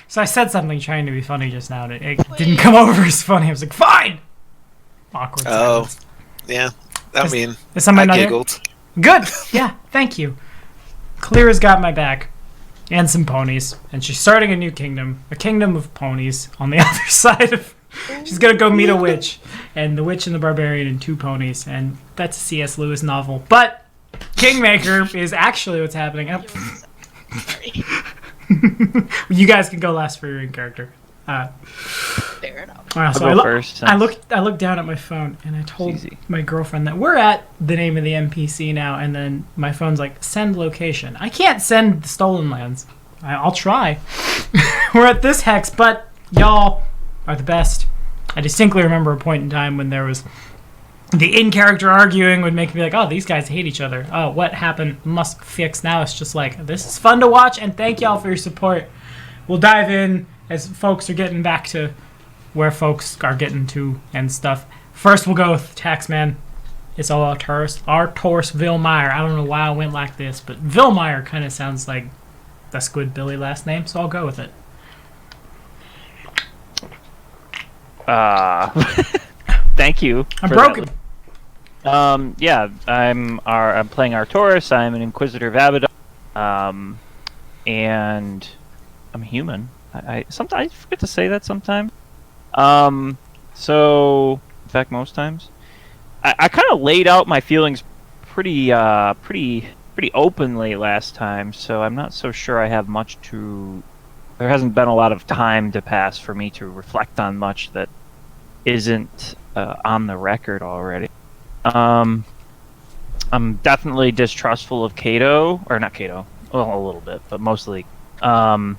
So I said something trying to be funny just now, and it didn't come over as funny. I was like, fine! Awkward silence. Yeah. I mean, is somebody I not giggled. Here? Good! Yeah, thank you. Cleara's got my back. And some ponies. And she's starting a new kingdom. A kingdom of ponies on the other side of... She's gonna go meet a witch. And the witch and the barbarian and 2 ponies. And that's a C.S. Lewis novel. But Kingmaker is actually what's happening. Sorry. You guys can go last for your in character. Fair enough. Wow, so I'll go first. I looked down at my phone and I told my girlfriend that we're at the name of the NPC now, and then my phone's like, send location. I can't send the Stolen Lands. I'll try. We're at this hex, but y'all are the best. I distinctly remember a point in time when there was the in-character arguing would make me like, oh, these guys hate each other. Oh, what happened must fix. Now it's just like, this is fun to watch, and thank y'all for your support. We'll dive in as folks are getting back to where folks are getting to and stuff. First, we'll go with Taxman. It's all Arturus Vilmeyer. I don't know why I went like this, but Vilmeyer kind of sounds like the Squidbilly last name, so I'll go with it. Thank you. I'm broken. Yeah, I'm playing Arcturus. I'm an Inquisitor of Abaddon, and I'm human. I sometimes forget to say that sometimes. So in fact, most times, I kind of laid out my feelings pretty openly last time. So I'm not so sure I have much to. There hasn't been a lot of time to pass for me to reflect on much that isn't on the record already. I'm definitely distrustful of Cato, or not Cato. Well, a little bit, but mostly. And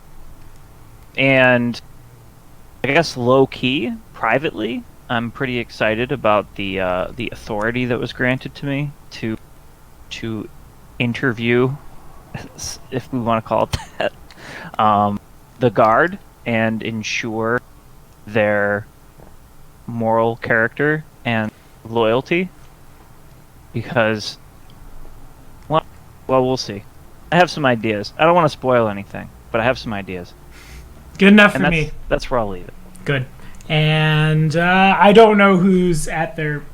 I guess low key, privately, I'm pretty excited about the authority that was granted to me to interview, if we want to call it that, the guard and ensure their moral character and loyalty. Because, well, we'll see. I have some ideas. I don't want to spoil anything, but I have some ideas. Good enough for me. That's where I'll leave it. Good. And I don't know who's at their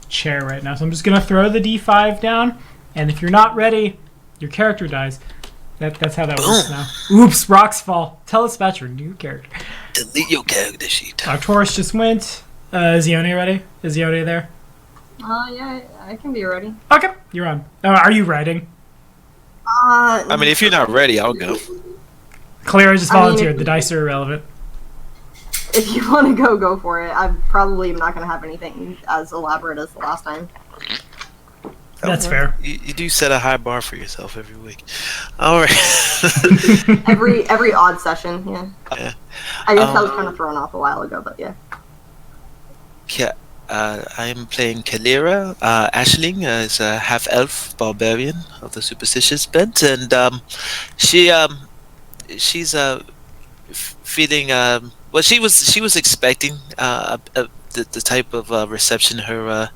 chair right now, so I'm just going to throw the D5 down, and if you're not ready, your character dies. That's how that works now. Oops, rocks fall. Tell us about your new character. Delete your character sheet. Taurus just went. Is Ione ready? Is Ione there? Yeah, I can be ready. Okay, you're on. Are you writing? I mean, if you're not ready, I'll go. Clara just volunteered. The dice are irrelevant. If you want to go for it. I probably am not going to have anything as elaborate as the last time. That's fair. You do set a high bar for yourself every week. All right. every odd session, yeah. Yeah. I guess I was kind of thrown off a while ago, but yeah. Yeah. I'm playing Kalira. Ashling is a half-elf barbarian of the superstitious bent, and she's feeling well. She was expecting the type of reception her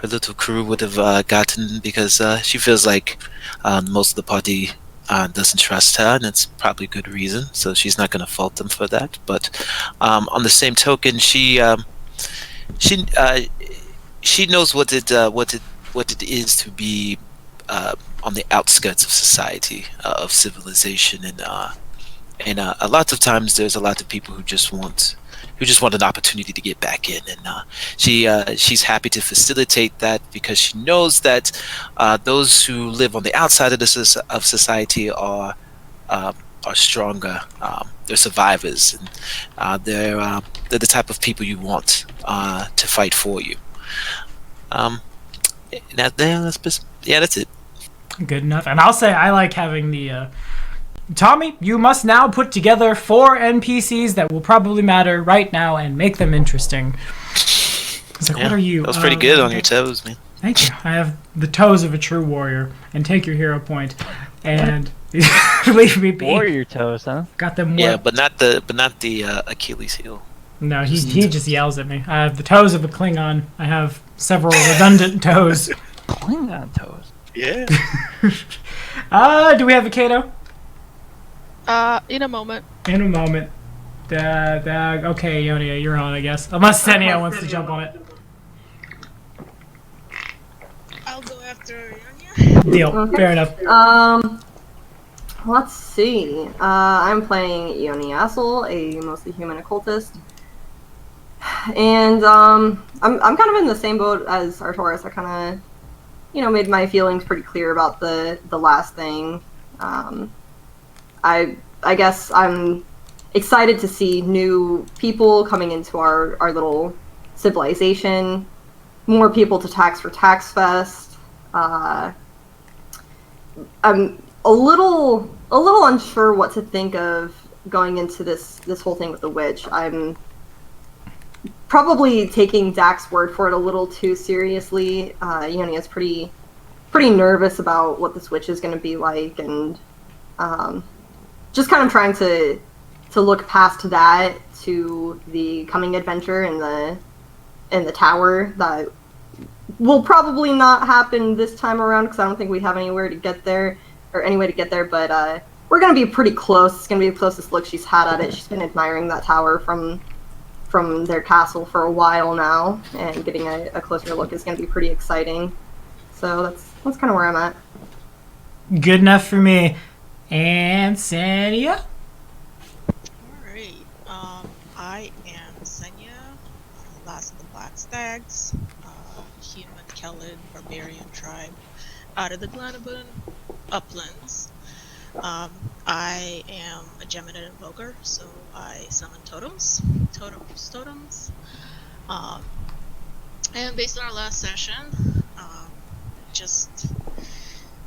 little crew would have gotten, because she feels like most of the party doesn't trust her, and it's probably good reason. So she's not going to fault them for that. But on the same token, she knows what it is to be on the outskirts of society, of civilization, and a lot of times there's a lot of people who just want an opportunity to get back in, and she's happy to facilitate that, because she knows that those who live on the outside of society are stronger. They're survivors, and they're the type of people you want to fight for you. That's it. Good enough. And I'll say I like having the Tommy, you must now put together 4 NPCs that will probably matter right now and make them interesting. It's like, what are you? That was pretty good on your toes, man. Thank you. I have the toes of a true warrior. And take your hero point. And leave me be. Warrior toes, huh? Got them. Yeah, but not the Achilles heel. No, he just yells at me. I have the toes of a Klingon. I have several redundant toes. Klingon toes. Yeah. Do we have a Kato? In a moment. In a moment. Okay, Ionia, you're on, I guess. Unless Senia wants to jump on it. I'll go after Ionia. Deal. Okay. Fair enough. Let's see. I'm playing Ioni Assel, a mostly human occultist. And, I'm kind of in the same boat as Artoris. I kind of, made my feelings pretty clear about the last thing. I guess I'm excited to see new people coming into our little civilization, more people to Tax for Tax Fest. I'm a little unsure what to think of going into this whole thing with the witch. I'm probably taking Dak's word for it a little too seriously. Ioni is pretty nervous about what this witch is going to be like, and just kind of trying to look past that to the coming adventure in the tower that will probably not happen this time around, because I don't think we have anywhere to get there, or any way to get there, but we're going to be pretty close. It's going to be the closest look she's had at it. She's been admiring that tower from their castle for a while now, and getting a closer look is going to be pretty exciting. So that's kind of where I'm at. Good enough for me. And Senia? Alright, I am Senya, last of the Black Stags, human Kelid barbarian tribe out of the Glenabun Uplands. I am a Geminid invoker, so I summon totems. And based on our last session, just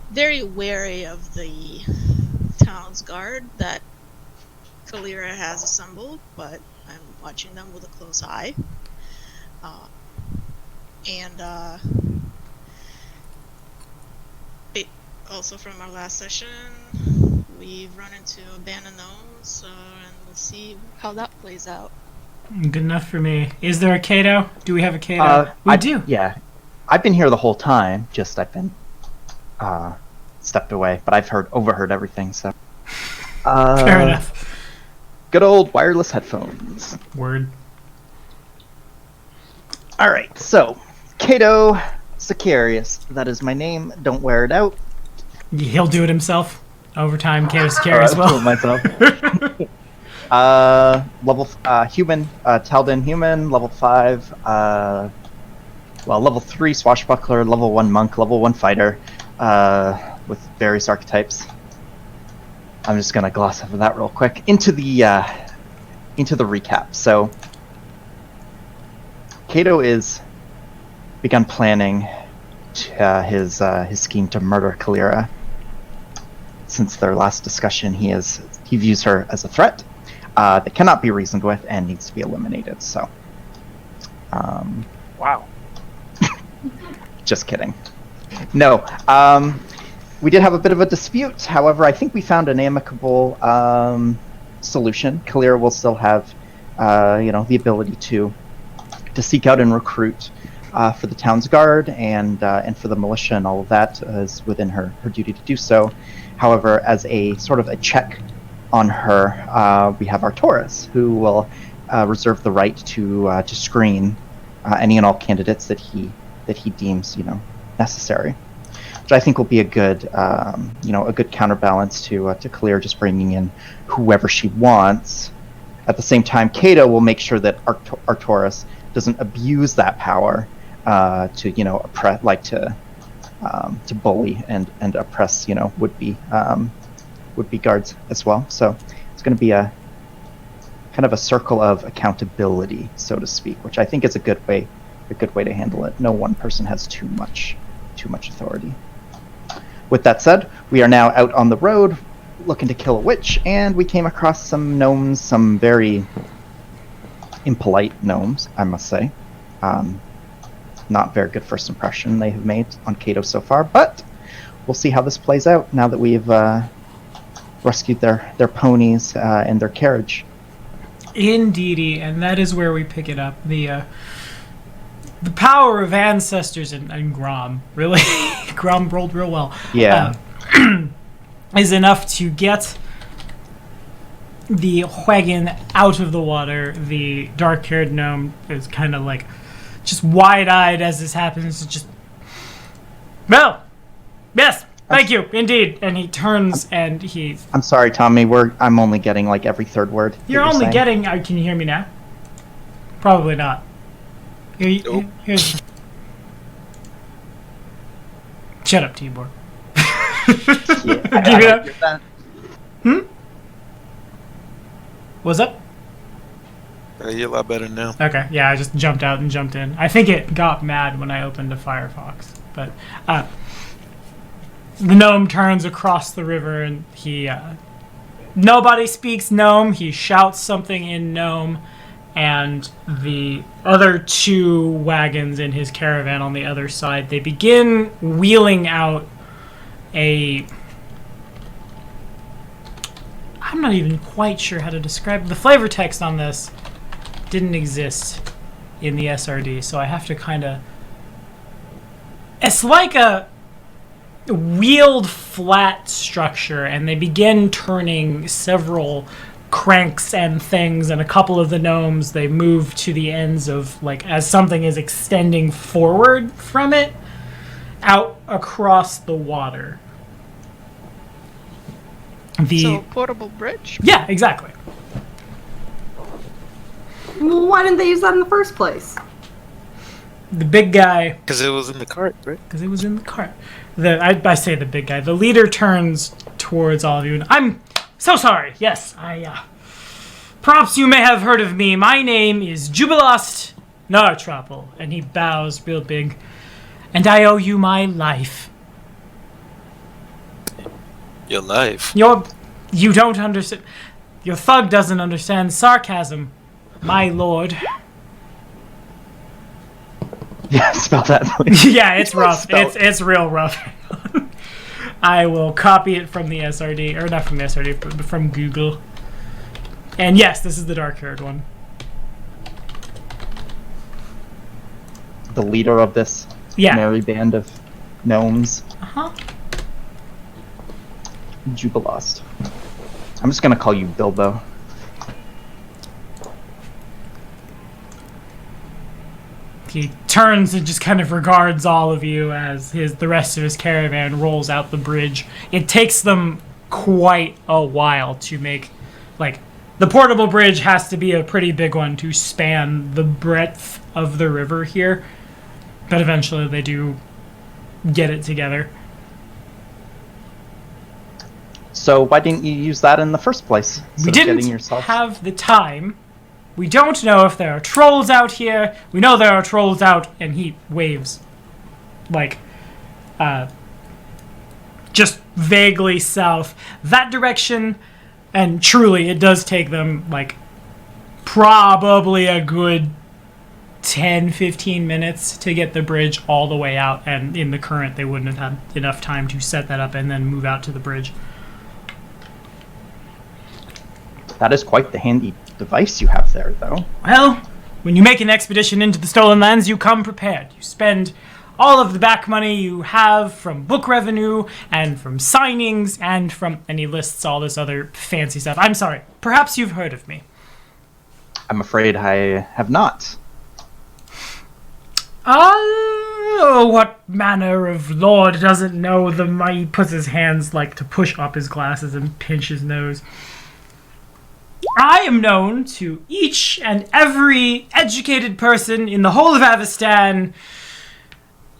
very wary of the town's guard that Kalira has assembled, but I'm watching them with a close eye. Also from our last session, we've run into abandoned gnomes, and we'll see how that plays out. Good enough for me. Is there a Kato? Do we have a Kato? We do. Yeah. I've been here the whole time, just I've been stepped away, but I've overheard everything, so. Fair enough. Good old wireless headphones. Word. Alright, so, Kato Sicarius, that is my name, don't wear it out. He'll do it himself. Over time, Kato Sicarius as well. Myself. Level human, Taldan human, level 5, level 3 swashbuckler, level 1 monk, level 1 fighter, with various archetypes. I'm just gonna gloss over that real quick. Into the recap. So, Kato is begun planning his scheme to murder Kalira. Since their last discussion, he views her as a threat that cannot be reasoned with and needs to be eliminated. So, Wow. just kidding. No, we did have a bit of a dispute. However, I think we found an amicable solution. Kalira will still have, the ability to seek out and recruit for the town's guard and for the militia, and all of that is within her duty to do so. However, as a sort of a check on her, we have Artoris, who will reserve the right to screen any and all candidates that he deems necessary, which I think will be a good counterbalance to Kalira just bringing in whoever she wants. At the same time, Kato will make sure that Artoris doesn't abuse that power to oppress, to bully and oppress would be guards as well. So it's going to be a kind of a circle of accountability, so to speak, which I think is a good way to handle it. No one person has too much authority. With that said, we are now out on the road looking to kill a witch, and we came across some gnomes, some very impolite gnomes, I must say. Not very good first impression they have made on Kato so far, but we'll see how this plays out now that we've rescued their ponies and their carriage. Indeedy, and that is where we pick it up. The power of ancestors and Grom, really. Grom rolled real well. Yeah. Is enough to get the wagon out of the water. The dark-haired gnome is kind of like just wide-eyed as this happens. Just, well, yes, thank you, indeed. And he turns and he... I'm sorry, Tommy. I'm only getting like every third word. You're only saying. Getting... can you hear me now? Probably not. Nope. Here's... Shut up, Tibor. Yeah, Give it up. What's up? I hear a lot better now. Okay, yeah, I just jumped out and jumped in. I think it got mad when I opened a Firefox. But the gnome turns across the river and he... nobody speaks gnome. He shouts something in gnome. And the other two wagons in his caravan on the other side, they begin wheeling out a... I'm not even quite sure how to describe... The flavor text on this didn't exist in the SRD, so I have to kind of... It's like a wheeled flat structure, and they begin turning several cranks and things, and a couple of the gnomes, they move to the ends of, like, as something is extending forward from it, out across the water. So, portable bridge? Yeah, exactly. Why didn't they use that in the first place? The big guy... Because it was in the cart, right? Because it was in the cart. I say the big guy. The leader turns towards all of you, and I'm so sorry. Yes, perhaps you may have heard of me. My name is Jubilost Nartropple. And he bows real big. And I owe you my life. Your life? You don't understand... Your thug doesn't understand sarcasm, my lord. Yeah, spell that, please. Yeah, it's rough. It's real rough. I will copy it from the SRD, or not from the SRD, but from Google. And yes, this is the dark-haired one. The leader of this merry band of gnomes. Uh-huh. Jubilost. I'm just gonna call you Bilbo. He turns and just kind of regards all of you as the rest of his caravan rolls out the bridge. It takes them quite a while to make, like, the portable bridge has to be a pretty big one to span the breadth of the river here. But eventually they do get it together. So why didn't you use that in the first place? We didn't have the time. We don't know if there are trolls out here. We know there are trolls out, and he waves, like, just vaguely south. That direction, and truly, it does take them, like, probably a good 10-15 minutes to get the bridge all the way out, and in the current, they wouldn't have had enough time to set that up and then move out to the bridge. That is quite the handy device you have there, though. Well, when you make an expedition into the Stolen Lands, you come prepared. You spend all of the back money you have from book revenue and from signings and from... And he lists all this other fancy stuff. I'm sorry. Perhaps you've heard of me. I'm afraid I have not. What manner of lord doesn't know the... He puts his hands, like, to push up his glasses and pinch his nose. I am known to each and every educated person in the whole of Avestan,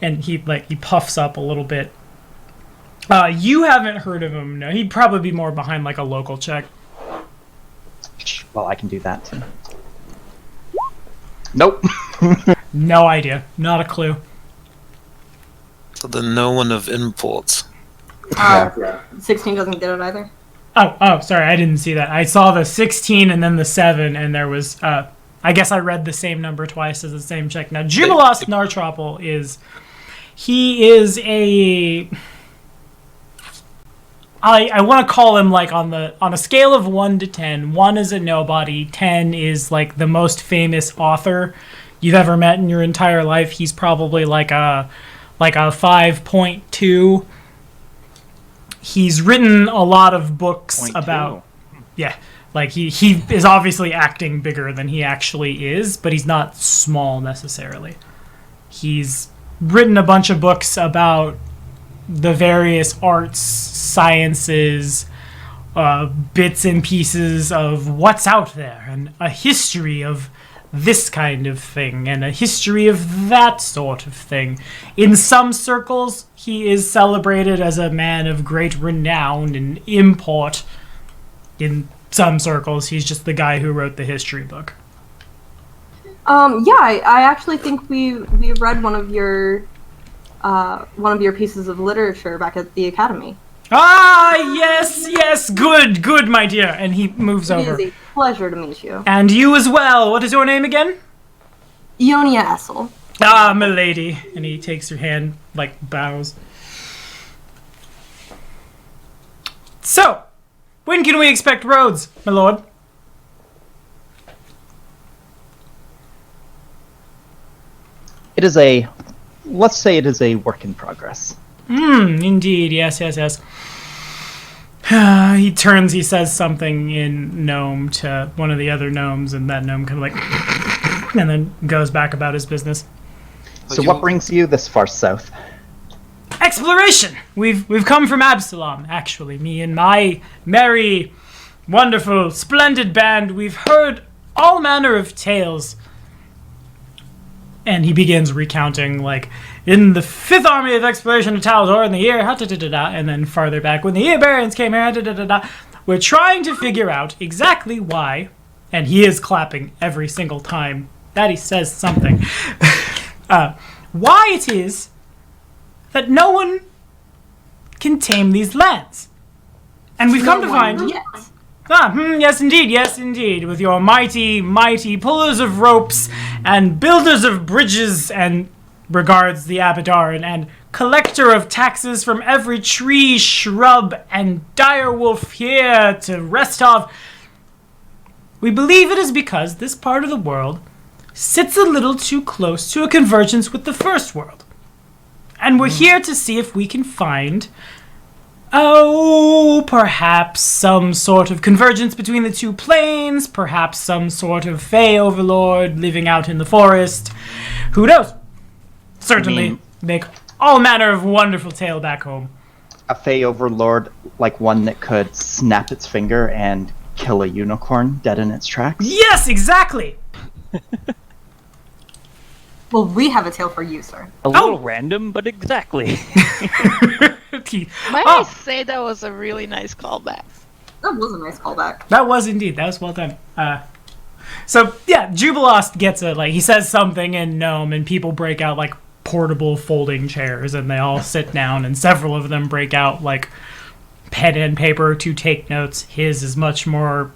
and he puffs up a little bit. You haven't heard of him, no. He'd probably be more behind, like, a local check. Well, I can do that, too. Nope. No idea. Not a clue. So then no one of imports. 16 doesn't get it either. Oh, sorry, I didn't see that. I saw the 16 and then the 7, and there was, I guess I read the same number twice as the same check. Now, Jubilost Nartropple he is a... I want to call him, like, on a scale of 1 to 10. 1 is a nobody, 10 is, like, the most famous author you've ever met in your entire life. He's probably like a He's written a lot of books about... Yeah. Like, he is obviously acting bigger than he actually is, but he's not small necessarily. He's written a bunch of books about the various arts, sciences, bits and pieces of what's out there, and a history of this kind of thing, and a history of that sort of thing. In some circles, he is celebrated as a man of great renown and import. In some circles, he's just the guy who wrote the history book. I actually think we read one of your pieces of literature back at the academy. Ah, yes, good, my dear. And he moves over. It is a pleasure to meet you. And you as well. What is your name again? Ionia Essel. Ah, milady. And he takes your hand, like, bows. So, when can we expect roads, my lord? Let's say it is a work in progress. Indeed, yes. He turns, he says something in gnome to one of the other gnomes, and that gnome kind of like, and then goes back about his business. So what brings you this far south? Exploration! We've come from Absalom, actually. Me and my merry, wonderful, splendid band. We've heard all manner of tales. And he begins recounting, like, in the 5th Army of Exploration of Talzor in the year, and then farther back, when the Iberians came here, we're trying to figure out exactly why, and he is clapping every single time that he says something, why it is that no one can tame these lands. And we've come to find... Yes. Yes indeed, with your mighty pullers of ropes and builders of bridges, and regards the Abaddon, and collector of taxes from every tree, shrub, and direwolf here to Restov. We believe it is because this part of the world sits a little too close to a convergence with the first world. And we're here to see if we can find... perhaps some sort of convergence between the two planes, perhaps some sort of Fey overlord living out in the forest. Who knows? Certainly make all manner of wonderful tale back home. A Fey overlord, like one that could snap its finger and kill a unicorn dead in its tracks? Yes, exactly! Well, we have a tale for you, sir. A little random, but exactly. Might I say that was a really nice callback? That was a nice callback. That was indeed. That was well done. So, yeah, Jubilost gets it. Like, he says something in Gnome, and people break out, like, portable folding chairs, and they all sit down, and several of them break out, like, pen and paper to take notes. His is much more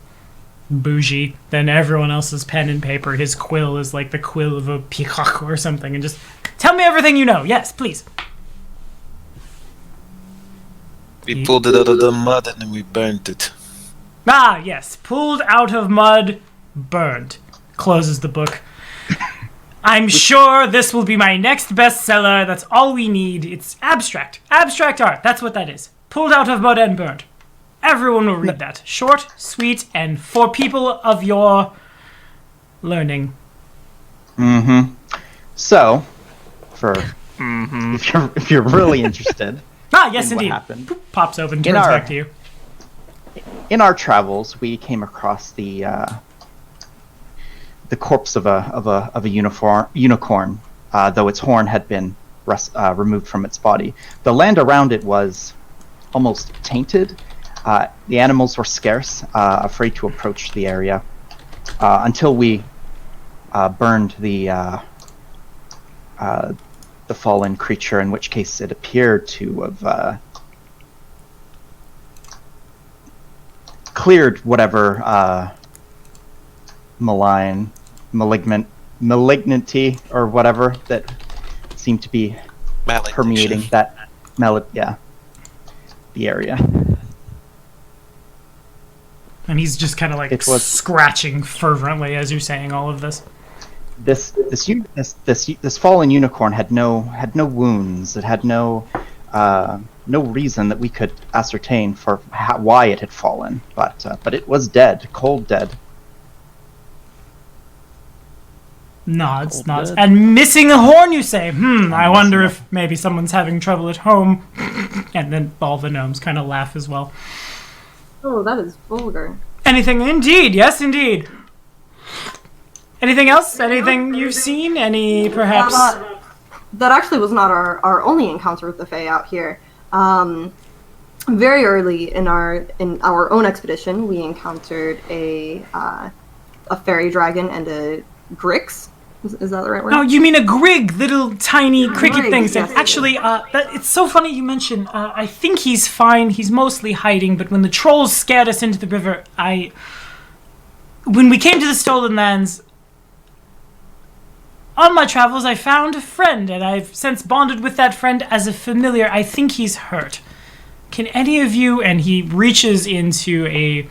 bougie than everyone else's pen and paper. His quill is like the quill of a peacock or something, and just tell me everything you know. Yes, please. We pulled it out of the mud and then we burned it. Ah, yes. Pulled out of mud, burned. Closes the book. I'm sure this will be my next bestseller. That's all we need. It's abstract. Abstract art. That's what that is. Pulled out of mud and burned. Everyone will read that. Short, sweet, and for people of your learning. So, if you're really interested... Yes, indeed. Happened. Pops open, turns back to you. In our travels, we came across the corpse of a unicorn, though its horn had been removed from its body. The land around it was almost tainted. The animals were scarce, afraid to approach the area, until we burned the fallen creature, in which case it appeared to have cleared whatever malignity or whatever that seemed to be permeating that the area. And he's just kind of like scratching fervently as you're saying all of this. This fallen unicorn had no wounds. It had no no reason that we could ascertain for why it had fallen, but it was dead, cold dead. Nods, Cold nods. dead. And missing a horn, you say? I wonder if maybe someone's having trouble at home. And then all the gnomes kind of laugh as well. Oh, that is vulgar. Anything? Indeed, yes, indeed. Anything else? Anything you've seen? Any, perhaps? That actually was not our only encounter with the Fae out here. Very early in our own expedition, we encountered a fairy dragon and a Grix. Is that the right word? Oh, you mean a grig, little tiny cricket Grig, things. yes. Actually, it's so funny you mention. I think he's fine. He's mostly hiding. But when the trolls scared us into the river, when we came to the Stolen Lands, on my travels, I found a friend, and I've since bonded with that friend as a familiar. I think he's hurt. Can any of you? And he reaches into a.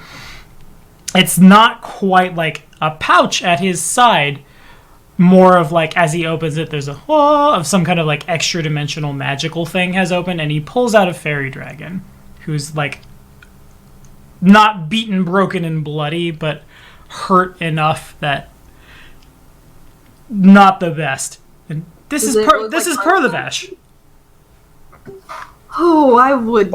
It's not quite like a pouch at his side. More of like, as he opens it, there's a of some kind of like extra dimensional magical thing has opened, and he pulls out a fairy dragon who's like not beaten, broken, and bloody, but hurt enough that not the best. And this is Perlavash. Oh, I would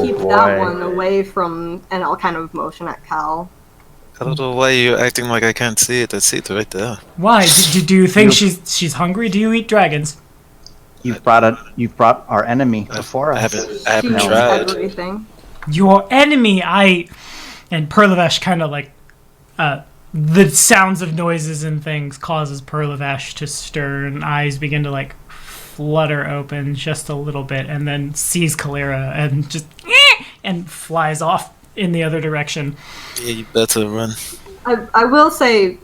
keep boy. that one away from, and I'll kind of motion at Cal. I don't know why you're acting like I can't see it. I see it right there. Why? Do you think she's hungry? Do you eat dragons? You've brought our enemy before I us. haven't She knows tried. everything. Your enemy, and Perlavash kind of like, the sounds of noises and things causes Perlavash to stir, and eyes begin to like flutter open just a little bit, and then sees Kalira and just and flies off in the other direction. Yeah, you better run. I will say,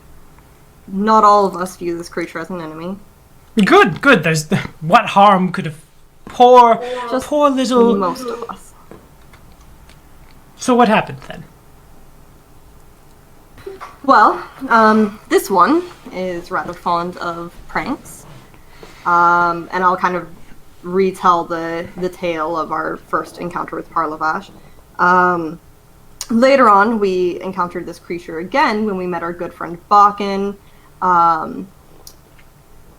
not all of us view this creature as an enemy. Good. There's what harm could have poor little. Most of us. So what happened then? Well, this one is rather fond of pranks, and I'll kind of retell the tale of our first encounter with Perlavash. Later on, we encountered this creature again when we met our good friend Bakken. Kind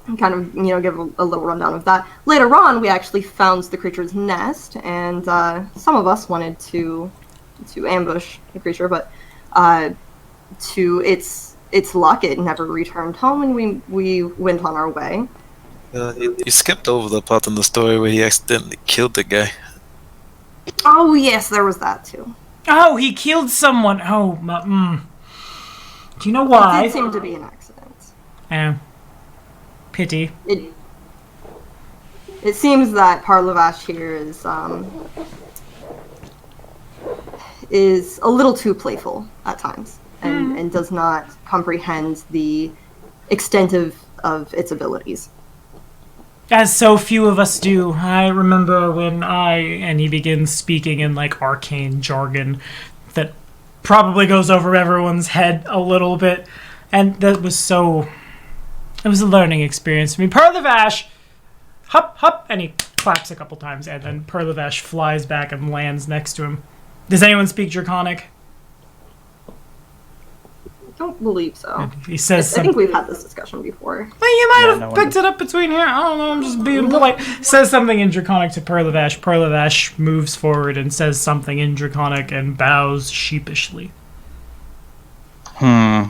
of, give a little rundown of that. Later on, we actually found the creature's nest, and some of us wanted to ambush the creature, but to its luck, it never returned home, and we went on our way. You skipped over the part in the story where he accidentally killed the guy. Oh yes, there was that too. Oh, he killed someone. Oh, do you know It why? did seem to be an accident. Pity. It seems that Perlavash here is a little too playful at times, and does not comprehend the extent of its abilities. As so few of us do. I remember when and he begins speaking in like arcane jargon that probably goes over everyone's head a little bit, and that was it was a learning experience. I mean, Perlavash, hop, and he claps a couple times, and then Perlavash flies back and lands next to him. Does anyone speak Draconic? I don't believe so. And he says I something. think we've had this discussion before. Well, you might Yeah, have no one picked it up between here. I don't know. I'm just being polite. Says something in Draconic to Perlavash. Perlavash moves forward and says something in Draconic and bows sheepishly. I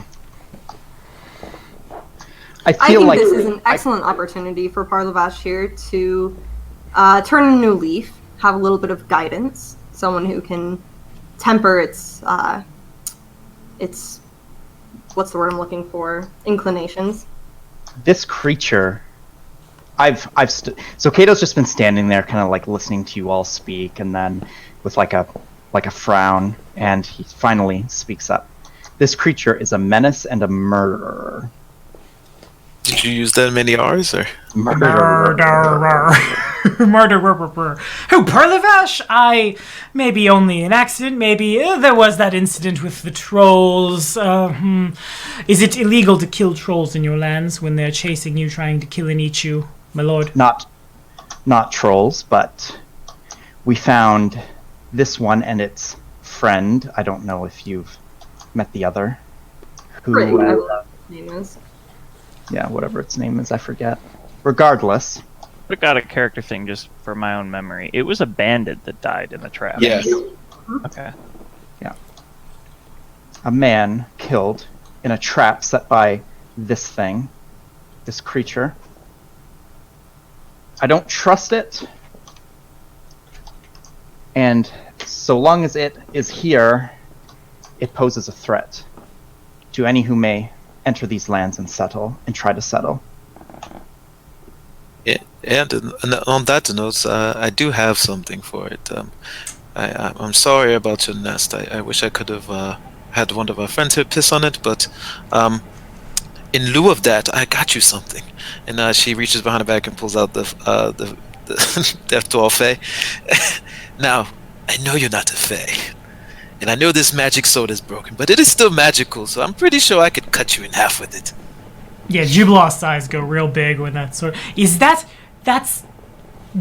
I feel think like this is an excellent opportunity for Perlavash here to turn a new leaf, have a little bit of guidance, someone who can temper its what's the word I'm looking for? Inclinations. this creature. So Kato's just been standing there, kind of like listening to you all speak, and then with like a frown, and he finally speaks up. This creature is a menace and a murderer. Did you use that many R's or? Murderer. Who, Perlavash? Maybe only an accident. Maybe there was that incident with the trolls. Is it illegal to kill trolls in your lands when they're chasing you, trying to kill and eat you, my lord? Not trolls, but we found this one and its friend. I don't know if you've met the other. Who, name is. Yeah, whatever its name is, I forget. Regardless. I got a character thing just for my own memory. It was a bandit that died in the trap. Yes. Okay. Yeah. A man killed in a trap set by this thing, this creature. I don't trust it. And so long as it is here, it poses a threat to any who may enter these lands and settle, and try to settle. Yeah, and on that note, I do have something for it. I'm sorry about your nest. I wish I could have had one of our friends here piss on it, but in lieu of that, I got you something. And she reaches behind her back and pulls out the Death to all Fae. Now, I know you're not a Fae, and I know this magic sword is broken, but it is still magical, so I'm pretty sure I could cut you in half with it. Yeah, Jubilost's eyes go real big when that sword... That's...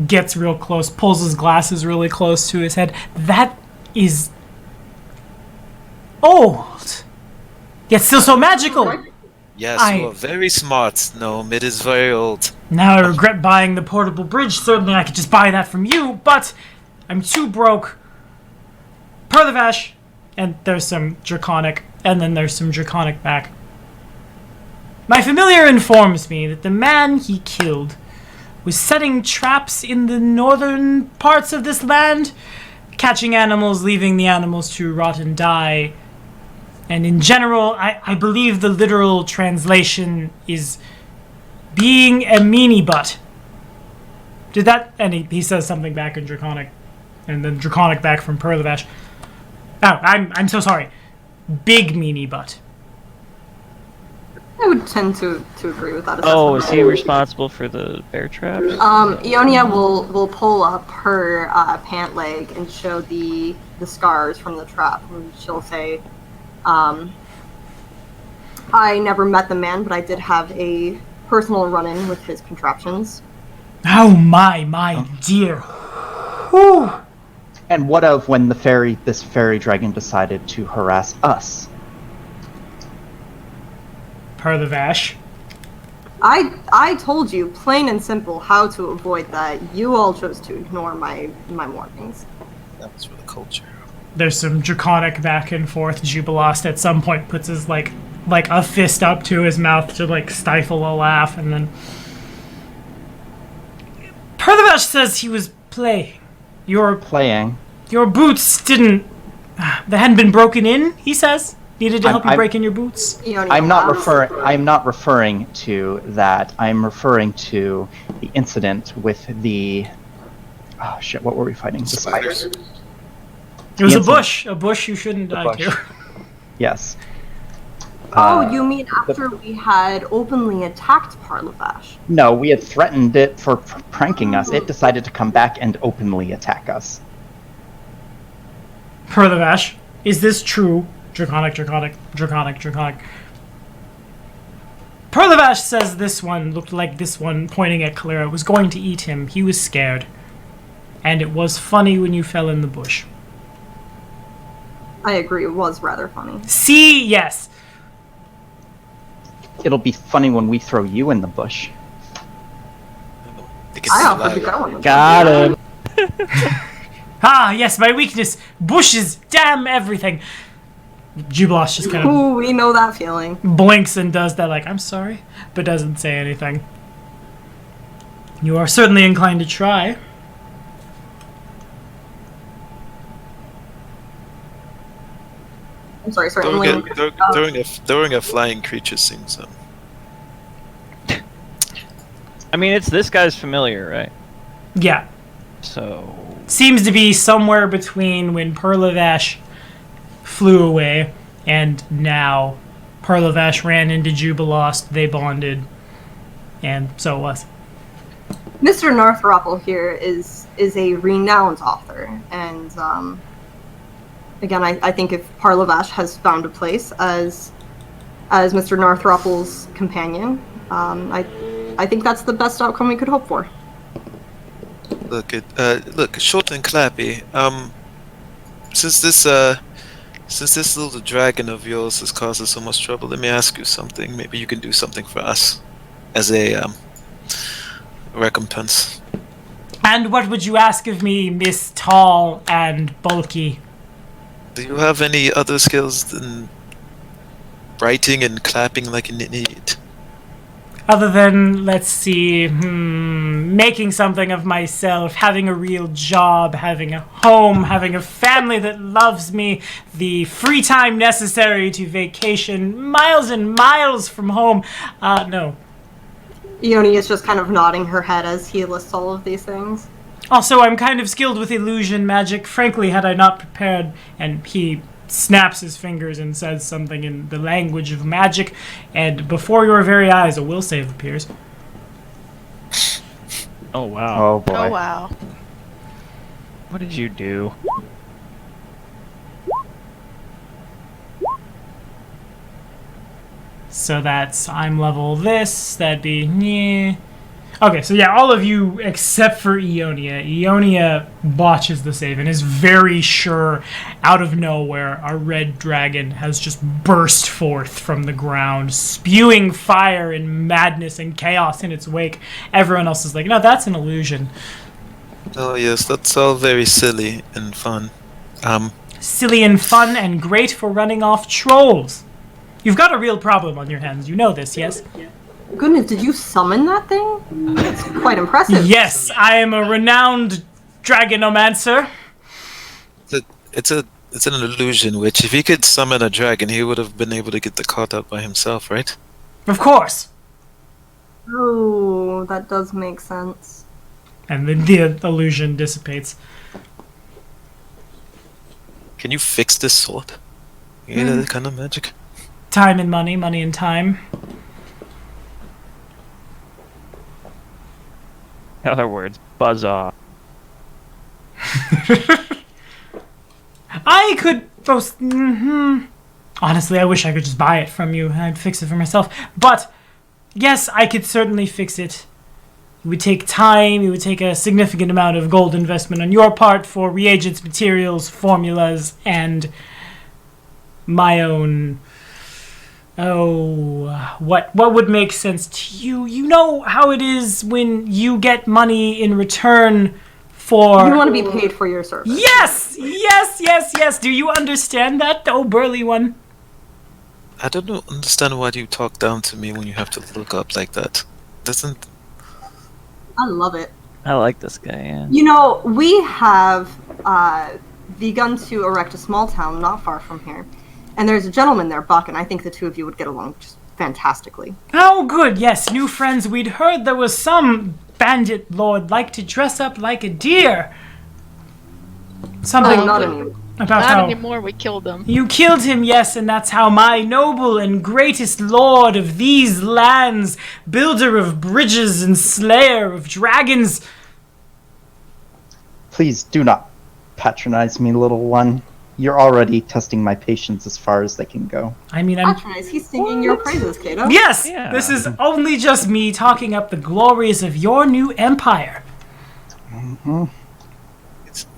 Gets real close, pulls his glasses really close to his head. That is... old. Yet still so magical! Yes, you are very smart, Gnome. It is very old. Now I regret buying the portable bridge. Certainly I could just buy that from you, but I'm too broke. Perlevash, and there's some draconic, and then there's some draconic back. My familiar informs me that the man he killed was setting traps in the northern parts of this land, catching animals, leaving the animals to rot and die. And in general, I believe the literal translation is being a meanie butt. Did that? And he says something back in Draconic. And then Draconic back from Perlevash. Oh, I'm so sorry. Big meanie butt. I would tend to agree with that. Oh, is he responsible for the bear traps? Ionia will pull up her pant leg and show the scars from the trap. And she'll say, I never met the man, but I did have a personal run-in with his contraptions. Oh my dear. Whew. And what of when this fairy dragon decided to harass us? Perlevash. I told you, plain and simple, how to avoid that. You all chose to ignore my warnings. That was for the culture. There's some draconic back and forth. Jubilost at some point puts his like a fist up to his mouth to stifle a laugh, and then Perlevash says he was playing. Your boots didn't. They hadn't been broken in. He says needed to help you break in your boots. I'm not referring to that. I'm referring to the incident with the. Oh shit! What were we fighting? The spiders. It was a bush you shouldn't die to. Yes. Oh, you mean after we had openly attacked Perlevash? No, we had threatened it for pranking us. It decided to come back and openly attack us. Perlevash, is this true? Draconic. Perlevash says this one looked like this one, pointing at Kalira, was going to eat him. He was scared. And it was funny when you fell in the bush. I agree, it was rather funny. See, yes. It'll be funny when we throw you in the bush. I offered to go in the bush. Got him. Ah, yes, my weakness. Bushes, damn everything. Jubilost just kind of... Ooh, we know that feeling. Blinks and does that I'm sorry, but doesn't say anything. You are certainly inclined to try. I'm sorry, Throwing a flying creature seems... I mean, it's this guy's familiar, right? Yeah. So... Seems to be somewhere between when Perlevash flew away and now. Perlevash ran into Jubilost, they bonded, and so it was. Mr. Northropple here is a renowned author, and again, I think if Perlevash has found a place as Mr. Northropple's companion, I think that's the best outcome we could hope for. Look, short and clappy. Since this little dragon of yours has caused us so much trouble, let me ask you something. Maybe you can do something for us as a recompense. And what would you ask of me, Miss Tall and Bulky? Do you have any other skills than writing and clapping like an idiot? Other than, let's see, making something of myself, having a real job, having a home, having a family that loves me, the free time necessary to vacation miles and miles from home. No. Ione is just kind of nodding her head as he lists all of these things. Also, I'm kind of skilled with illusion magic. Frankly, had I not prepared, and he snaps his fingers and says something in the language of magic, and before your very eyes, a will save appears. Oh, wow. Oh boy. Oh wow. What did you do? So that's, I'm level this, that'd be, yeah. Okay, so yeah, all of you except for Ionia. Ionia botches the save and is very sure, out of nowhere, a red dragon has just burst forth from the ground, spewing fire and madness and chaos in its wake. Everyone else is like, no, that's an illusion. Oh yes, that's all very silly and fun. Silly and fun and great for running off trolls. You've got a real problem on your hands. You know this, yes? Goodness, did you summon that thing? That's quite impressive. Yes, I am a renowned dragonomancer. It's an illusion. Which, if he could summon a dragon, he would have been able to get the cart out by himself, right? Of course. Oh, that does make sense. And then the illusion dissipates. Can you fix this sword? You know that kind of magic. Time and money, money and time. In other words, buzz off. I could both. Honestly, I wish I could just buy it from you and I'd fix it for myself. But yes, I could certainly fix it. It would take time. It would take a significant amount of gold investment on your part for reagents, materials, formulas, and my own. Oh, what would make sense to you? You know how it is when you get money in return for... You want to be paid for your service. Yes! Yes, yes, yes! Do you understand that, oh burly one? I don't understand why you talk down to me when you have to look up like that. Doesn't... I love it. I like this guy, yeah. You know, we have begun to erect a small town not far from here. And there's a gentleman there, Buck, and I think the two of you would get along just fantastically. Oh, good, yes, new friends. We'd heard there was some bandit lord like to dress up like a deer. Something Not anymore. about Not how... anymore, we killed him. You killed him, yes, and that's how my noble and greatest lord of these lands, builder of bridges and slayer of dragons... Please do not patronize me, little one. You're already testing my patience as far as they can go. I mean, I'm... Patronize, he's singing your praises, Kato. Yes! Yeah. This is only just me talking up the glories of your new empire.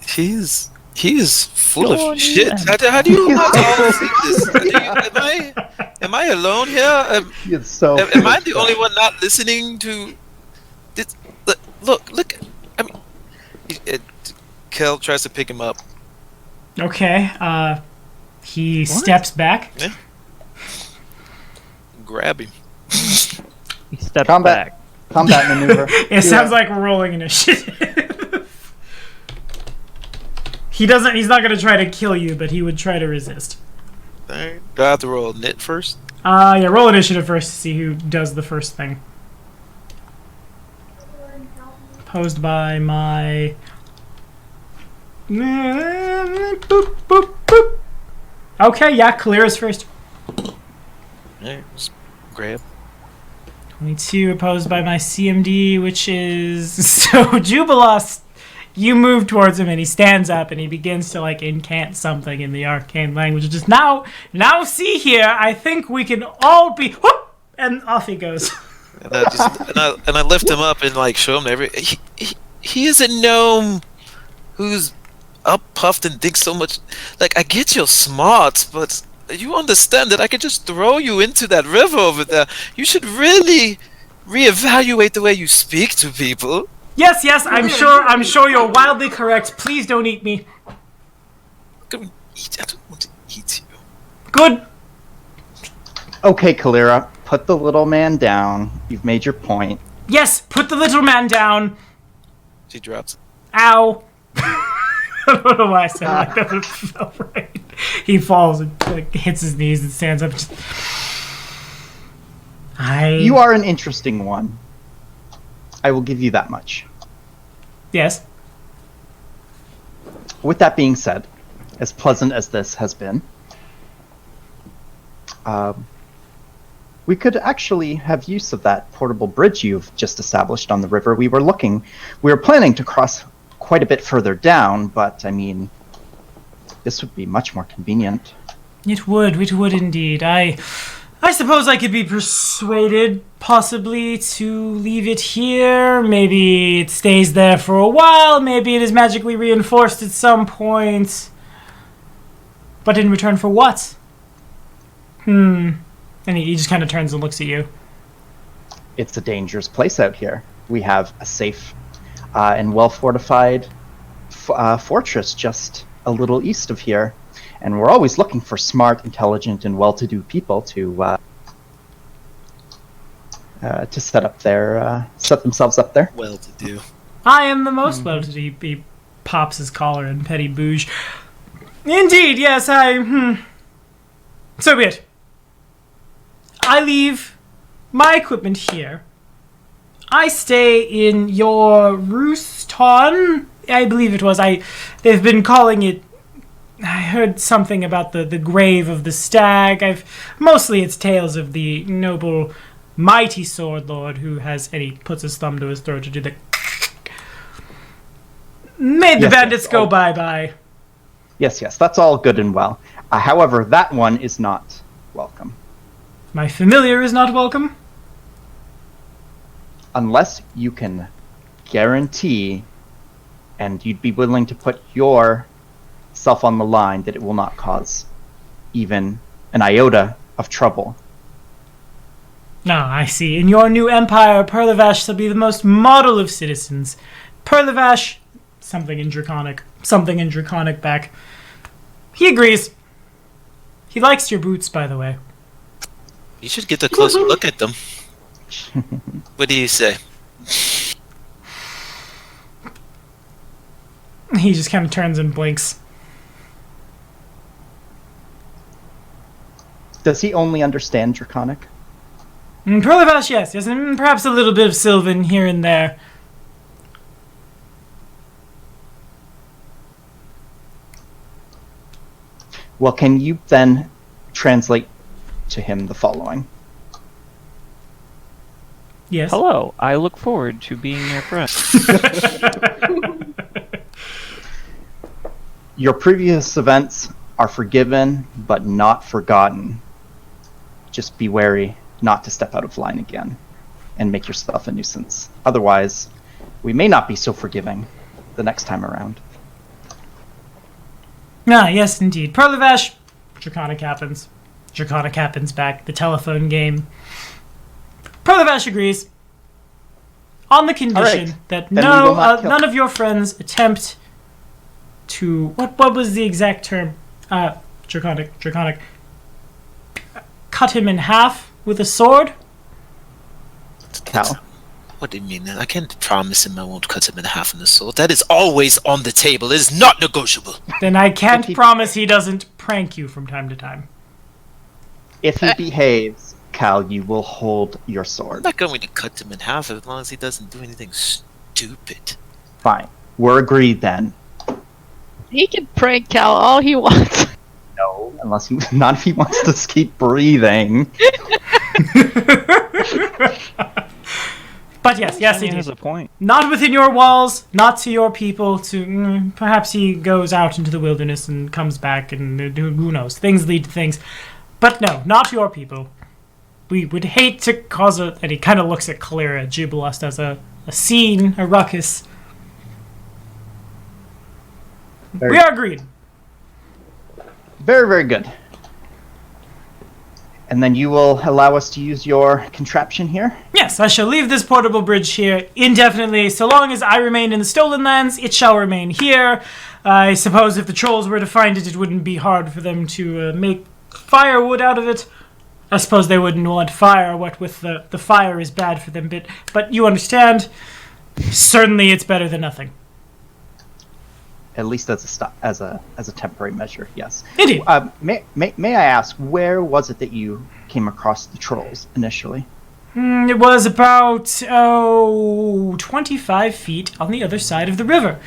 He is full of shit. How do you not all see this? Am I alone here? It's so Am I the only one not listening to this? Look. I mean, Kel tries to pick him up. Okay, he steps back. Yeah. Grab him. He stepped Combat. back. Combat maneuver. It sounds like rolling initiative. He's not gonna try to kill you, but he would try to resist. Alright. Do I have to roll knit first? Yeah, roll initiative first to see who does the first thing. Posed by my... Boop, boop, boop. Okay, yeah, clear is first. Alright, just grab. 22 opposed by my CMD, which is... So, Jubilos, you move towards him and he stands up and he begins to, like, incant something in the arcane language. Just, now see here, I think we can all be... Whoop! And off he goes. And I lift him up and like show him he is a gnome who's up puffed and thinks so much. Like, I get your smarts, but you understand that I could just throw you into that river over there. You should really reevaluate the way you speak to people. Yes, I'm sure you're wildly correct. Please don't eat me. Don't eat. I don't want to eat you. Good. Okay, Kalira, put the little man down. You've made your point. Yes, put the little man down. She drops. Ow. I don't know why I said it like that, but it felt right. He falls and like, hits his knees and stands up. You are an interesting one. I will give you that much. Yes. With that being said, as pleasant as this has been, we could actually have use of that portable bridge you've just established on the river. We were planning to cross quite a bit further down, but I mean, this would be much more convenient. It would indeed. I suppose I could be persuaded, possibly, to leave it here. Maybe it stays there for a while. Maybe it is magically reinforced at some point. But in return for what? And he just kind of turns and looks at you. It's a dangerous place out here. We have a safe and well-fortified fortress just a little east of here. And we're always looking for smart, intelligent, and well-to-do people to set themselves up there. Well-to-do. I am the most well-to-do. He pops his collar in petty bouge. Indeed, yes, So be it. I leave my equipment here. I stay in your Rooston, I believe it was. They've been calling it. I heard something about the grave of the stag. Mostly it's tales of the noble, mighty sword lord who has, and he puts his thumb to his throat to do the. Made the bandits go bye-bye. Yes, that's all good and well. However, that one is not welcome. My familiar is not welcome? Unless you can guarantee, and you'd be willing to put yourself on the line, that it will not cause even an iota of trouble. No, I see. In your new empire, Perlavash shall be the most model of citizens. Perlavash, something in Draconic back. He agrees. He likes your boots, by the way. You should get a closer look at them. What do you say? He just kind of turns and blinks. Does he only understand Draconic? Perlavash, yes, and perhaps a little bit of Sylvan here and there. Well, can you then translate to him the following? Yes. Hello, I look forward to being your friend. Your previous events are forgiven, but not forgotten. Just be wary not to step out of line again and make yourself a nuisance. Otherwise, we may not be so forgiving the next time around. Ah, yes, indeed. Perlavash, Draconic happens. Draconic happens back. The telephone game. Perlavash agrees. On the condition that none of your friends attempt to... What was the exact term? Draconic. Cut him in half with a sword? Cal? What do you mean? I can't promise him I won't cut him in half in the sword. That is always on the table. It is not negotiable. Then I can't promise he doesn't prank you from time to time. If he behaves, Cal, you will hold your sword. I'm not going to cut him in half as long as he doesn't do anything stupid. Fine. We're agreed then. He can prank Cal all he wants. No, not if he wants to keep breathing. But yes, he has a point. Not within your walls, not to your people. Perhaps he goes out into the wilderness and comes back, and who knows? Things lead to things. But no, not your people. We would hate to cause and he kind of looks at Kalira, Jubilust, as a scene, a ruckus. We are agreed. Very, very good. And then you will allow us to use your contraption here? Yes, I shall leave this portable bridge here indefinitely. So long as I remain in the Stolen Lands, it shall remain here. I suppose if the trolls were to find it, it wouldn't be hard for them to make firewood out of it. I suppose they wouldn't want fire. What with the fire is bad for them, but you understand. Certainly, it's better than nothing. At least as a temporary measure, yes. Indeed. May I ask, where was it that you came across the trolls initially? It was about 25 feet on the other side of the river.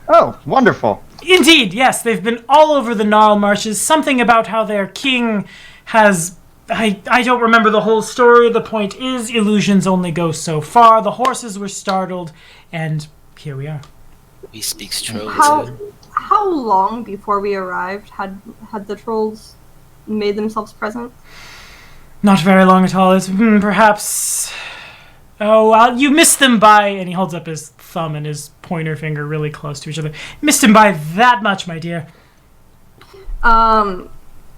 Oh, wonderful. Indeed, yes. They've been all over the Gnarl Marshes. Something about how their king has... I don't remember the whole story. The point is, illusions only go so far. The horses were startled, and here we are. He speaks trolls. How long before we arrived had the trolls made themselves present? Not very long at all. It's perhaps... Oh, well, you missed them by... And he holds up his thumb and his pointer finger really close to each other. Missed him by that much, my dear.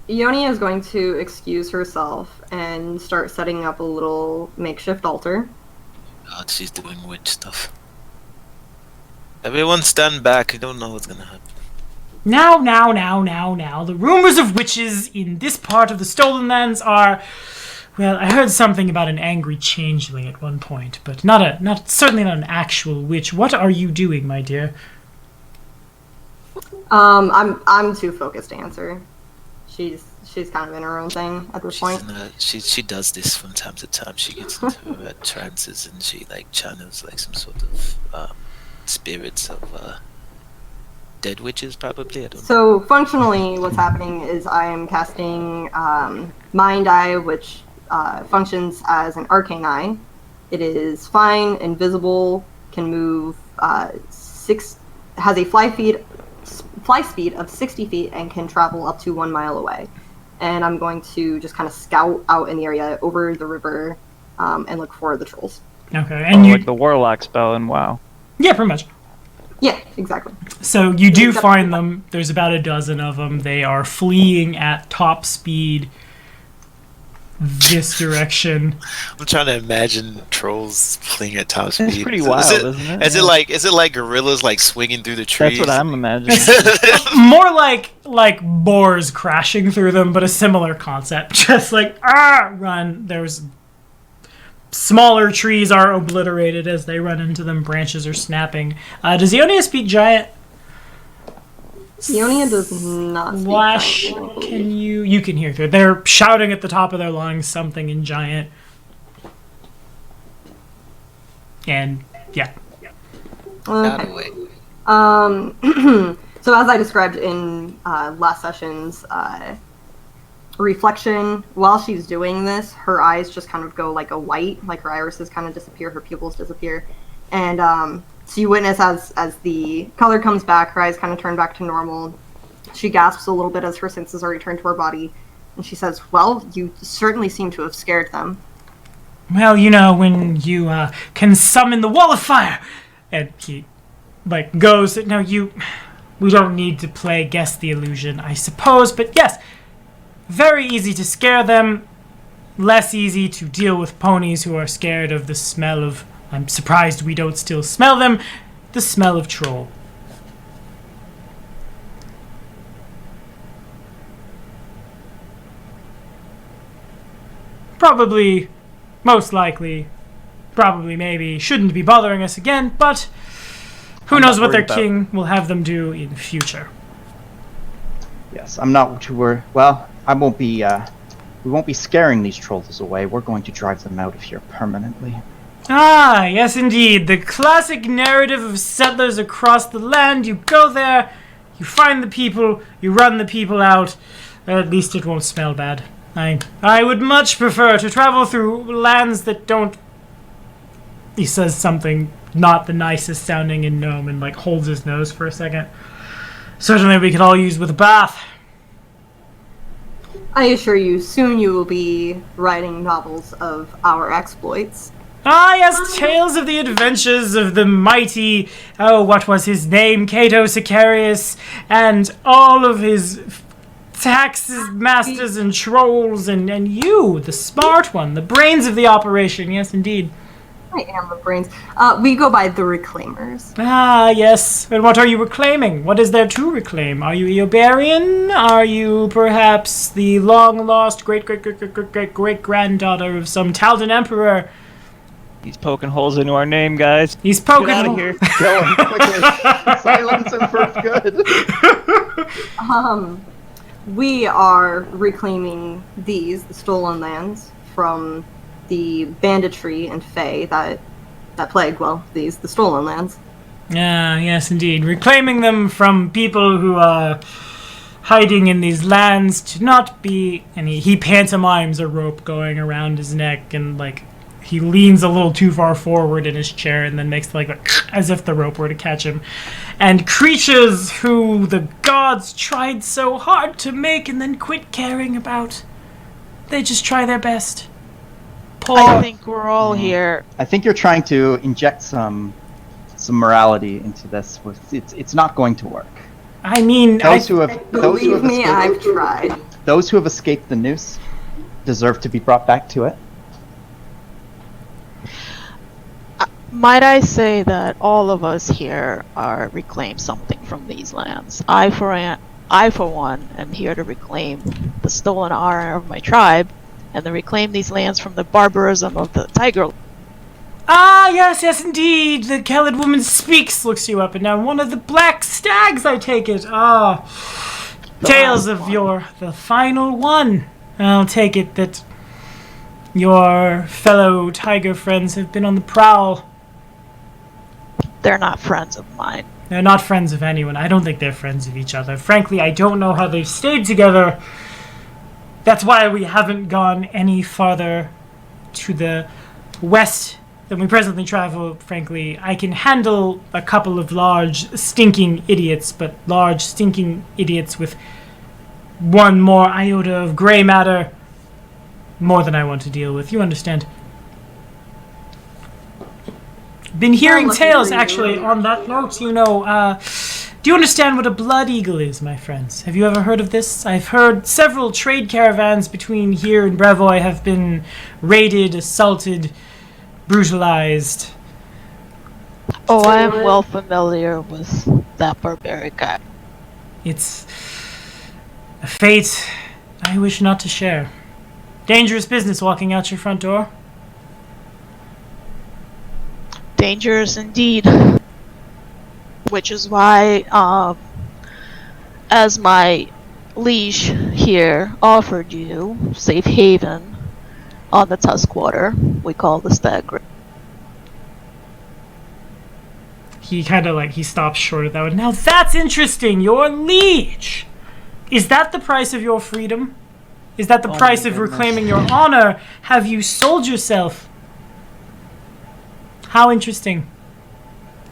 Ionia is going to excuse herself and start setting up a little makeshift altar. God, she's doing witch stuff. Everyone stand back. I don't know what's gonna happen. Now. The rumors of witches in this part of the Stolen Lands are... Well, I heard something about an angry changeling at one point, but certainly not an actual witch. What are you doing, my dear? I'm too focused to answer. She's kind of in her own thing at this point. She does this from time to time. She gets into trances and she channels some sort of spirits of dead witches, probably. I don't know. So functionally, what's happening is I am casting Mind Eye, which functions as an arcane eye. It is fine, invisible, can move has a fly speed of 60 feet and can travel up to 1 mile away. And I'm going to just kind of scout out in the area over the river and look for the trolls. Okay, and like the warlock spell in WoW. Yeah, pretty much. Yeah, exactly. So you do find them. There's about a dozen of them. They are fleeing at top speed this direction. I'm trying to imagine trolls fleeing at top speed. It's pretty wild, isn't it? Is it like gorillas swinging through the trees? That's what I'm imagining. More like boars crashing through them, but a similar concept. Just run. There's smaller trees are obliterated as they run into them. Branches are snapping. Does Ionia speak Giant? Ionia does not speak Slash, Giant. can you can hear through. They're shouting at the top of their lungs something in Giant. And yeah. Okay. So as I described in last session's reflection, while she's doing this, her eyes just kind of go like a white, like her irises kind of disappear, her pupils disappear, and so you witness as the color comes back, her eyes kind of turn back to normal. She gasps a little bit as her senses are returned to her body, and she says, "Well, you certainly seem to have scared them." Well, when you can summon the wall of fire, and he goes, "No, we don't need to play guess the illusion, I suppose, but yes, very easy to scare them, less easy to deal with ponies who are scared of the smell of, I'm surprised we don't still smell them, the smell of troll." Probably, most likely, maybe, shouldn't be bothering us again, but who knows what their king will have them do in the future. Yes, I'm not too worried. Well, I won't be, we won't be scaring these trolls away. We're going to drive them out of here permanently. Ah, yes indeed. The classic narrative of settlers across the land. You go there, you find the people, you run the people out. At least it won't smell bad. I would much prefer to travel through lands that don't... He says something not the nicest sounding in Gnome and holds his nose for a second. Certainly we could all use with a bath. I assure you, soon you will be writing novels of our exploits. Ah, yes, tales of the adventures of the mighty, what was his name? Cato Sicarius, and all of his taxes, masters, and trolls, and you, the smart one, the brains of the operation. Yes, indeed. I am the brains. We go by the Reclaimers. Ah, yes. And what are you reclaiming? What is there to reclaim? Are you Eobarian? Are you perhaps the long-lost great-great-great-great-great-granddaughter of some Taldan emperor? He's poking holes into our name, guys. He's poking Get out of here. Going quickly. Silence him for good. We are reclaiming the stolen lands, from the banditry and fey that plague, the stolen lands. Ah, yes, indeed. Reclaiming them from people who are hiding in these lands to not be... And he pantomimes a rope going around his neck, and, he leans a little too far forward in his chair and then makes, as if the rope were to catch him. And creatures who the gods tried so hard to make and then quit caring about. They just try their best. I think we're all here. I think you're trying to inject some morality into this. It's not going to work. I mean, Believe me, I've tried. Those who have escaped the noose deserve to be brought back to it. Might I say that all of us here are reclaim something from these lands. I for one am here to reclaim the stolen honor of my tribe, and to reclaim these lands from the barbarism of the tiger. Ah, yes, indeed. The Kelid woman speaks, looks you up and down. One of the black stags, I take it. Ah, tales of the final one. I'll take it that your fellow tiger friends have been on the prowl. They're not friends of mine. They're not friends of anyone. I don't think they're friends of each other. Frankly, I don't know how they've stayed together. That's why we haven't gone any farther to the west than we presently travel, frankly. I can handle a couple of large, stinking idiots, but large, stinking idiots with one more iota of gray matter, more than I want to deal with. You understand? Been hearing tales, actually, on that note, do you understand what a blood eagle is, my friends? Have you ever heard of this? I've heard several trade caravans between here and Brevoy have been raided, assaulted, brutalized. Oh, I am well familiar with that barbaric guy. It's a fate I wish not to share. Dangerous business walking out your front door. Dangerous indeed. Which is why, as my liege here offered you safe haven on the Tuskwater, we call the Stag. He kind of he stops short of that one. Now that's interesting. Your liege. Is that the price of your freedom? Is that the price of reclaiming your honor? Have you sold yourself? How interesting.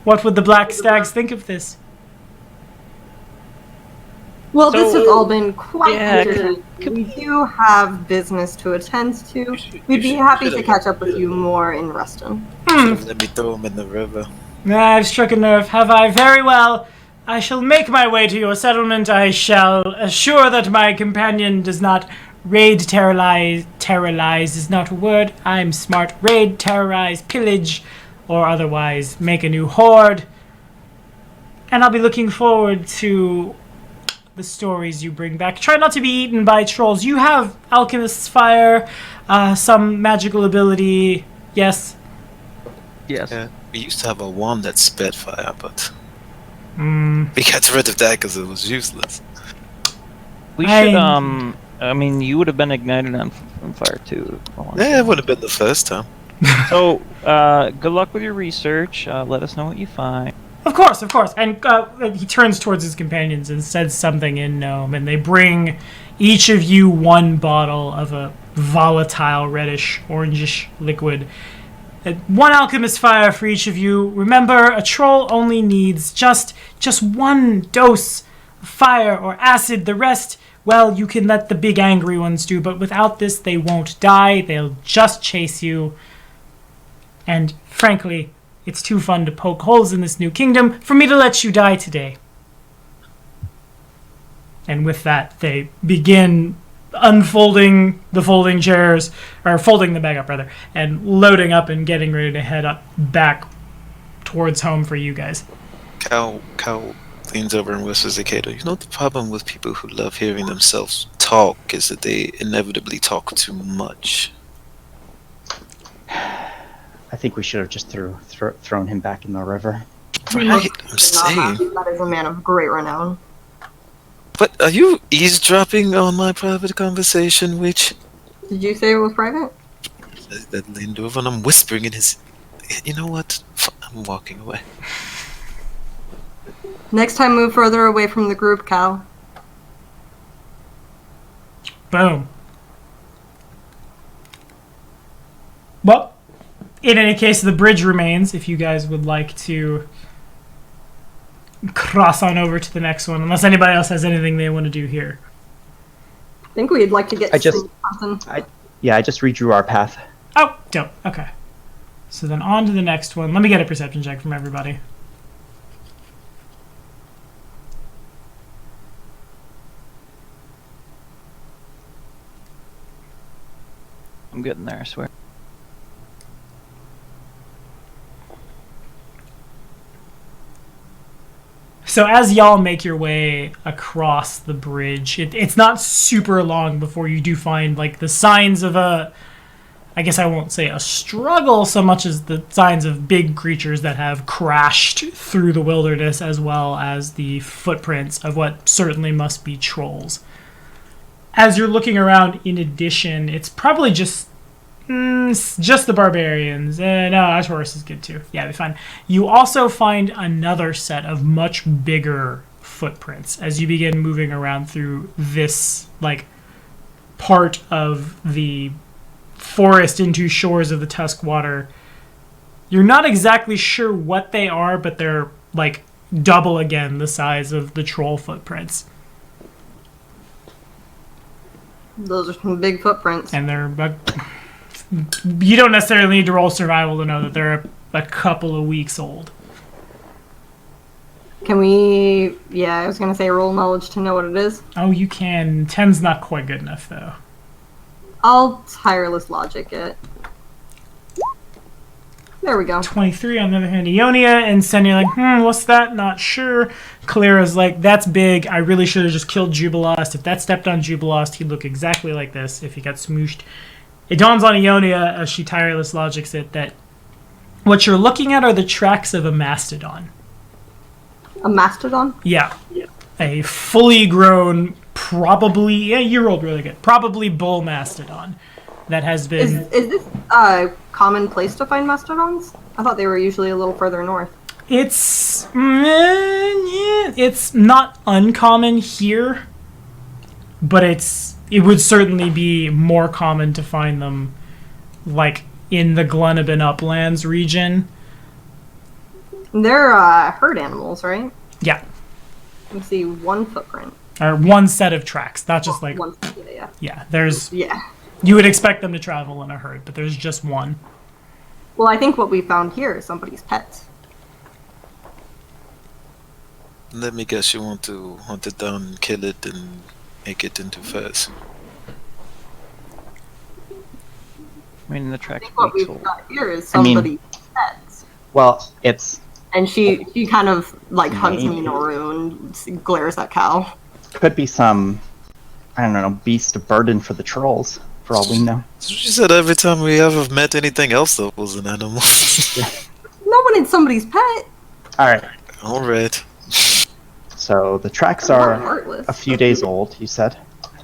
What would the Black Stags think of this? Well, this has all been quite interesting. We do have business to attend to. We'd be happy to catch up with you more in Ruston. Let me throw him in the river. I've struck a nerve. Have I? Very well. I shall make my way to your settlement. I shall assure that my companion does not raid, terrorize. Terrorize is not a word. I'm smart. Raid, terrorize, pillage, or otherwise make a new horde. And I'll be looking forward to the stories you bring back. Try not to be eaten by trolls. You have Alchemist's Fire, some magical ability, yes? Yes. Yeah, we used to have a wand that sped fire, but we got rid of that because it was useless. We should, I mean, you would have been ignited on fire too. Yeah, it would have been the first time. So, good luck with your research. Let us know what you find. Of course. And he turns towards his companions and says something in Gnome, and they bring each of you one bottle of a volatile, reddish, orangish liquid. One alchemist fire for each of you. Remember, a troll only needs just one dose of fire or acid. The rest, well, you can let the big angry ones do, but without this, they won't die. They'll just chase you. And frankly, it's too fun to poke holes in this new kingdom for me to let you die today. And with that, they begin unfolding the folding chairs, or folding the bag up rather, and loading up and getting ready to head up back towards home for you guys. Cal leans over and whispers to Kato, you know, the problem with people who love hearing themselves talk is that they inevitably talk too much. I think we should have just thrown him back in the river. Right, I'm saying. That is a man of great renown. But are you eavesdropping on my private conversation, which... Did you say it was private? That leaned over and I'm whispering in his... You know what? I'm walking away. Next time, move further away from the group, Cal. Boom. Well, in any case, the bridge remains if you guys would like to cross on over to the next one, unless anybody else has anything they want to do here. I think we'd like to get I just redrew our path. Oh, dope. Okay. So then on to the next one. Let me get a perception check from everybody. I'm getting there, I swear. So as y'all make your way across the bridge, it's not super long before you do find like the signs of a, I guess I won't say a struggle so much as the signs of big creatures that have crashed through the wilderness, as well as the footprints of what certainly must be trolls. As you're looking around, in addition, it's probably just the barbarians. No, Ashworth is good too. Yeah, be fine. You also find another set of much bigger footprints as you begin moving around through this like part of the forest into shores of the Tuskwater. You're not exactly sure what they are, but they're like double again the size of the troll footprints. Those are some big footprints. And they're... you don't necessarily need to roll survival to know that they're a couple of weeks old. Can we... Yeah, I was going to say roll knowledge to know what it is. Oh, you can. 10's not quite good enough, though. I'll tireless logic it. There we go. 23 on the other hand. Ionia and Senya like, what's that? Not sure. Kalira's like, that's big. I really should have just killed Jubilost. If that stepped on Jubilost, he'd look exactly like this if he got smooshed. It dawns on Ionia as she tireless logics it that what you're looking at are the tracks of a mastodon. A mastodon? Yeah. A fully grown, probably... Yeah, you rolled really good. Probably bull mastodon that has been... Is this a common place to find mastodons? I thought they were usually a little further north. It's not uncommon here, but it would certainly be more common to find them like in the Glenabin Uplands region. They're herd animals, right? Yeah. Let me see, one footprint. Or one set of tracks, not just like... One, yeah. Yeah, there's... Yeah. You would expect them to travel in a herd, but there's just one. Well, I think what we found here is somebody's pet. Let me guess, you want to hunt it down, kill it, and make it into furs. I mean, the I track's think what weeks we've old. got here is somebody's pet. Well, it's... And she kind of, like, hunts me in a room and glares at Cal. Could be some, I don't know, beast of burden for the trolls, for all we know. She said every time we ever met anything else that was an animal. No one in somebody's pet. Alright, Alright. so the tracks Not are heartless. a few days old, you said?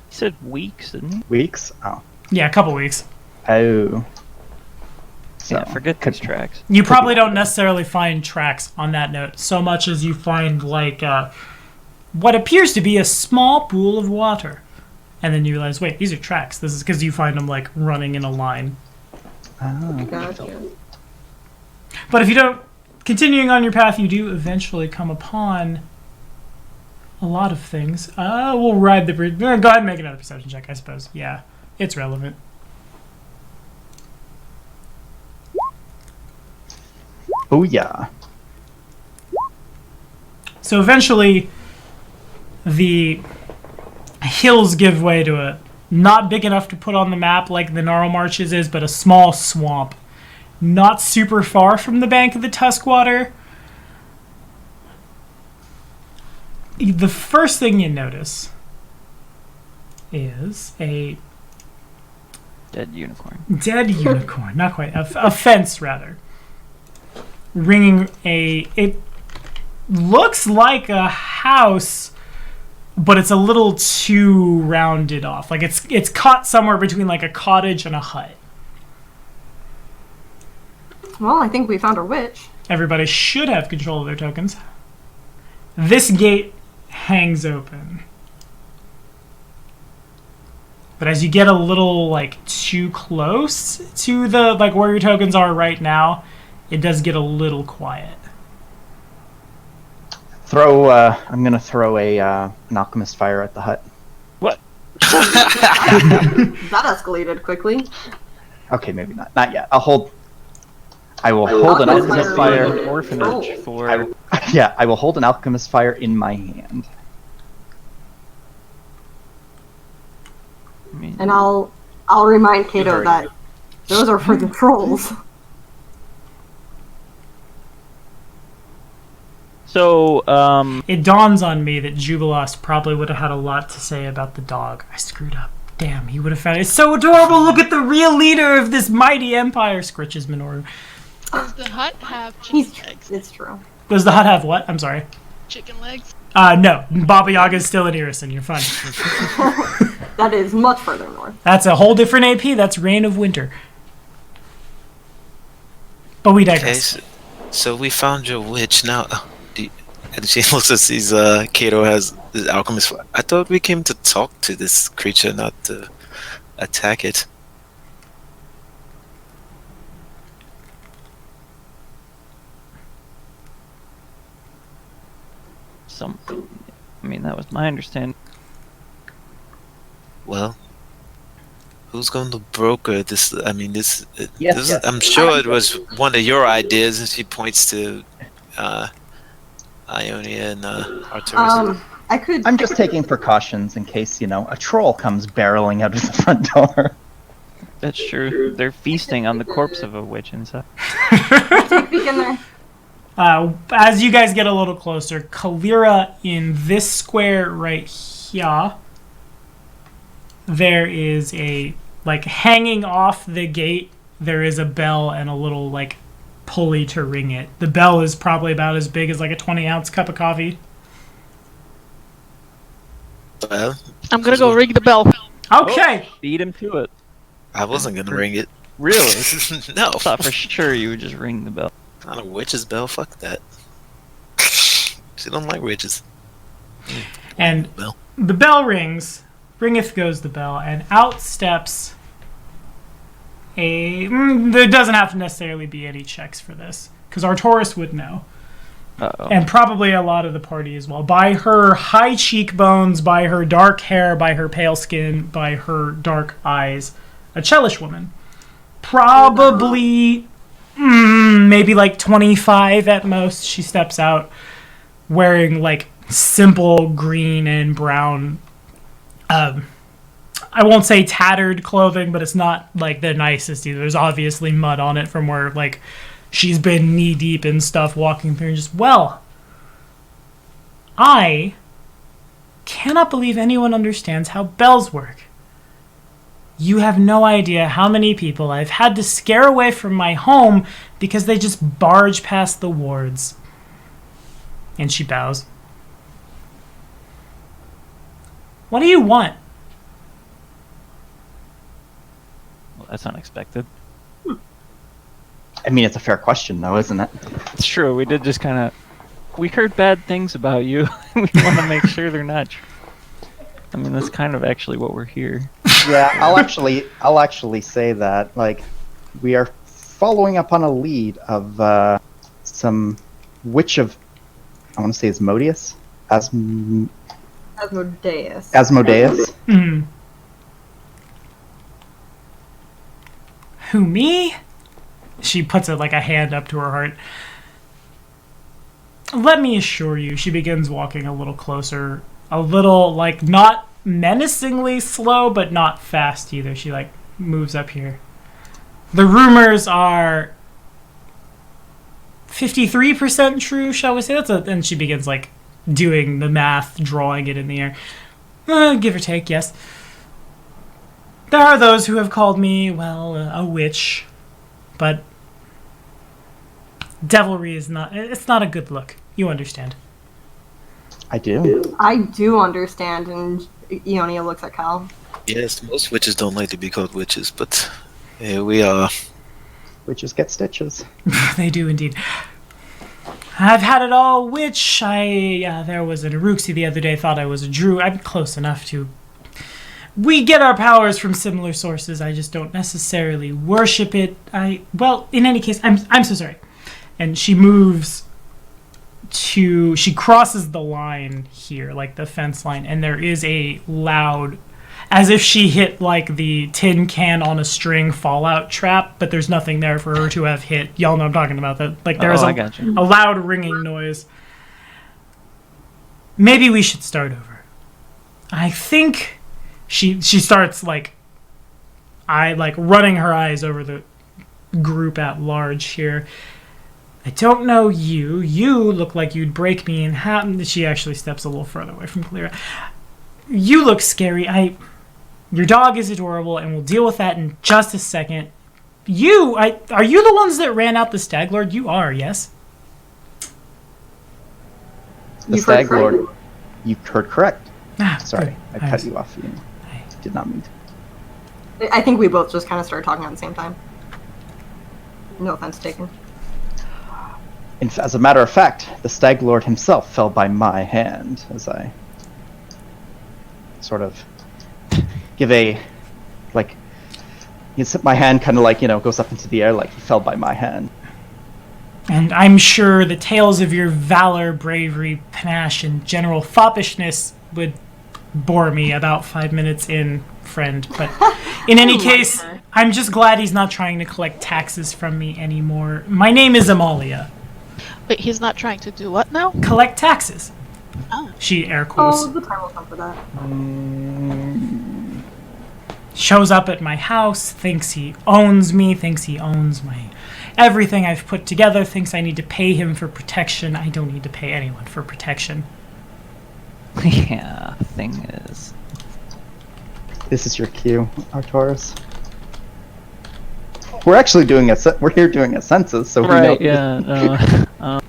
He said weeks, didn't he? Weeks? Oh. Yeah, a couple weeks. Oh. So, Yeah, forget these tracks. You probably don't necessarily find tracks on that note so much as you find like what appears to be a small pool of water. And then you realize, wait, these are tracks. This is because you find them like running in a line. Oh. Gotcha. But if you don't, continuing on your path, you do eventually come upon a lot of things. We'll ride the bridge. Go ahead and make another perception check, I suppose. Yeah, it's relevant. Oh yeah. So eventually, the hills give way to a not big enough to put on the map like the Gnarl Marshes is, but a small swamp. Not super far from the bank of the Tuskwater. The first thing you notice is a Dead unicorn. dead unicorn. Not quite. A fence, rather. Ringing a... It looks like a house, but it's a little too rounded off. Like it's caught somewhere between like a cottage and a hut. Well, I think we found our witch. Everybody should have control of their tokens. This gate hangs open. But as you get a little like too close to the like where your tokens are right now, it does get a little quiet. I'm gonna throw an alchemist fire at the hut. What? That escalated quickly. Okay, maybe not. Not yet. I will hold an alchemist fire. An orphanage for. I will hold an alchemist fire in my hand. I mean, And I'll remind Kato that those are for the trolls. so, It dawns on me that Jubilos probably would have had a lot to say about the dog. I screwed up. Damn, he would have found it. It's so adorable. Look at the real leader of this mighty empire, Scritches Minoru. Does the hut have chicken legs? It's true. Does the hut have what? I'm sorry. Chicken legs? No. Baba Yaga's still in Irison. You're fine. That is much further north. That's a whole different AP. That's Reign of Winter. But we digress. Okay, so we found your witch now. And she also sees Kato has this alchemist. I thought we came to talk to this creature, not to attack it. I mean, that was my understanding. Well, who's going to broker this? I mean, this. Yes. I'm sure it was one of your ideas. And she points to Ionia and Arcturus. I'm just taking precautions in case, a troll comes barreling out of the front door. That's true. They're feasting on the corpse of a witch inside. Take a peek in there. As you guys get a little closer, Kalira in this square right here, there is a, hanging off the gate, there is a bell and a little, pulley to ring it. The bell is probably about as big as, a 20-ounce cup of coffee. Well, I'm gonna go ring the bell. Okay! Beat him to it. I wasn't going to ring it. Really? No. I thought for sure you would just ring the bell. Not a witch's bell. Fuck that. She don't like witches. And Bell. the bell rings, ringeth goes the bell, and out steps there doesn't have to necessarily be any checks for this, because Arcturus would know. Uh-oh. And probably a lot of the party as well. By her high cheekbones, by her dark hair, by her pale skin, by her dark eyes, a Chelish woman. Probably, maybe 25 at most. She steps out wearing simple green and brown, I won't say tattered clothing, but it's not the nicest either. There's obviously mud on it from where she's been knee deep in stuff walking through, and just, I cannot believe anyone understands how bells work. You have no idea how many people I've had to scare away from my home because they just barge past the wards. And she bows. What do you want? Well, that's unexpected. I mean, it's a fair question, though, isn't it? It's true. We did just kind of... We heard bad things about you. We want to make sure they're not true. I mean, that's kind of actually what we're here. Yeah, I'll actually say that, we are following up on a lead of some witch of, I want to say Asmodeus? Asmodeus. Asmodeus. Mm. Who, me? She puts a hand up to her heart. Let me assure you, she begins walking a little closer, a little, like, not menacingly slow, but not fast either. She, like, moves up here. The rumors are 53% true, shall we say? And she begins, like, doing the math, drawing it in the air. Give or take, yes. There are those who have called me, well, a witch, but devilry is not, it's not a good look. You understand. I do. I do understand, and Ionia looks at Cal. Yes, most witches don't like to be called witches, but here we are. Witches get stitches. They do indeed. I've had it all, witch. There was an Uruxi the other day, thought I was a Drew. I'm close enough to... We get our powers from similar sources, I just don't necessarily worship it. Well, in any case, I'm so sorry. And she moves to... She crosses the line here, like the fence line, and there is a loud... As if she hit, like, the tin can on a string fallout trap, but there's nothing there for her to have hit. Y'all know I'm talking about that. Like, there's a loud ringing noise. Maybe we should start over. I think she starts, like, running her eyes over the group at large here. I don't know you. You look like you'd break me in half. She actually steps a little further away from Clara. You look scary. Your dog is adorable, and we'll deal with that in just a second. Are you the ones that ran out the Stag Lord? You are, yes? The Stag Lord. You heard correct. Sorry, good. I cut you off. You did not mean to. I think we both just kind of started talking at the same time. No offense taken. As a matter of fact, the Stag Lord himself fell by my hand, as I sort of give a, like, my hand kind of like, goes up into the air like he fell by my hand. And I'm sure the tales of your valor, bravery, panache, and general foppishness would bore me about 5 minutes in, friend. But in any case, I'm just glad he's not trying to collect taxes from me anymore. My name is Amalia. Wait, he's not trying to do what now? Collect taxes. Oh. She air quotes. Oh, the time will come for that. Shows up at my house, thinks he owns me, thinks he owns my everything I've put together, thinks I need to pay him for protection. I don't need to pay anyone for protection. Yeah, thing is... This is your cue, Arcturus. We're actually doing we're here doing a census, so right, we know. Yeah.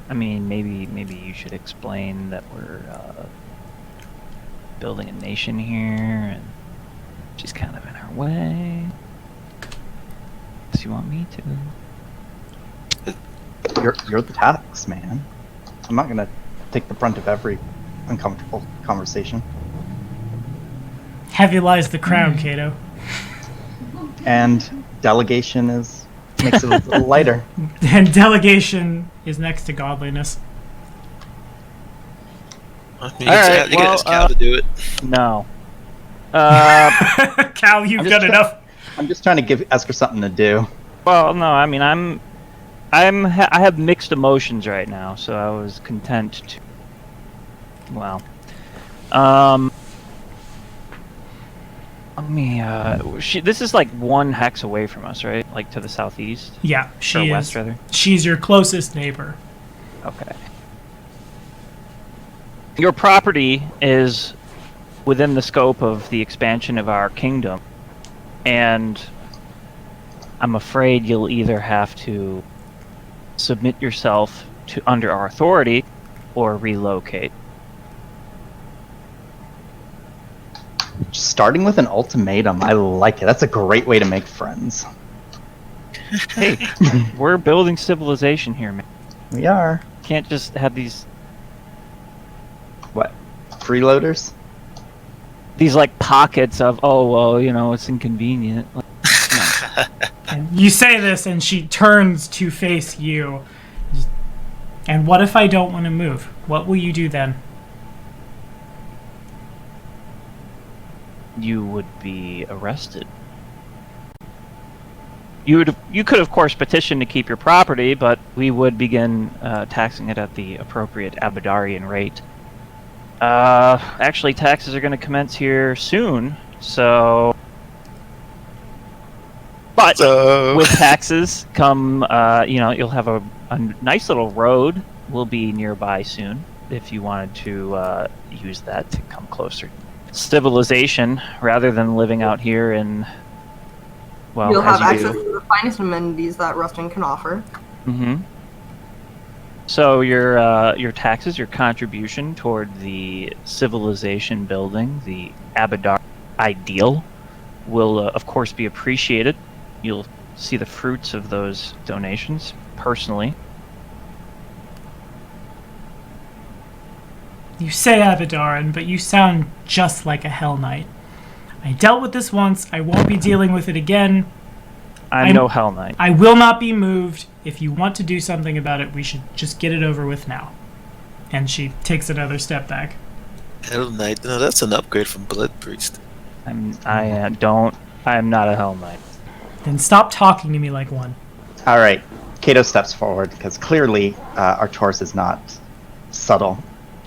I mean, maybe you should explain that we're building a nation here, and she's kind of in her way. Does you want me to? You're the tax man. I'm not gonna take the brunt of every uncomfortable conversation. Heavy lies the crown, Cato. And delegation makes it a little lighter. And delegation is next to godliness. You can ask Cal to do it. No. Cal, you've done enough. I'm just trying to ask her something to do. Well, no, I mean, I have mixed emotions right now, so I was content to. Well, this is like 1 hex away from us, right? Like to the southeast? Yeah, or west, rather. She's your closest neighbor. Okay. Your property is within the scope of the expansion of our kingdom, and I'm afraid you'll either have to submit yourself to under our authority or relocate. Starting with an ultimatum, I like it. That's a great way to make friends. Hey, we're building civilization here, man. We are. Can't just have these... What? Freeloaders? These, like, pockets of, oh, well, it's inconvenient. Like, no. And you say this, and she turns to face you. And what if I don't want to move? What will you do then? You would be arrested. You could, of course, petition to keep your property, but we would begin taxing it at the appropriate Abadarian rate. Actually, taxes are going to commence here soon, so... But with taxes come, you'll have a nice little road. Will be nearby soon if you wanted to use that to come closer. Civilization, rather than living out here in... Well, you'll have access to the finest amenities that Ruston can offer. Mm-hmm. So your taxes, your contribution toward the civilization building, the Abadar ideal, will of course be appreciated. You'll see the fruits of those donations personally. You say Abadaran, but you sound just like a Hell Knight. I dealt with this once. I won't be dealing with it again. I'm no Hell Knight. I will not be moved. If you want to do something about it, we should just get it over with now. And she takes another step back. Hell Knight? No, that's an upgrade from Blood Priest. I am not a Hell Knight. Then stop talking to me like one. All right. Kato steps forward because clearly Artoris is not subtle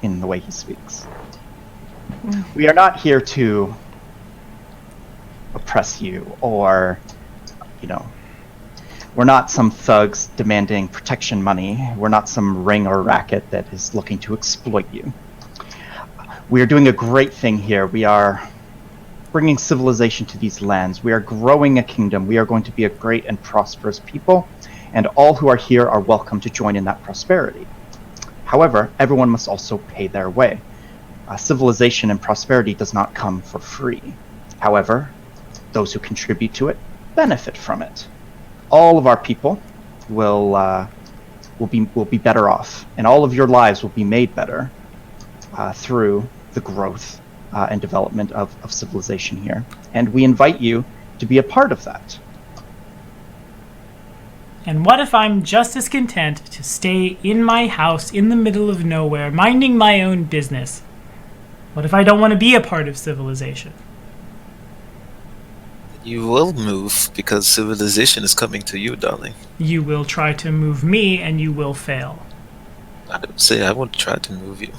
in the way he speaks. We are not here to oppress you or, we're not some thugs demanding protection money. We're not some ring or racket that is looking to exploit you. We are doing a great thing here. We are bringing civilization to these lands. We are growing a kingdom. We are going to be a great and prosperous people, and all who are here are welcome to join in that prosperity. However, everyone must also pay their way. Civilization and prosperity does not come for free. However, those who contribute to it benefit from it. All of our people will be better off, and all of your lives will be made better through the growth and development of civilization here. And we invite you to be a part of that. And what if I'm just as content to stay in my house in the middle of nowhere, minding my own business? What if I don't want to be a part of civilization? You will move because civilization is coming to you, darling. You will try to move me, and you will fail. I don't say I won't try to move you.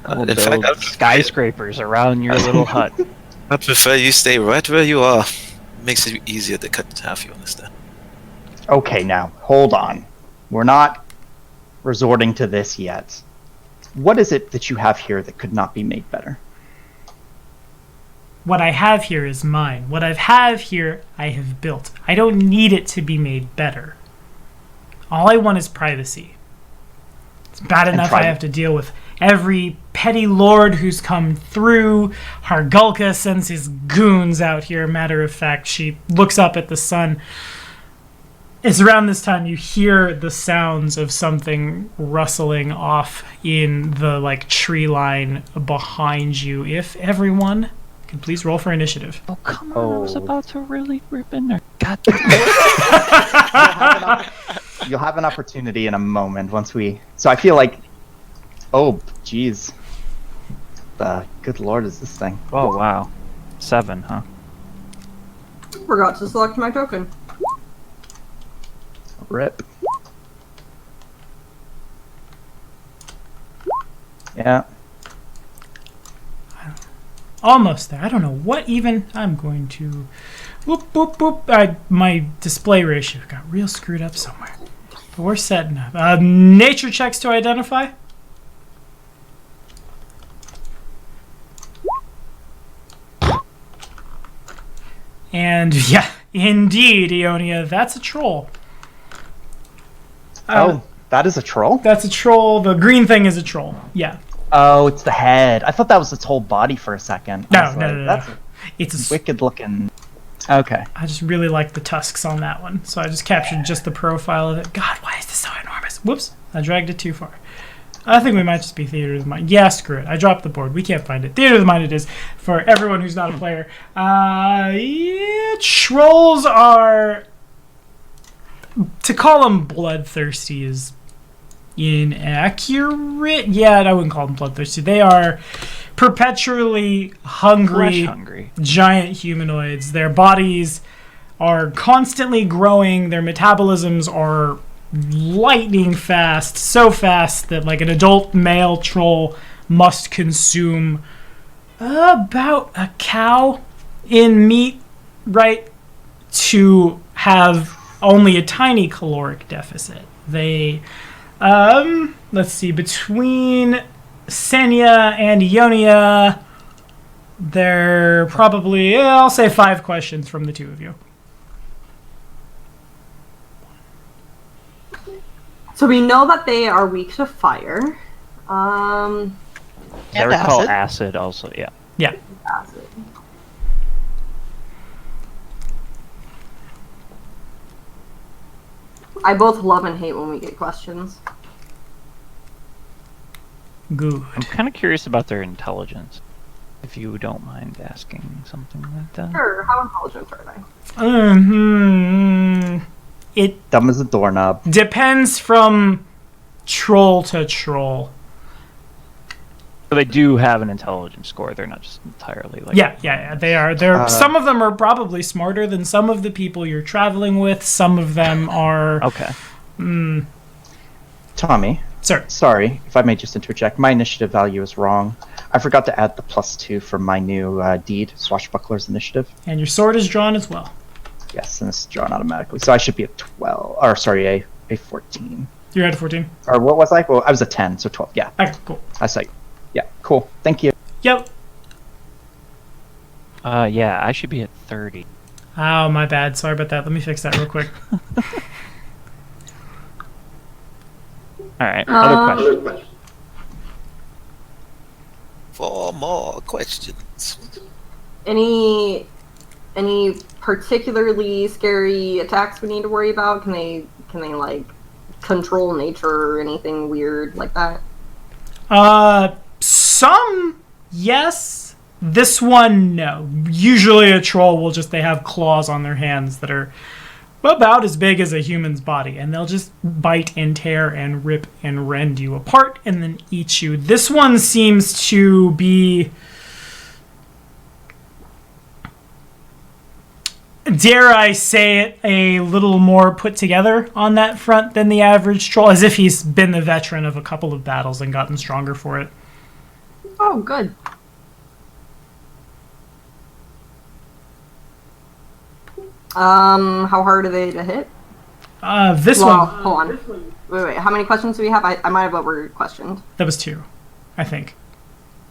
We'll build skyscrapers around your little hut. I prefer you stay right where you are. Makes it easier to cut in half, you understand? Okay, now, hold on. We're not resorting to this yet. What is it that you have here that could not be made better? What I have here is mine. What I have here, I have built. I don't need it to be made better. All I want is privacy. It's bad enough I have to deal with every petty lord who's come through. Hargulka sends his goons out here. Matter of fact, she looks up at the sun. It's around this time you hear the sounds of something rustling off in the tree line behind you. If everyone could please roll for initiative. Oh, come on. I was about to really rip in there. God You'll have an opportunity in a moment once we... So I feel like... Oh, geez. The good lord is this thing. Oh, wow. 7, huh? Forgot to select my token. Rip. Yeah. Almost there. I don't know what even... I'm going to... Whoop, whoop, whoop. My display ratio got real screwed up somewhere. But we're setting up. Nature checks to identify. And yeah, indeed, Ionia, that's a troll. That is a troll? That's a troll. The green thing is a troll. Yeah. Oh, it's the head. I thought that was its whole body for a second. No. That's It's a wicked looking. Okay. I just really like the tusks on that one, so I just captured just the profile of it. God, why is this so enormous? Whoops, I dragged it too far. I think we might just be Theater of the Mind. Yeah, screw it. I dropped the board. We can't find it. Theater of the Mind it is for everyone who's not a player. Yeah, trolls are... To call them bloodthirsty is inaccurate. Yeah, I wouldn't call them bloodthirsty. They are perpetually hungry, Flesh hungry giant humanoids. Their bodies are constantly growing. Their metabolisms are lightning fast, so fast that like an adult male troll must consume about a cow in meat, right, to have only a tiny caloric deficit. They, let's see, between Senya and Ionia, there are probably, I'll say 5 questions from the two of you. So we know that they are weak to fire. I And recall acid. acid also, yeah. Yeah. Acid. I both love and hate when we get questions. Good. I'm kind of curious about their intelligence, if you don't mind asking something like that. Sure, how intelligent are they? It Dumb as a doorknob. depends from troll to troll. So they do have an intelligence score. They're not just entirely like... Yeah, they are. Some of them are probably smarter than some of the people you're traveling with. Some of them are... Okay. Tommy, Sir. sorry if I may just interject. My initiative value is wrong. I forgot to add the +2 from my new deed, Swashbuckler's Initiative. And your sword is drawn as well. Yes, and it's drawn automatically. So I should be a 12, or sorry, a 14. You're at a 14? Or what was I? Well, I was a 10, so 12. Yeah, Okay, cool. I saw you. Yeah, cool. Thank you. Yep. Yeah, I should be at 30. Oh, my bad. Sorry about that. Let me fix that real quick. Alright, other questions? 4 more questions. Any particularly scary attacks we need to worry about? Can they like control nature or anything weird like that? Some, yes. This one, no. Usually a troll will they have claws on their hands that are about as big as a human's body, and they'll just bite and tear and rip and rend you apart and then eat you. This one seems to be, dare I say it, a little more put together on that front than the average troll, as if he's been the veteran of a couple of battles and gotten stronger for it. Oh, good. How hard are they to hit? This Well, one, hold on. Wait. How many questions do we have? I might have over questioned. that was 2, I think.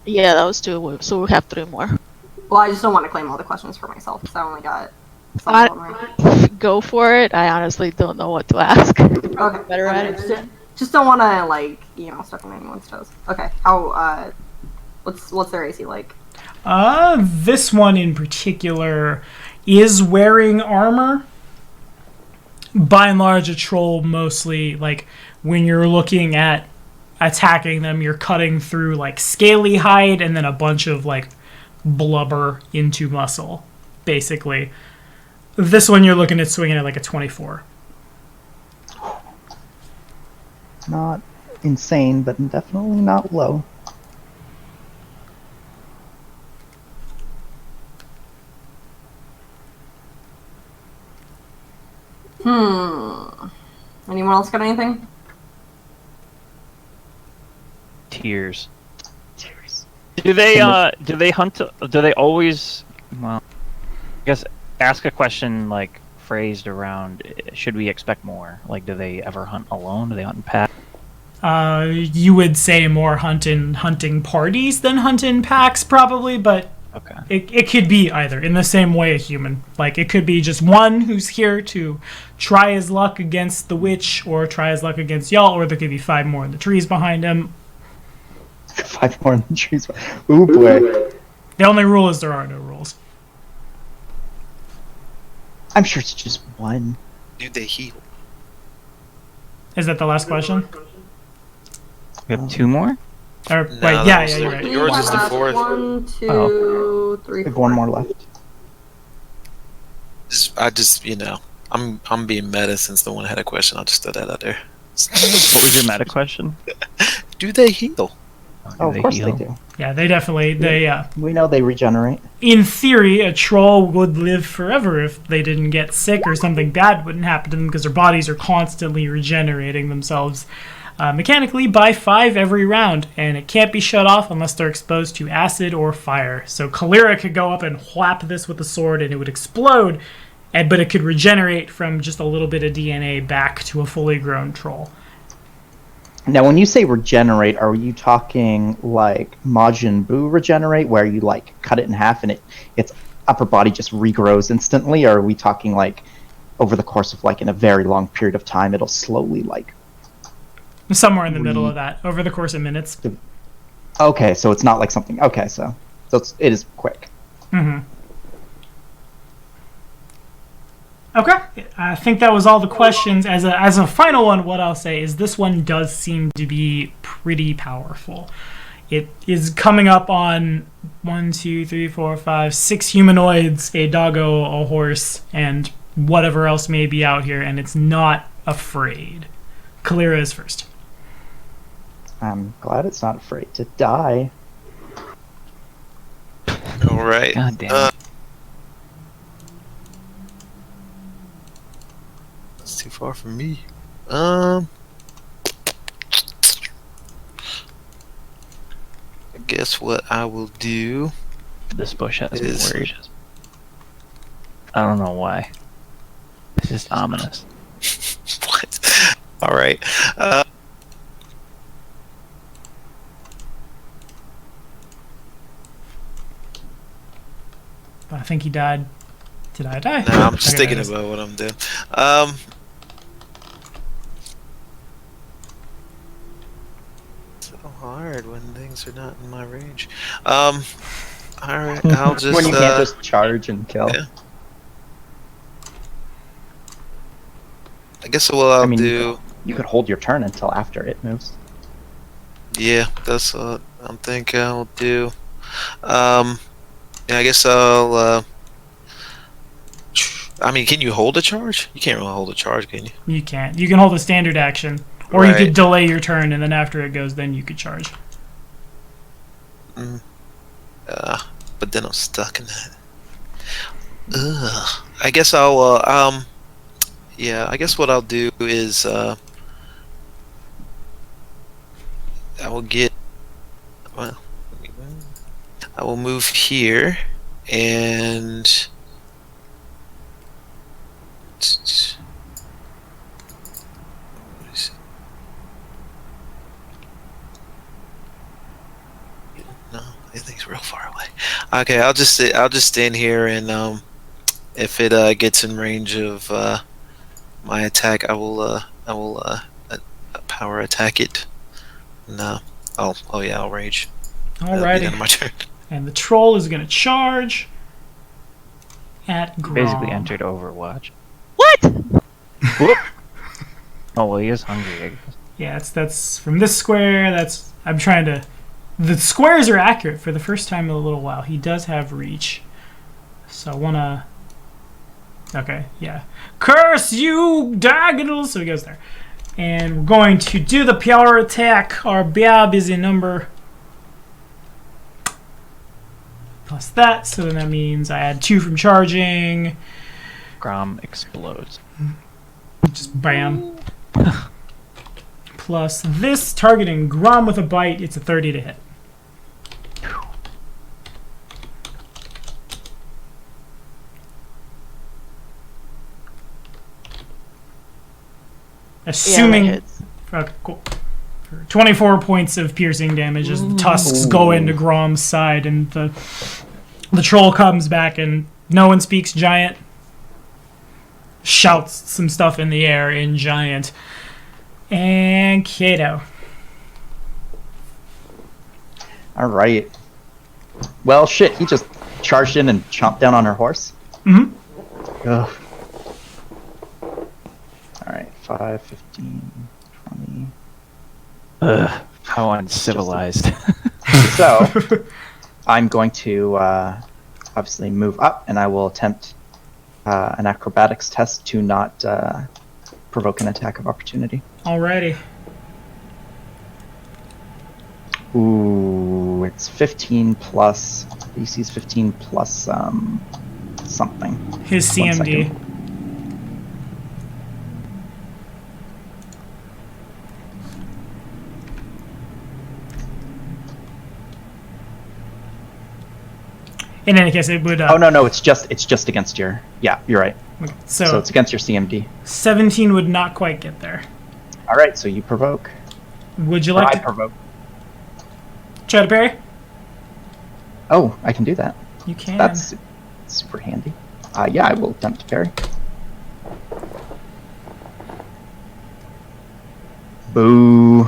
Yeah, that was 2, so we have 3 more. Well, I just don't want to claim all the questions for myself because I only got some I- of them right. Go for it. I honestly don't know what to ask. Okay. Better at it. Just don't want to step on anyone's toes. Okay. How? What's their AC like? This one in particular is wearing armor. By and large, a troll mostly, like, when you're looking at attacking them, you're cutting through, like, scaly hide and then a bunch of, like, blubber into muscle, basically. This one you're looking at swinging at, like, a 24. Not insane, but definitely not low. Anyone else got anything? Tears. Do they hunt, do they always, well, I guess ask a question like phrased around, should we expect more? Like, do they ever hunt alone? Do they hunt in pack? You would say more hunting parties than hunt in packs, probably, but Okay. it could be either, in the same way a human. Like, it could be just one who's here to try his luck against the witch, or try his luck against y'all, or there could be 5 more in the trees behind him. 5 more in the trees. Ooh boy. The only rule is there are no rules. I'm sure it's just one. Do they heal? Is that the last question? We have 2 more? Or, No, wait, that yeah, was you're the- right. yours is the 4th. 1, 2, Oh. 3, We have 4. one more left. I'm being meta since no one had a question. I'll just throw that out there. What was your meta question? Do they heal? Oh, of they course heal? they do. Yeah, they definitely, We know they regenerate. in theory, a troll would live forever if they didn't get sick or something bad wouldn't happen to them because their bodies are constantly regenerating themselves mechanically by 5 every round, and it can't be shut off unless they're exposed to acid or fire. So Kalira could go up and whap this with a sword and it would explode, but it could regenerate from just a little bit of DNA back to a fully grown troll. Now, when you say regenerate, are you talking like Majin Buu regenerate, where you like cut it in half and its upper body just regrows instantly, or are we talking like over the course of like in a very long period of time, it'll slowly like somewhere in the middle of that over the course of minutes? Okay, so it's not like something. Okay, so it is quick. Mm-hmm. Okay, I think that was all the questions. As a final one, what I'll say is this one does seem to be pretty powerful. It is coming up on 1, 2, 3, 4, 5, 6 humanoids, a doggo, a horse, and whatever else may be out here, and it's not afraid. Kalira is first. I'm glad it's not afraid to die. All right. God damn it. That's too far from me. I guess what I will do. This bush has me is- worried. I don't know why. It's just ominous. What? All right. I think he died. Did I die? No, I'm just Okay, thinking there it is. about what I'm doing. So hard when things are not in my range. All right, I'll just. When you can't just charge and kill. yeah. I guess what I'll do. You could hold your turn until after it moves. Yeah, that's what I'm thinking I'll do. Yeah, I guess I'll. I mean, can you hold a charge? You can't really hold a charge, can you? You can't. You can hold a standard action, or you Right. could delay your turn, and then after it goes, then you could charge. But then I'm stuck in that. Ugh. I guess I'll. Yeah, I guess what I'll do is I will get. Well, I will move here and. No, everything's real far away. Okay, I'll just stand here, and if it gets in range of my attack, I will power attack it. No, oh yeah, I'll rage. That'll be the end of my Alrighty. turn. And the troll is going to charge at Grom. Basically entered Overwatch. What? Whoop. Oh well, he is hungry, I guess. Yeah, that's from this square. I'm trying to. The squares are accurate for the first time in a little while. He does have reach, so I wanna. Okay, yeah. Curse you, diagonal. So he goes there, and we're going to do the power attack. Our Biab is a number plus that, so then that means I add 2 from charging. Grom explodes. Just bam. Plus this, targeting Grom with a bite, it's a 30 to hit. Assuming... Yeah, that hits. Okay, cool. 24 points of piercing damage as the tusks go into Grom's side, and the troll comes back, and no one speaks giant. Shouts some stuff in the air in giant. And Kato. All right. Well, shit. He just charged in and chomped down on her horse. Mm-hmm. Ugh. All right. 5, 15, 20. Ugh, how uncivilized. So, I'm going to obviously move up, and I will attempt an acrobatics test to not provoke an attack of opportunity. Alrighty. Ooh, it's 15 plus DC's 15 plus something. His One CMD. second. In any case, it would. Oh no, it's just against your. Yeah, you're right. So So it's against your CMD. 17 would not quite get there. All right, so you provoke. Would you Or like I to provoke. try to parry? Oh, I can do that. You can. That's super handy. Yeah, I will attempt to parry. Boo.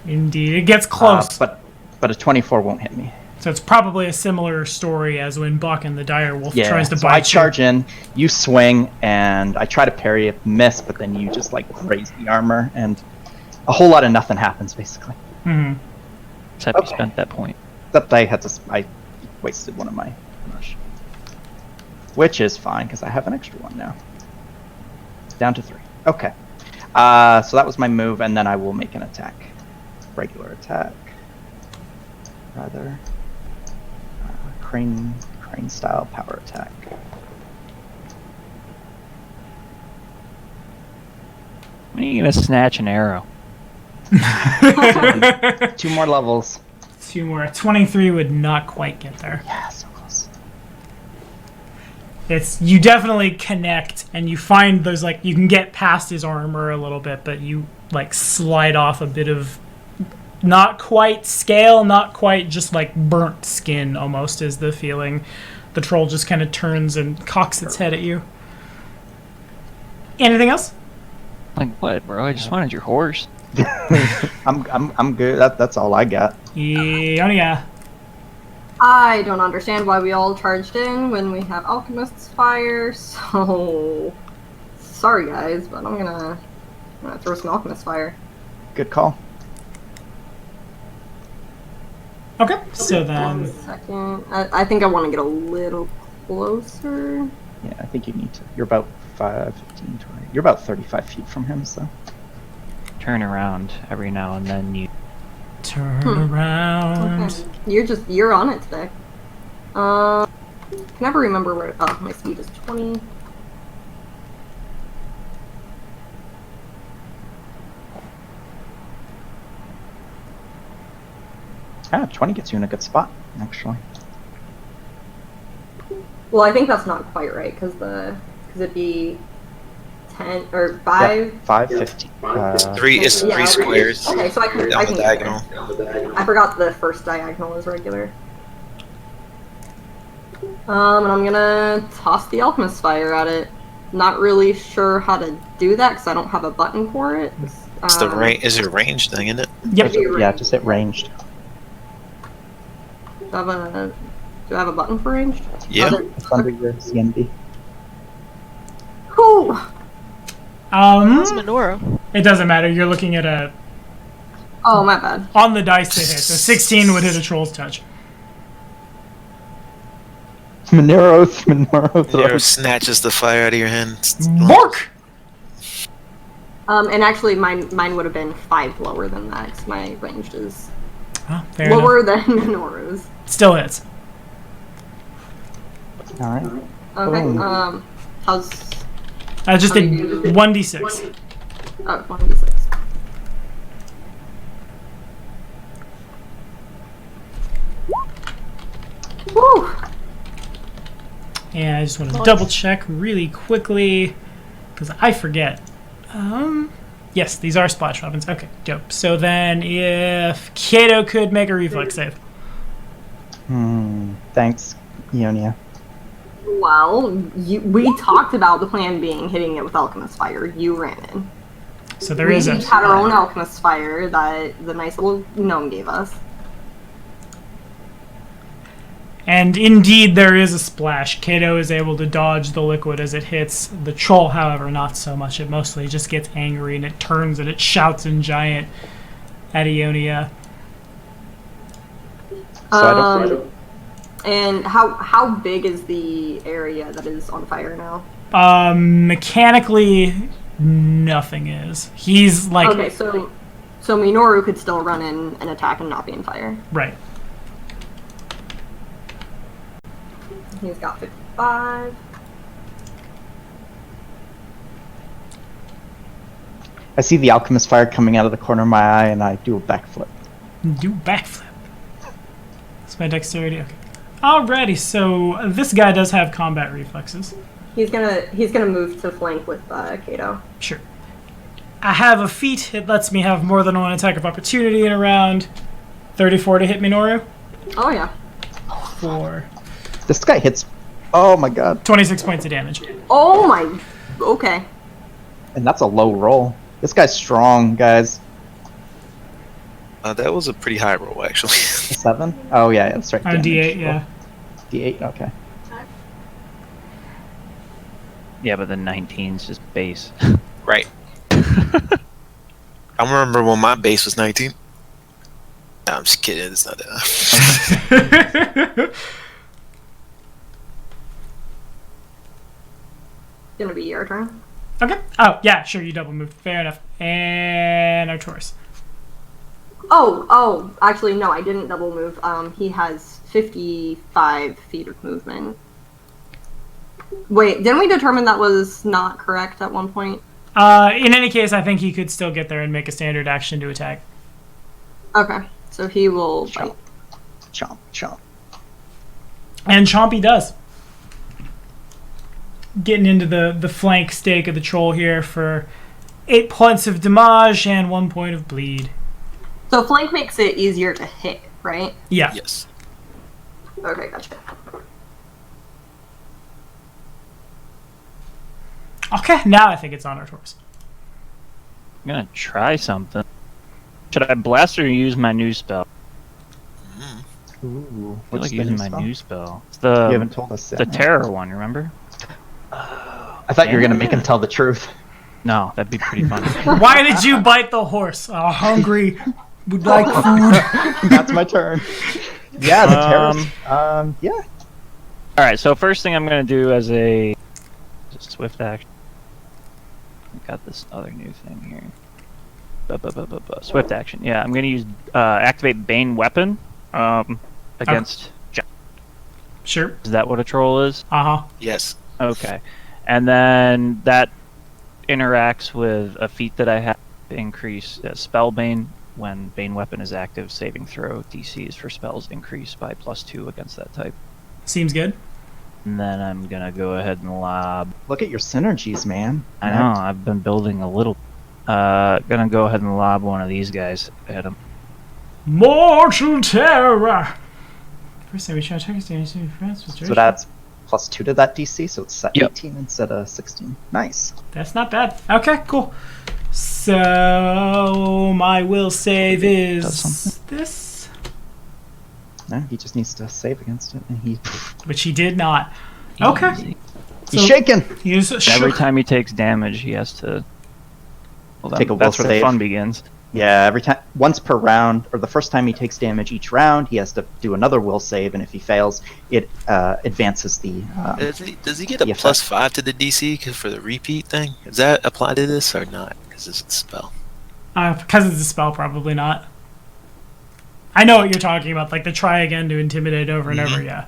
Indeed, it gets close. But a 24 won't hit me. So it's probably a similar story as when Buck and the dire wolf Yeah, tries to so I bite you. charge in, you swing, and I try to parry it, miss, but then you just like raise the armor, and a whole lot of nothing happens basically. Mm-hmm. Except you Okay. spent that point. Except I wasted one of my rush, which is fine because I have an extra one now. Down to 3. Okay. So that was my move, and then I will make an attack, regular attack, rather. Crane style power attack. When are you gonna snatch an arrow? 2 more levels. 2 more. 23 would not quite get there. Yeah, so close. You definitely connect, and you find there's like you can get past his armor a little bit, but you like slide off a bit of not quite scale, not quite just like burnt skin almost is the feeling. The troll just kind of turns and cocks its head at you. Anything else? Like what, bro? I just wanted your horse. I'm good. That's all I got. Yeah. I don't understand why we all charged in when we have Alchemist's Fire, so sorry guys, but I'm gonna throw some Alchemist's Fire. Good call. Okay, so 1 then second. I think I want to get a little closer. Yeah, I think you need to. You're about 5, 15, 20. You're about 35 feet from him, so. Turn around every now and then. You turn around. Okay. You're on it today. Can never remember where. Oh, my speed is 20. Ah, 20 gets you in a good spot, actually. Well, I think that's not quite right because it'd be 10 or 5. Yeah, 5, 15. 3 is 3 Yeah, squares. Okay, so I can Down the get diagonal. there. I forgot the first diagonal is regular. And I'm gonna toss the Alchemist's Fire at it. Not really sure how to do that because I don't have a button for it. It's the range. Is it range thing, isn't it? Yep. Yeah, just hit ranged. Do I have a button for ranged? Yeah. It's under your CMD. Whew. It's Menorah. It doesn't matter. You're looking at a Oh, my bad. on the dice to hit. So 16 would hit a troll's touch. Monero Arrow throws. snatches the fire out of your hand. Bork! And actually, mine would have been 5 lower than that because my ranged is Oh, fair enough. lower than Minoru's. Still hits. Alright. Okay. Boom. How's I just did How many did you do? 1d6. oh 1d6? Woo! And I just want to double check really quickly because I forget. Yes, these are splash weapons. Okay, dope. So then, if Kato could make a reflex save. Thanks, Ionia. Well, we talked about the plan being hitting it with Alchemist's Fire. You ran in. So there We is a. each had our own Alchemist's Fire that the nice little gnome gave us. And indeed, there is a splash. Kato is able to dodge the liquid as it hits. The troll, however, not so much. It mostly just gets angry and it turns and it shouts in giant at Ionia. And how big is the area that is on fire now? Mechanically, nothing is. He's like. Okay, so Minoru could still run in and attack and not be in fire. Right. He's got 55. I see the alchemist fire coming out of the corner of my eye, and I do a backflip. Do backflip. It's my dexterity. Okay. Alrighty, so this guy does have combat reflexes. He's gonna move to flank with Kato. Sure. I have a feat. It lets me have more than one attack of opportunity in a round. 34 to hit Minoru. Oh yeah. 4. This guy hits. Oh my god. 26 points of damage. Oh my. Okay. And that's a low roll. This guy's strong, guys. That was a pretty high roll, actually. 7? Oh yeah, that's right. On D8, yeah. D8, okay. Yeah, but the 19's just base. Right. I remember when my base was 19. No, I'm just kidding. It's not that. Gonna be your turn. Okay. Oh, yeah, sure, you double moved. Fair enough. And Arcturus. Oh, actually, no, I didn't double move. He has 55 feet of movement. Wait, didn't we determine that was not correct at one point? In any case, I think he could still get there and make a standard action to attack. Okay, so he will bite. Chomp, chomp. And Chompy does. Getting into the flank stake of the troll here for 8 points of damage and 1 point of bleed. So flank makes it easier to hit, right? Yeah. Yes. Okay, gotcha. Okay, now I think it's on Arcturus. I'm gonna try something. Should I blast or use my new spell? Ooh, I feel like using my new spell. It's You the haven't told us yet. the terror one, remember? I thought you were gonna make him tell the truth. No, that'd be pretty funny. Why did you bite the horse? Hungry. Would like food. That's my turn. Yeah, the terrorist. Yeah. All right, so first thing I'm gonna do as a swift action. I got this other new thing here. Swift action. Yeah, I'm gonna use activate Bane Weapon against. Sure. Is that what a troll is? Uh-huh. Yes. Okay, and then that interacts with a feat that I have to increase Spellbane. When Bane Weapon is active, saving throw DCs for spells increase by +2 against that type. Seems good. And then I'm gonna go ahead and lob. Look at your synergies, man. I know, I've been building a little. Gonna go ahead and lob one of these guys at him. Mortal terror. First time we try to attack damage to friends. So that's +2 to that DC, so it's Yep. 18 instead of 16. Nice. That's not bad. Okay, cool. So my will save Does is something. this, No, he just needs to save against it, and he. which he did not. Okay. Easy. He's So- shaking. He's Every time he takes damage, he has to. Well, Take a will that's where the save. fun begins. Yeah, every time, once per round, or the first time he takes damage each round, he has to do another will save, and if he fails, it advances the. Does he get a the +5 to the DC for the repeat thing? Does that apply to this or not? Because it's a spell. because it's a spell, probably not. I know what you're talking about, like the try again to intimidate over and over. Yeah.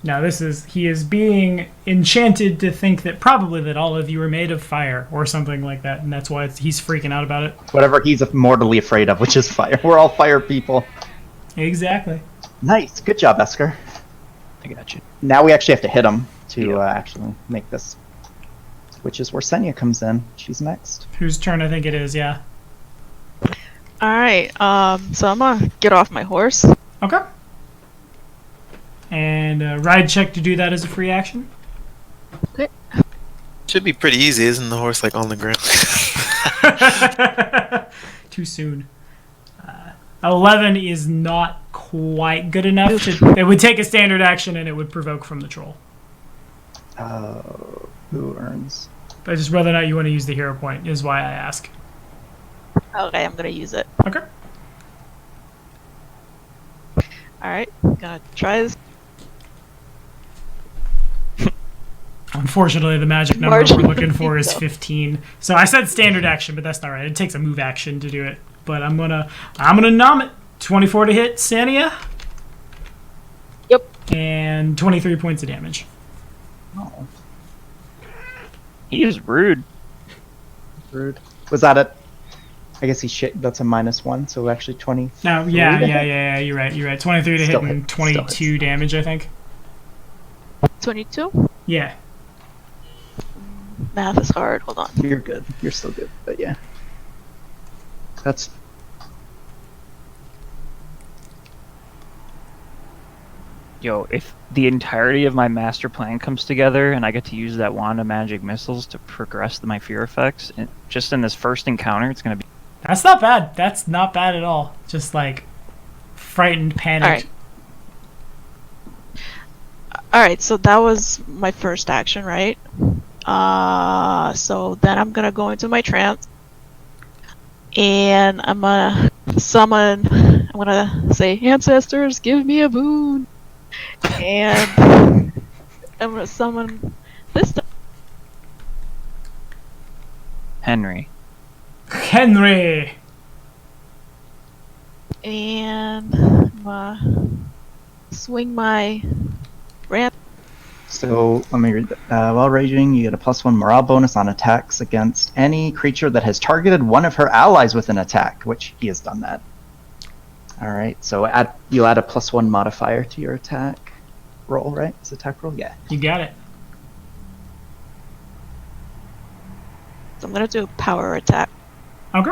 No, he is being enchanted to think that probably that all of you are made of fire or something like that, and that's why he's freaking out about it. Whatever he's mortally afraid of, which is fire. We're all fire people. Exactly. Nice, good job, Esker. I got you. Now we actually have to hit him to Yep. actually make this. Which is where Senya comes in. She's next. Whose turn I think it is, yeah. Alright, so I'm gonna get off my horse. Okay. And ride check to do that as a free action. Should be pretty easy, isn't the horse like on the ground? Too soon. 11 is not quite good enough. It would take a standard action and it would provoke from the troll. Who earns? But just whether or not you want to use the hero point is why I ask. Okay, I'm gonna use it. Okay. Alright, gonna try this. Unfortunately, the magic number Margin we're looking for is of 15. So I said standard action, but that's not right. It takes a move action to do it. But I'm gonna nom it. 24 to hit, Sania. Yep. and 23 points of damage. Oh, He is rude. rude. Was that it? I guess that's a -1, so actually 20. No, yeah, you're right. 23 to Still hit and hit, still 22 hits. damage, I think. 22? Yeah. Math is hard. Hold on. You're good. You're still good, but yeah. That's Yo, if the entirety of my master plan comes together and I get to use that wand of magic missiles to progress my fear effects, just in this first encounter, it's gonna be. That's not bad. That's not bad at all. Just like frightened, panicked. Alright, so that was my first action, right? So then I'm gonna go into my trance. And I'm gonna say, Ancestors, give me a boon. And I'm gonna summon this time. Henry. And I'm gonna swing my ramp. So let me read that. While raging, you get a +1 morale bonus on attacks against any creature that has targeted one of her allies with an attack, which he has done that. All right, so you'll add a +1 modifier to your attack roll, right? It's attack roll, yeah. You got it. So I'm gonna do a power attack. Okay.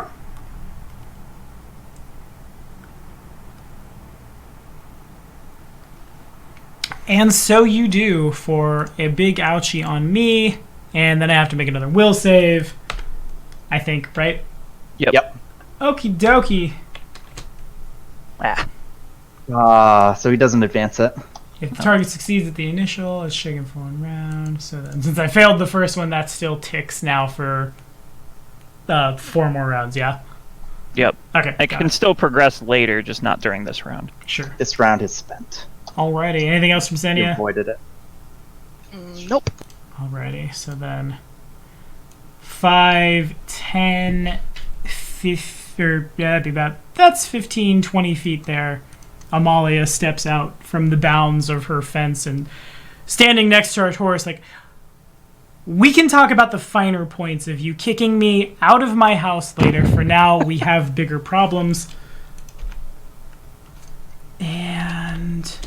And so you do for a big ouchie on me, and then I have to make another will save, I think, right? Yep. Okie dokie. So he doesn't advance it. If the target succeeds at the initial, it's shaken for 1 round. So then, since I failed the first one, that still ticks now for 4 more rounds, yeah? Yep. Okay, I got can it. still progress later, just not during this round. Sure. This round is spent. Alrighty, anything else from You Senia? avoided it. Nope. Alrighty, so then 5, 10, 15, that'd be about, that's 15, 20 feet there. Amalia steps out from the bounds of her fence and standing next to her horse, like, we can talk about the finer points of you kicking me out of my house later. For now, we have bigger problems. And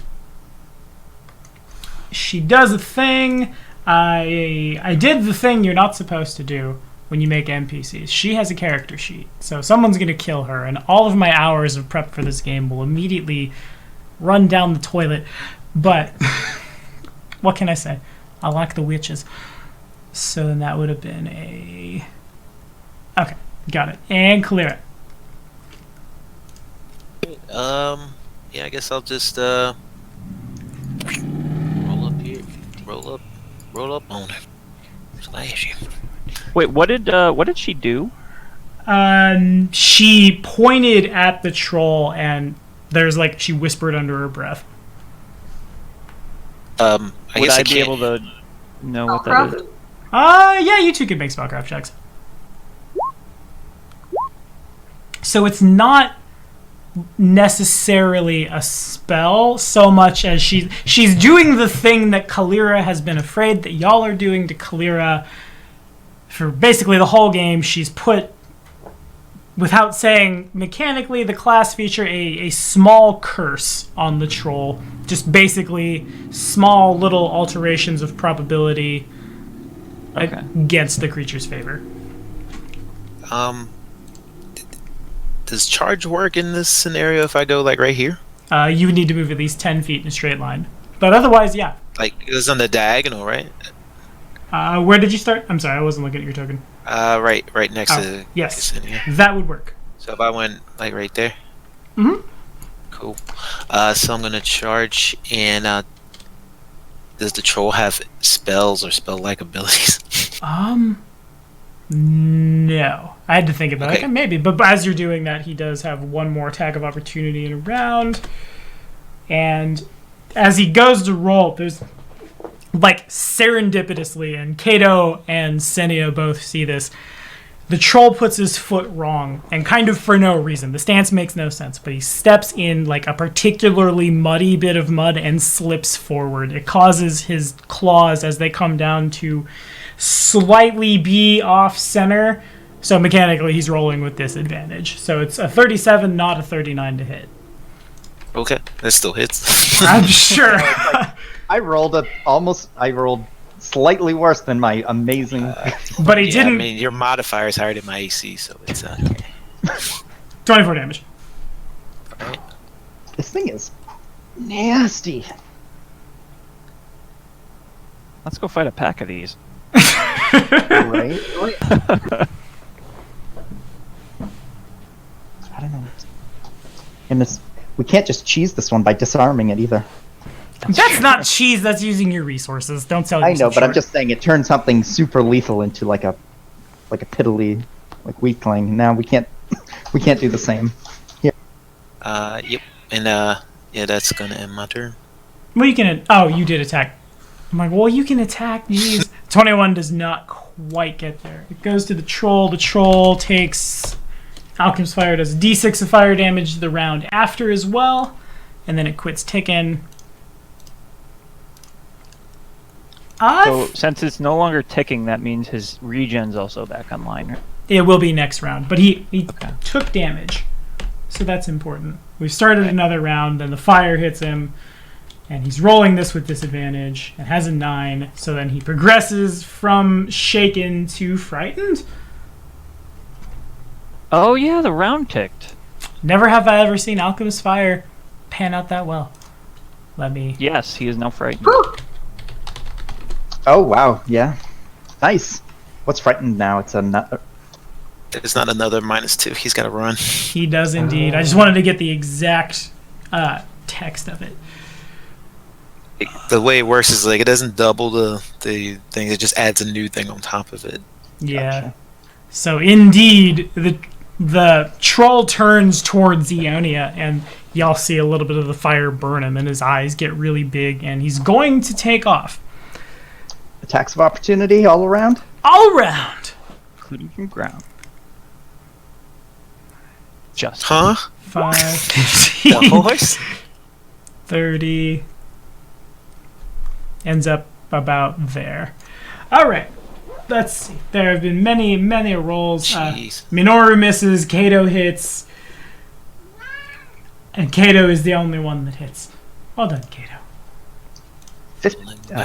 she does a thing. I did the thing you're not supposed to do when you make NPCs. She has a character sheet, so someone's going to kill her, and all of my hours of prep for this game will immediately run down the toilet. But what can I say? I like the witches. So then that would have been a... Okay, got it. And clear it. Yeah, I guess I'll just roll up here, roll up on it. Slash you. Wait, what did she do? She pointed at the troll, and there's like she whispered under her breath. I Would guess I I be can't. able to know what that is? Yeah, you two can make spellcraft checks. So it's not necessarily a spell so much as she's doing the thing that Kalira has been afraid that y'all are doing to Kalira for basically the whole game. She's put, without saying mechanically the class feature, a small curse on the troll. Just basically small little alterations of probability against the creature's favor. Does charge work in this scenario if I go like right here? You would need to move at least 10 feet in a straight line. But otherwise, yeah. Like it was on the diagonal, right? Where did you start? I'm sorry, I wasn't looking at your token. Right next to yes, Ksenia. that would work. So if I went like right there. Mm-hmm. Cool. So I'm gonna charge, and does the troll have spells or spell-like abilities? No. I had to think about it. Okay. Okay, maybe. But as you're doing that, he does have one more attack of opportunity in a round. And as he goes to roll, there's like serendipitously, and Kato and Senia both see this. The troll puts his foot wrong, and kind of for no reason. The stance makes no sense, but he steps in like a particularly muddy bit of mud and slips forward. It causes his claws, as they come down, to slightly be off center. So mechanically, he's rolling with disadvantage. So it's a 37, not a 39 to hit. Okay, that still hits. I'm sure. I rolled slightly worse than my amazing. But he Yeah, didn't. I mean, your modifier is higher than my AC, so it's 24 damage. This thing is nasty. Let's go fight a pack of these. Right? I don't know. And this, we can't just cheese this one by disarming it either. That's not cheese. That's using your resources. Don't sell I yourself know, but I'm short. just saying it turned something super lethal into like a piddly, like weakling. Now we can't do the same. yep. And yeah, that's gonna end my turn. Well, you can. Oh, you did attack. I'm like, well, you can attack these. 21 does not quite get there. It goes to the troll. The troll takes Alchemist Fire, does d6 of fire damage the round after as well, and then it quits ticking. So since it's no longer ticking, that means his regen's also back online. Right? It will be next round, but he took damage, so that's important. We've started another round, then the fire hits him, and he's rolling this with disadvantage, and has a 9, so then he progresses from shaken to frightened. Oh yeah, the round ticked. Never have I ever seen Alchemist Fire pan out that well. Let me... Yes, he is now frightened. Oh wow, yeah, nice. What's frightened now? It's another. It's not another -2. He's got to run. He does indeed. I just wanted to get the exact text of it. The way it works is like it doesn't double the thing; it just adds a new thing on top of it. Yeah. Gotcha. So indeed, the troll turns towards Ionia, and y'all see a little bit of the fire burn him, and his eyes get really big, and he's going to take off. Attacks of opportunity all around. All around. Including from ground. Just. Huh? 5, The 15, horse? 30. Ends up about there. All right. Let's see. There have been many rolls. Jeez. Minoru misses. Kato hits. And Kato is the only one that hits. Well done, Kato.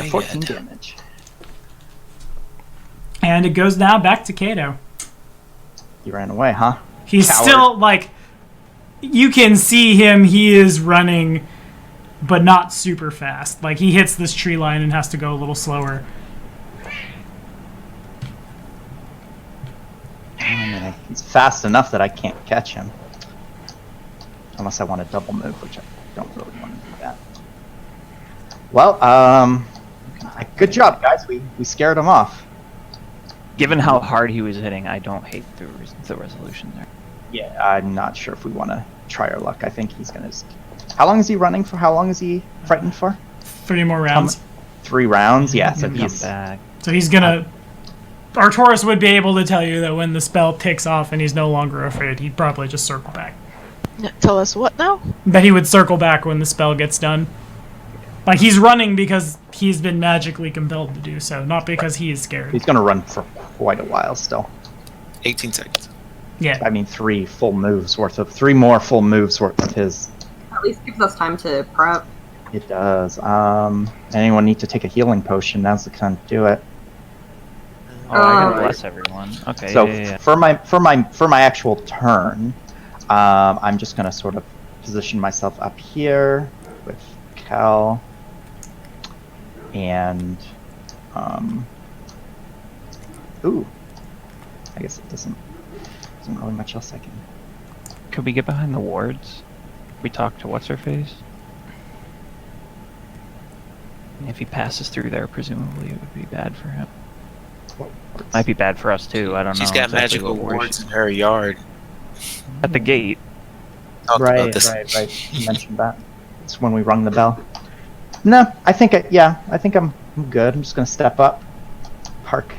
14 damage. And it goes now back to Kato. You ran away, huh? He's Coward. still, like... You can see him. He is running, but not super fast. Like, he hits this tree line and has to go a little slower. He's fast enough that I can't catch him. Unless I want to double move, which I don't really want to do that. Well, good job, guys. We scared him off. Given how hard he was hitting, I don't hate the resolution there. Yeah, I'm not sure if we want to try our luck. I think he's going to... How long is he running for? How long is he frightened for? 3 more rounds. 3 rounds? Yeah, so Come he's... back. So he's gonna... Arcturus would be able to tell you that when the spell ticks off and he's no longer afraid, he'd probably just circle back. Tell us what now? That he would circle back when the spell gets done. Like, he's running because he's been magically compelled to do so, not because he is scared. He's going to run for quite a while still. 18 seconds. Yeah. I mean, 3 more full moves worth of his. At least gives us time to prep. It does. Anyone need to take a healing potion? Now's the time to do it. Oh, I gotta Right. bless everyone. Okay. So yeah. for my actual turn, I'm just gonna sort of position myself up here with Cal and ooh, I guess it doesn't really much else I can. Could we get behind the wards? We talk to what's her face. If he passes through there, presumably it would be bad for him. Might be bad for us too. I don't know. She's got exactly magical what ward wards she's- in her yard. at the gate. Talked about this. Right. You mentioned that. It's when we rung the bell. No, I think I'm good. I'm just gonna step up, park.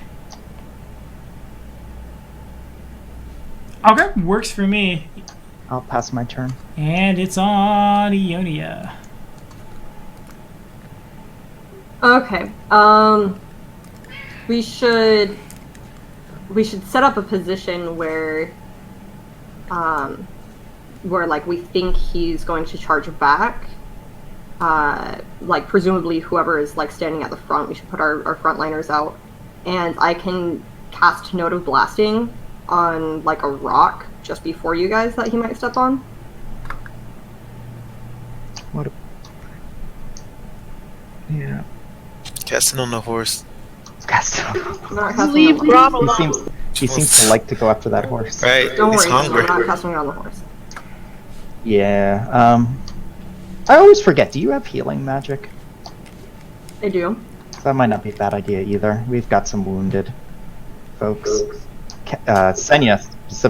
Okay, works for me. I'll pass my turn. And it's on Ionia. Okay. We should set up a position where like we think he's going to charge back. Like presumably whoever is like standing at the front, we should put our frontliners out, and I can cast Note of Blasting on like a rock just before you guys that he might step on. What? Yeah. Casting on the horse. Casting. I'm not casting Leave on the Grom horse. alone. He seems to like to go after that horse. Right. Don't He's worry, hungry. I'm not casting it on the horse. Yeah. I always forget. Do you have healing magic? I do. That might not be a bad idea either. We've got some wounded folks. Senya,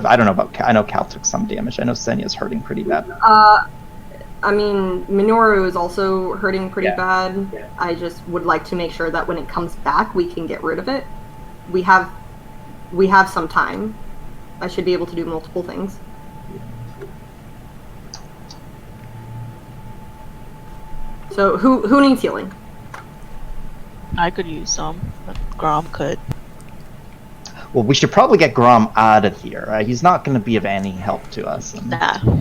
I don't know about. I know Cal took some damage. I know Senya's hurting pretty bad. I mean, Minoru is also hurting pretty bad. Yeah. I just would like to make sure that when it comes back, we can get rid of it. We have some time. I should be able to do multiple things. So, who needs healing? I could use some, but Grom could. Well, we should probably get Grom out of here. He's not going to be of any help to us. And... Nah.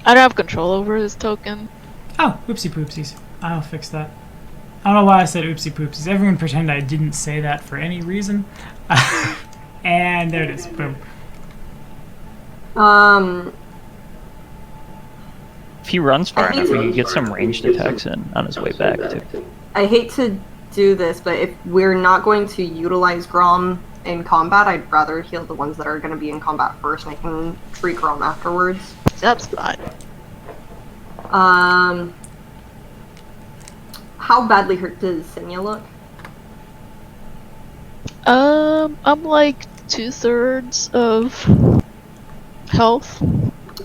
I don't have control over his token. Oh, oopsie poopsies. I'll fix that. I don't know why I said oopsie poopsies. Everyone pretend I didn't say that for any reason. And there it is. Boom. If he runs far enough, we can get some ranged attacks in on his way back, too. I hate to do this, but if we're not going to utilize Grom in combat, I'd rather heal the ones that are going to be in combat first, and I can treat Grom afterwards. That's fine. How badly hurt does Senya look? I'm like 2/3 of health.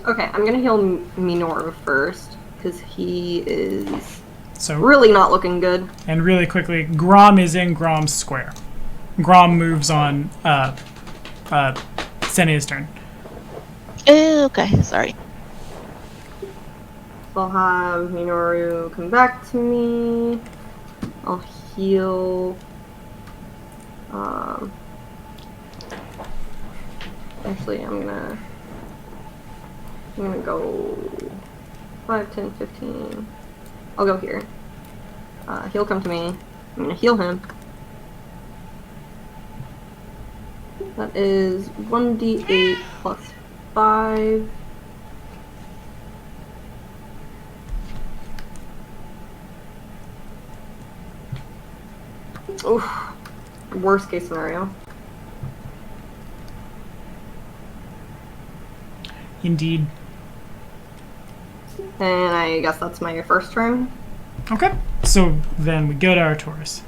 Okay, I'm gonna heal Minoru first, because he is So, really not looking good. and really quickly, Grom is in Grom's square. Grom moves on Senya's turn. Okay, sorry. I'll have Minoru come back to me. I'll heal. Actually, I'm gonna go 5, 10, 15. I'll go here. He'll come to me. I'm gonna heal him. That is 1d8 plus 5. Oof. Worst case scenario. Indeed. And I guess that's my first turn. Okay, so then we go to our Taurus.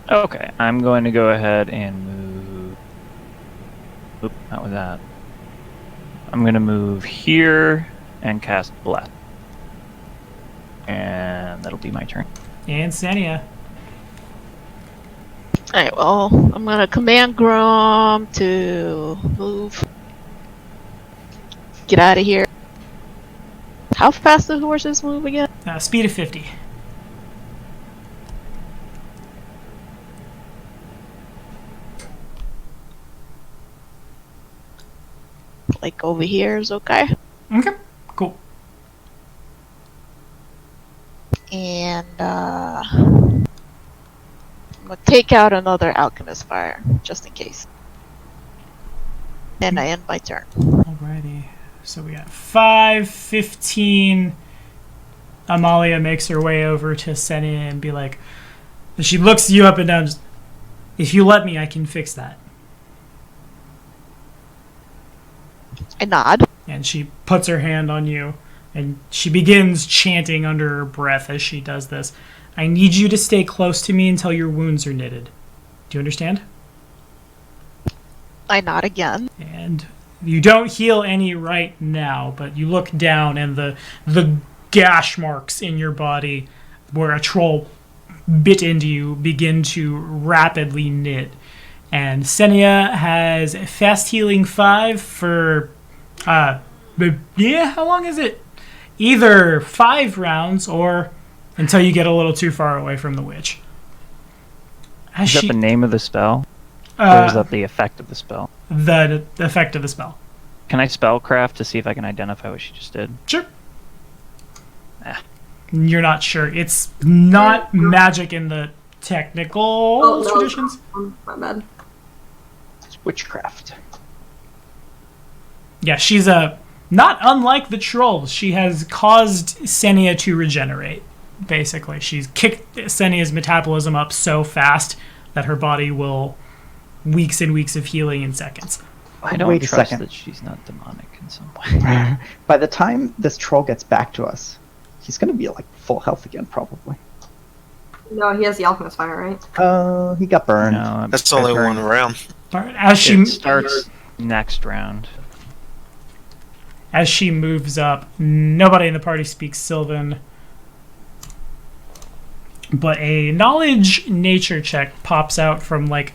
Okay, I'm going to go ahead and move... Oop, not with that. I'm going to move here and cast Bless. And that'll be my turn. And Senya. Alright, well, I'm gonna command Grom to move. Get out of here. How fast do horses move again? Speed of 50. Like over here is okay. Okay, cool. And I'm gonna take out another alchemist fire, just in case. And I end my turn. Alrighty. So we got 5, 15. Amalia makes her way over to Senya and be like, and she looks you up and down. Just, if you let me, I can fix that. I nod. And she puts her hand on you, and she begins chanting under her breath as she does this. I need you to stay close to me until your wounds are knitted. Do you understand? I nod again. And you don't heal any right now, but you look down and the gash marks in your body where a troll bit into you begin to rapidly knit. And Senia has fast healing 5 for, how long is it? Either 5 rounds or until you get a little too far away from the witch. Is that the name of the spell? Or is that the effect of the spell? The effect of the spell. Can I spellcraft to see if I can identify what she just did? Sure. You're not sure. It's not magic in the technical traditions. My bad. It's witchcraft. Yeah, she's not unlike the trolls. She has caused Senia to regenerate, basically. She's kicked Senia's metabolism up so fast that her body will weeks and weeks of healing in seconds. I don't Wait a trust second. that she's not demonic in some way. By the time this troll gets back to us, he's going to be like full health again, probably. No, he has the alchemist fire, right? He got burned. No, That's only one round. As she it starts next round. As she moves up, nobody in the party speaks Sylvan, but a knowledge nature check pops out from like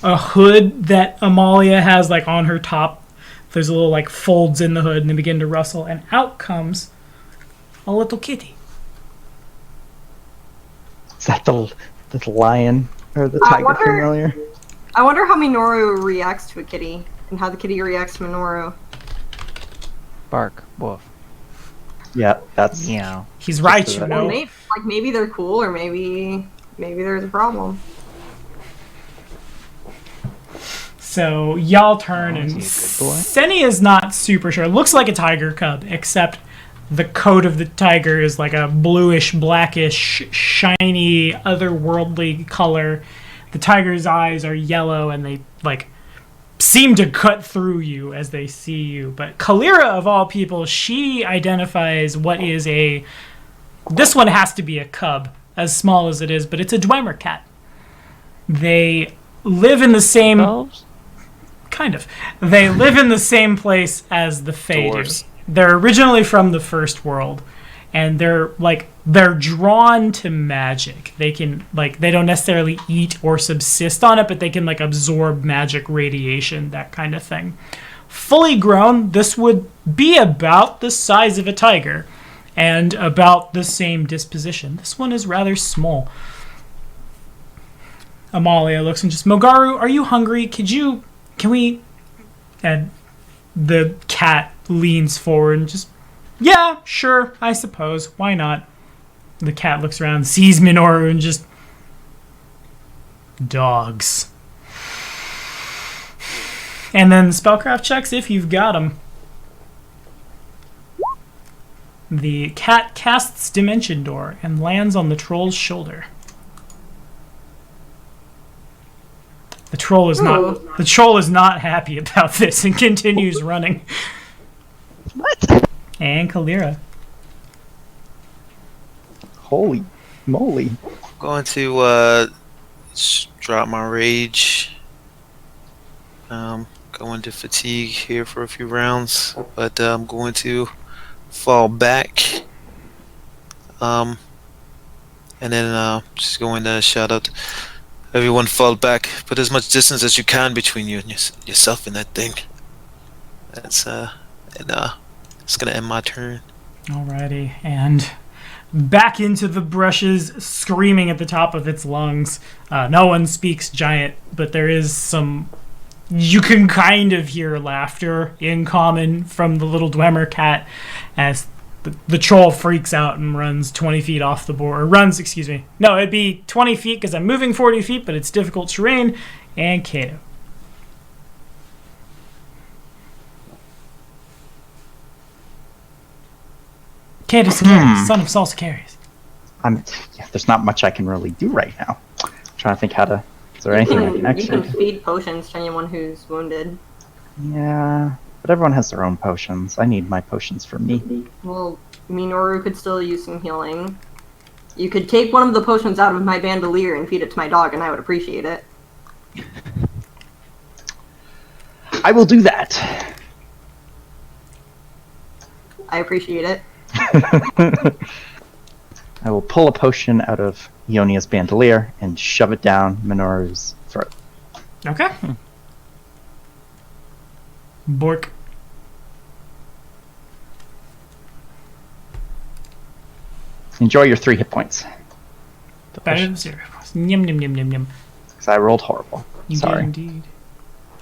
a hood that Amalia has like on her top. There's a little like folds in the hood and they begin to rustle, and out comes a little kitty. Is that the lion or the tiger familiar? I wonder how Minoru reacts to a kitty and how the kitty reacts to Minoru. Bark. Woof. Yeah, that's Meow. He's right, Just you a- know. Maybe they're cool, or maybe there's a problem. So y'all turn, Oh, and is he a good boy? Seni is not super sure. It looks like a tiger cub, except the coat of the tiger is like a bluish, blackish, shiny, otherworldly color. The tiger's eyes are yellow, and they like seem to cut through you as they see you. But Kalira, of all people, she identifies what is a... This one has to be a cub, as small as it is, but it's a Dwemer cat. They live in the same... Elves? Kind of. They live in the same place as the Fae do. Dwarves. They're originally from the First World, and they're drawn to magic. They can they don't necessarily eat or subsist on it, but they can absorb magic radiation, that kind of thing. Fully grown, this would be about the size of a tiger and about the same disposition. This one is rather small. Amalia looks and just, Mogaru, are you hungry? Can we... And the cat leans forward and just, yeah, sure, I suppose. Why not? The cat looks around, sees Minoru, and just... Dogs. And then spellcraft checks if you've got them. The cat casts Dimension Door and lands on the troll's shoulder. The troll is not happy about this and continues running. What? And Kalira. Holy moly. Going to drop my rage. Go into fatigue here for a few rounds, but I'm going to fall back. And then just going to shout out, everyone fall back. Put as much distance as you can between you and yourself and that thing. That's it's gonna end my turn. Alrighty, and back into the brushes, screaming at the top of its lungs. No one speaks giant, but there is some... You can kind of hear laughter in common from the little Dwemer cat as the troll freaks out and runs 20 feet off the board. Or runs, excuse me. No, it'd be 20 feet because I'm moving 40 feet, but it's difficult terrain. And Kato. Kato Sakaris, son of Saul Sakaris. There's not much I can really do right now. I'm trying to think how to... Is there anything I can You actually... can feed potions to anyone who's wounded. Yeah, but everyone has their own potions. I need my potions for me. Well, Minoru could still use some healing. You could take one of the potions out of my bandolier and feed it to my dog, and I would appreciate it. I will do that. I appreciate it. I will pull a potion out of Ionia's bandolier and shove it down Minoru's throat. Okay. Bork. Enjoy your 3 hit points. Better than 0. Yum, yum, yum, yum, yum. Because I rolled horrible. You Sorry. did indeed.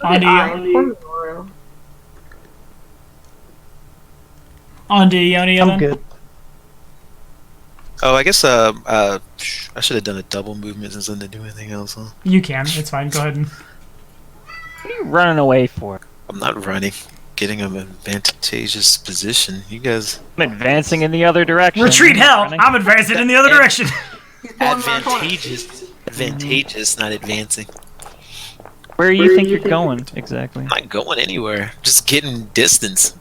Look at On to Ionia I'm then. good. Oh, I guess I should have done a double movement since I didn't do anything else. Huh? You can. It's fine. Go ahead and. What are you running away for? I'm not running. Getting an advantageous position. You guys I'm advancing in the other direction. Retreat I'm not hell! running. I'm advancing in the other direction. advantageous, advantageous, not advancing. Where do you think you're going exactly? I'm not going anywhere. Just getting distance.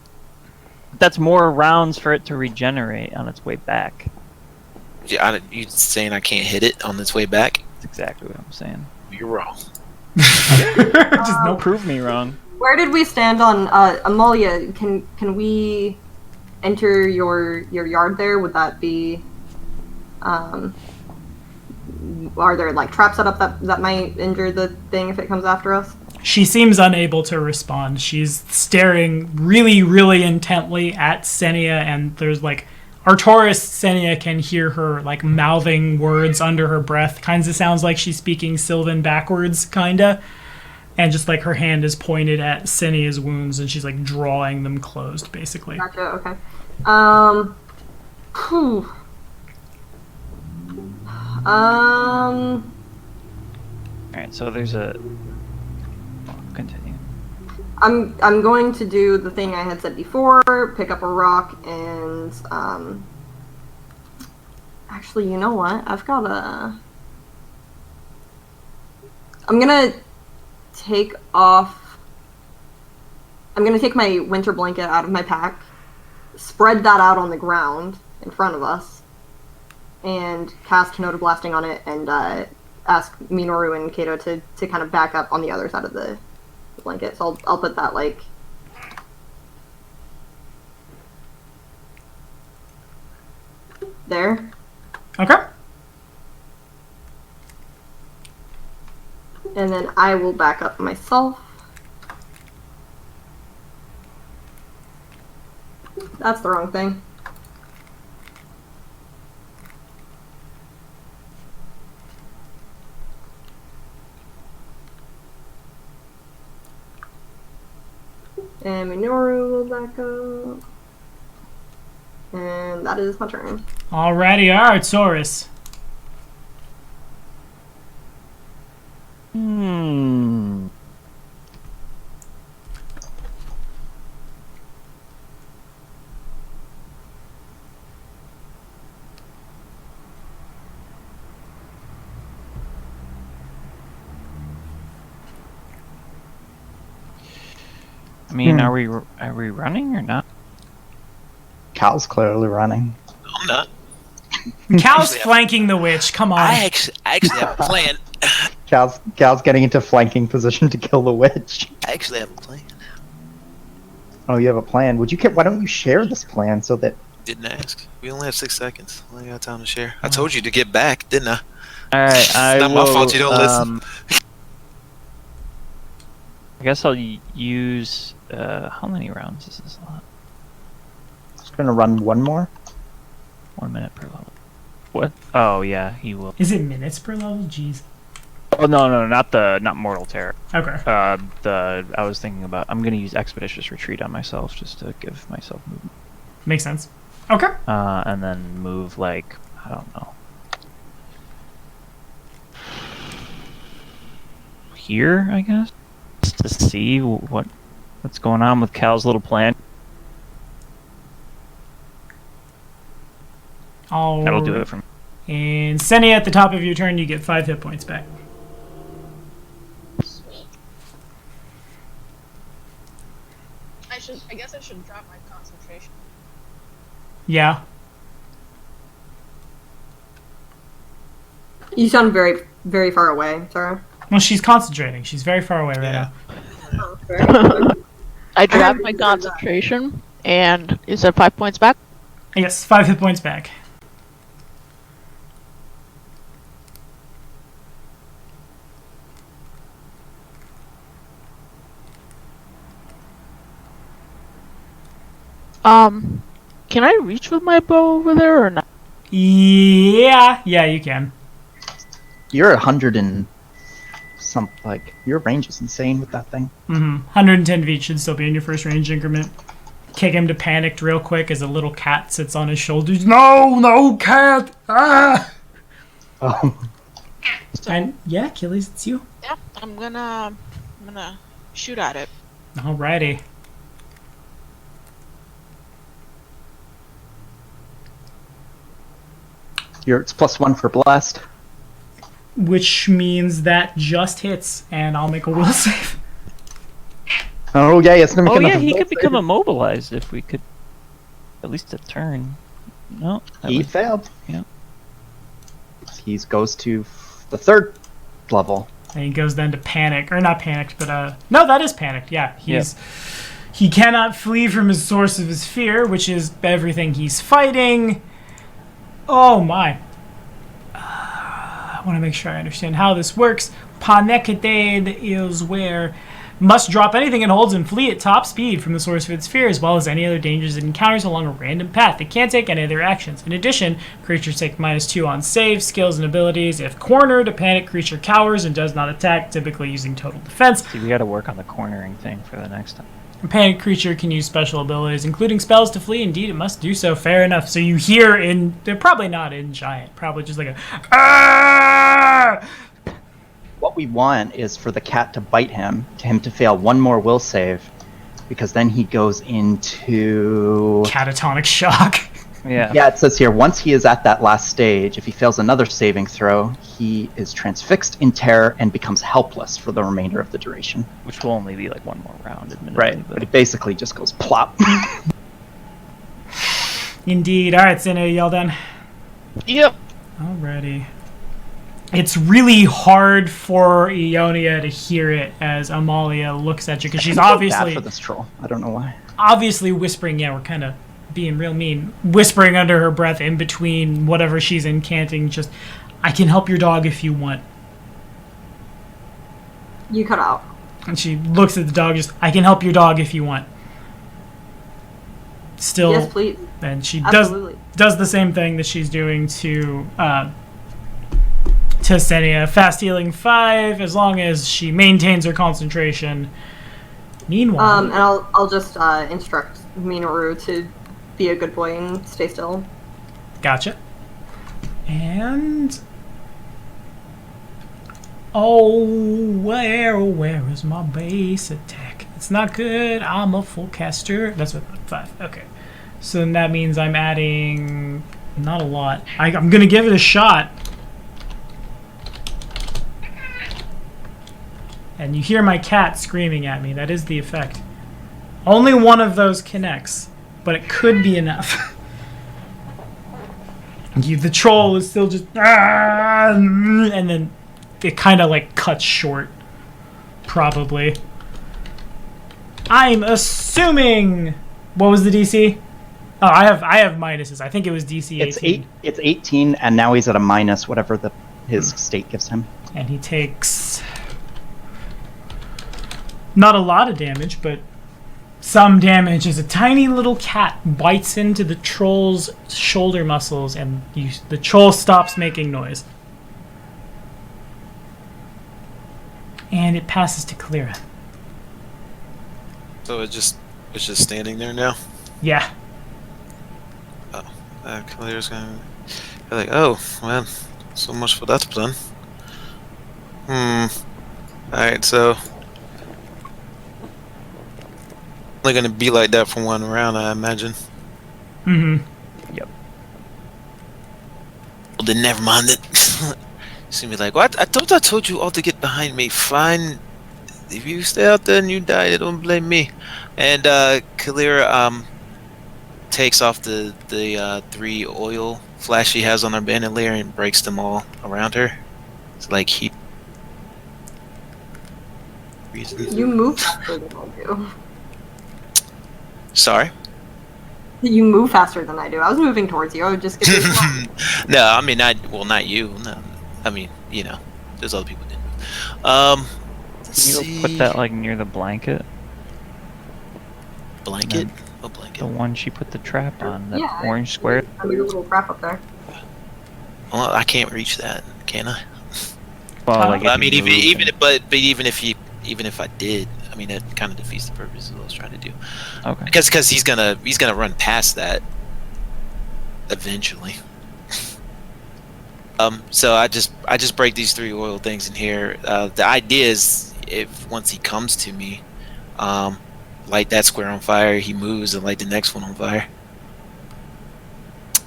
That's more rounds for it to regenerate on its way back. You saying I can't hit it on its way back? That's exactly what I'm saying. You're wrong. Just no. Prove me wrong. Where did we stand on Amalia? Can we enter your yard there? Would that be? Are there like traps set up that might injure the thing if it comes after us? She seems unable to respond. She's staring really, really intently at Senia, and there's like Artoris Senia can hear her like mouthing words under her breath. Kinds of sounds like she's speaking Sylvan backwards, kinda. And just like her hand is pointed at Senia's wounds, and she's like drawing them closed, basically. Gotcha. Okay. Whew. Alright, so there's a... Continue. I'm going to do the thing I had said before, pick up a rock and actually, you know what? I've got a I'm gonna take my winter blanket out of my pack, spread that out on the ground in front of us, and cast Note of Blasting on it, and ask Minoru and Kato to kind of back up on the other side of the blanket. So I'll put that like there. Okay. And then I will back up myself. That's the wrong thing. And Minoru will back up. And that is my turn. Alrighty, Artoris. I mean, are we running or not? Cal's clearly running. I'm not. Cal's flanking the witch. Come on. I actually have a plan. Cal's getting into flanking position to kill the witch. I actually have a plan. Oh, you have a plan. Why don't you share this plan so that... Didn't ask. We only have 6 seconds. I only got time to share. I told you to get back, didn't I? Alright, It's not my fault you don't listen. I guess I'll use... how many rounds is this lot? Just gonna run one more. 1 minute per level. What? Oh, yeah, he will. Is it minutes per level? Jeez. Oh, no, not Mortal Terror. Okay. I was thinking about... I'm gonna use Expeditious Retreat on myself just to give myself movement. Makes sense. Okay. And then move, like, I don't know. Here, I guess? Just to see what's going on with Cal's little plan. That'll do it for me. And Senia, at the top of your turn, you get 5 hit points back. I guess I should drop my concentration. Yeah. You sound very, very far away, Sarah. Well, she's concentrating. She's very far away right now. Oh, very I dropped my concentration, and you said 5 points back? Yes, 5 hit points back. Can I reach with my bow over there or not? Yeah, you can. You're 100 and some, like, your range is insane with that thing. 110 feet should still be in your first range increment. Kick him to panicked real quick as a little cat sits on his shoulders. No, cat! Ah! Oh. So, And yeah, Achilles, it's you. yeah, I'm gonna shoot at it. Alrighty. It's +1 for blast. Which means that just hits, and I'll make a will save. Oh yeah, it's gonna Oh make yeah, another he will could become save. immobilized if we could. At least a turn. No, that He was- failed. Yeah. He goes to the 3rd level. And he goes then to panic, or not panicked, but no, that is panicked. Yeah, he cannot flee from his source of his fear, which is everything he's fighting. Oh my! I want to make sure I understand how this works. Panekted is where must drop anything it holds and flee at top speed from the source of its fear, as well as any other dangers it encounters along a random path. It can't take any other actions. In addition, creatures take -2 on saves, skills, and abilities. If cornered, a panicked creature cowers and does not attack, typically using total defense. See, we got to work on the cornering thing for the next time. A panicked creature can use special abilities, including spells, to flee. Indeed, it must do so. Fair enough. So you hear they're probably not in giant, probably just like a ah! What we want is for the cat to bite him, to fail 1 more will save, because then he goes into... Catatonic shock. Yeah. Yeah, it says here, once he is at that last stage, if he fails another saving throw, he is transfixed in terror and becomes helpless for the remainder of the duration. Which will only be like 1 more round, admittedly. Right, but it basically just goes plop. Indeed. All right, Sine, yell done. Yep. Alrighty. It's really hard for Ionia to hear it as Amalia looks at you, because she's I feel bad obviously for this troll. I don't know why. whispering. Yeah, we're kind of being real mean. Whispering under her breath in between whatever she's incanting. Just, I can help your dog if you want. You cut out. And she looks at the dog. Just, I can help your dog if you want. Still, Yes, please. and she Absolutely. does the same thing that she's doing to Senia. Fast healing 5, as long as she maintains her concentration. Meanwhile, And I'll just instruct Minoru to be a good boy and stay still. gotcha. And where is my base attack? It's not good. I'm a full caster. That's what 5. Okay, so then that means I'm adding not a lot. I'm gonna give it a shot. And you hear my cat screaming at me. That is the effect. Only one of those connects, but it could be enough. The troll is still just... And then it kind of like cuts short. Probably. I'm assuming... What was the DC? Oh, I have minuses. I think it was DC 18. It's 18, and now he's at a minus, whatever his state gives him. And he takes... Not a lot of damage, but some damage as a tiny little cat bites into the troll's shoulder muscles, and the troll stops making noise. And it passes to Kalira. So it's just standing there now. Yeah. Kalira's gonna be like, oh, well, so much for that plan. Alright, so only gonna be like that for 1 round, I imagine. Mm-hmm. Yep. Well, then never mind it. She's gonna be like, what? I thought I told you all to get behind me. Fine. If you stay out there and you die, don't blame me. And Kalira takes off the 3 oil flash she has on her bandolier and breaks them all around her. It's like he. You move faster than I do. Sorry. You move faster than I do. I was moving towards you. I would just get this one. No, I mean not you. No, I mean there's other people that didn't move. Let's Can you see. go put that like near the blanket? Blanket? Oh, blanket. second. The one she put the trap on, that Yeah, orange square. I mean, a little trap up there. Well, I can't reach that, can I? Well, like I if mean, you even move but even if I did, I mean, that kind of defeats the purpose of what I was trying to do. okay. Because he's gonna run past that eventually. So I just break these 3 oil things in here. The idea is, if once he comes to me, light that square on fire, he moves and light the next one on fire.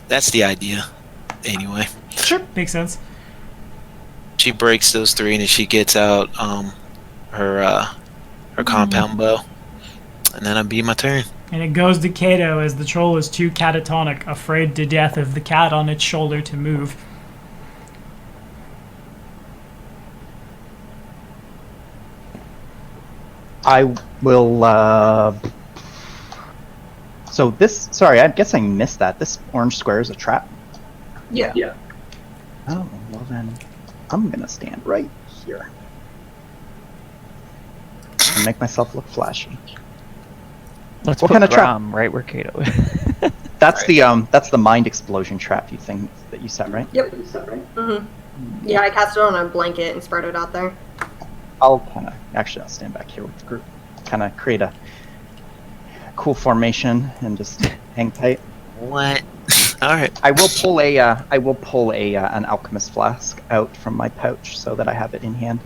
That's the idea, anyway. Sure, makes sense. She breaks those 3, and then she gets out her compound bow, and then I'll be my turn. And it goes to Kato as the troll is too catatonic, afraid to death of the cat on its shoulder to move. I will. So this. Sorry, I guess I missed that. This orange square is a trap. Yeah. Oh, well then, I'm gonna stand right here and make myself look flashy. Let's What put kind of trap? Grom right where Kato is. That's the mind explosion trap you think that you set, right? Yep. Mm-hmm. Yeah, I cast it on a blanket and spread it out there. I'll stand back here with the group, kind of create a cool formation and just hang tight. What? All right. I will pull an alchemist flask out from my pouch so that I have it in hand,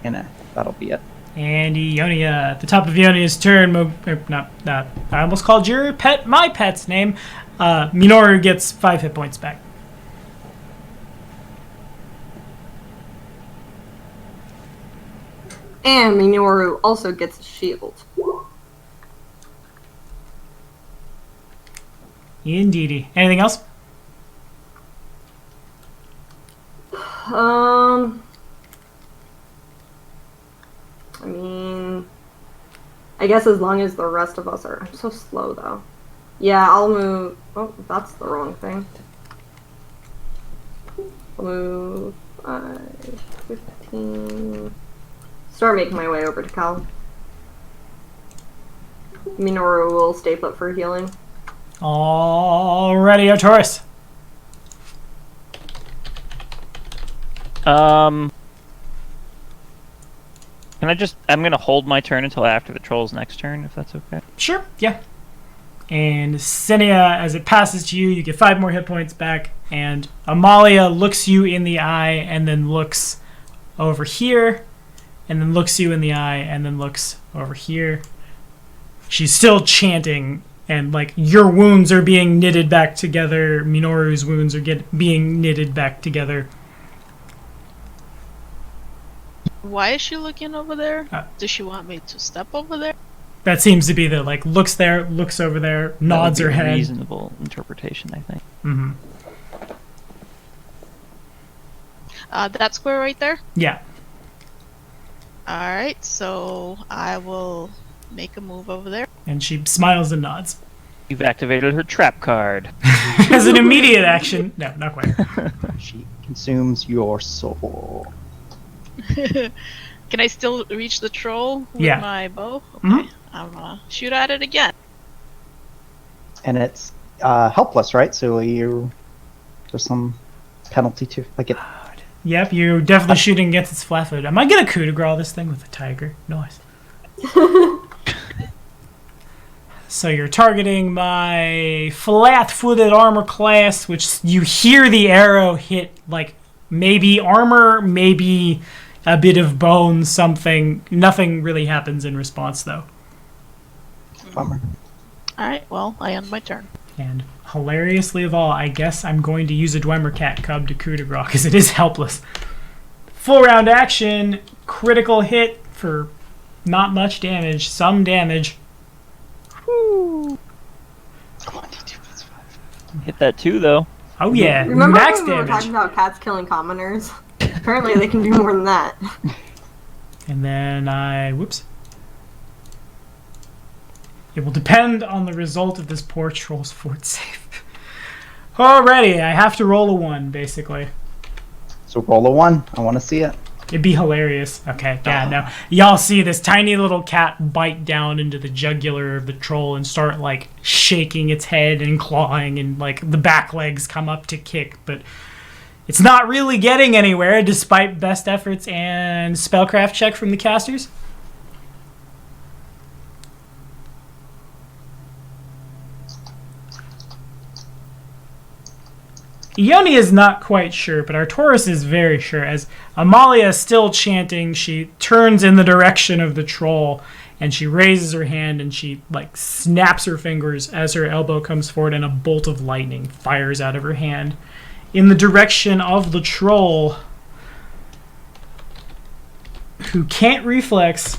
and that'll be it. And Ionia, at the top of Ionia's turn, I almost called your pet my pet's name. Minoru gets 5 hit points back. And Minoru also gets a shield. Indeedy. Anything else? I mean, I guess as long as the rest of us are. I'm so slow though. Yeah, I'll move. Oh, that's the wrong thing. I'll move 5, 15. Start making my way over to Cal. Minoru will stay put for healing. Alrighty, Arturus. Can I just... I'm going to hold my turn until after the troll's next turn, if that's okay. Sure, yeah. And Senia, as it passes to you, you get 5 more hit points back. And Amalia looks you in the eye and then looks over here. And then looks you in the eye and then looks over here. She's still chanting, and like your wounds are being knitted back together. Minoru's wounds are being knitted back together. Why is she looking over there? Does she want me to step over there? That seems to be the like looks there, looks over there, nods That would her be a head. reasonable interpretation, I think. Mm-hmm. That square right there? Yeah. Alright, so I will make a move over there. And she smiles and nods. You've activated her trap card. As an immediate action. No, not quite. She consumes your soul. Can I still reach the troll with Yeah. my bow? Okay, Mhm. I'm gonna shoot at it again. And it's helpless, right? So there's some penalty to like it. Yep, you're definitely shooting against its flat foot. Am I gonna coup de grace this thing with a tiger? Nice. So you're targeting my flat-footed armor class, which you hear the arrow hit, like, maybe armor, maybe a bit of bone, something. Nothing really happens in response, though. Bummer. Alright, well, I end my turn. And hilariously of all, I guess I'm going to use a Dwemer Cat Cub to coup de grace, because it is helpless. Full round action, critical hit for not much damage, some damage. Whew. Hit that too, though. Oh yeah, Remember max when we were damage. talking about cats killing commoners? Apparently they can do more than that. And then whoops. It will depend on the result of this poor troll's fort save. Alrighty, I have to roll a 1, basically. So roll a 1. I want to see it. It'd be hilarious. Okay, yeah, no. Y'all see this tiny little cat bite down into the jugular of the troll and start, like, shaking its head and clawing, and, like, the back legs come up to kick, but it's not really getting anywhere despite best efforts and spellcraft check from the casters. Ione is not quite sure, but Arcturus is very sure. As Amalia is still chanting, she turns in the direction of the troll, and she raises her hand, and she like snaps her fingers as her elbow comes forward, and a bolt of lightning fires out of her hand in the direction of the troll, who can't reflex.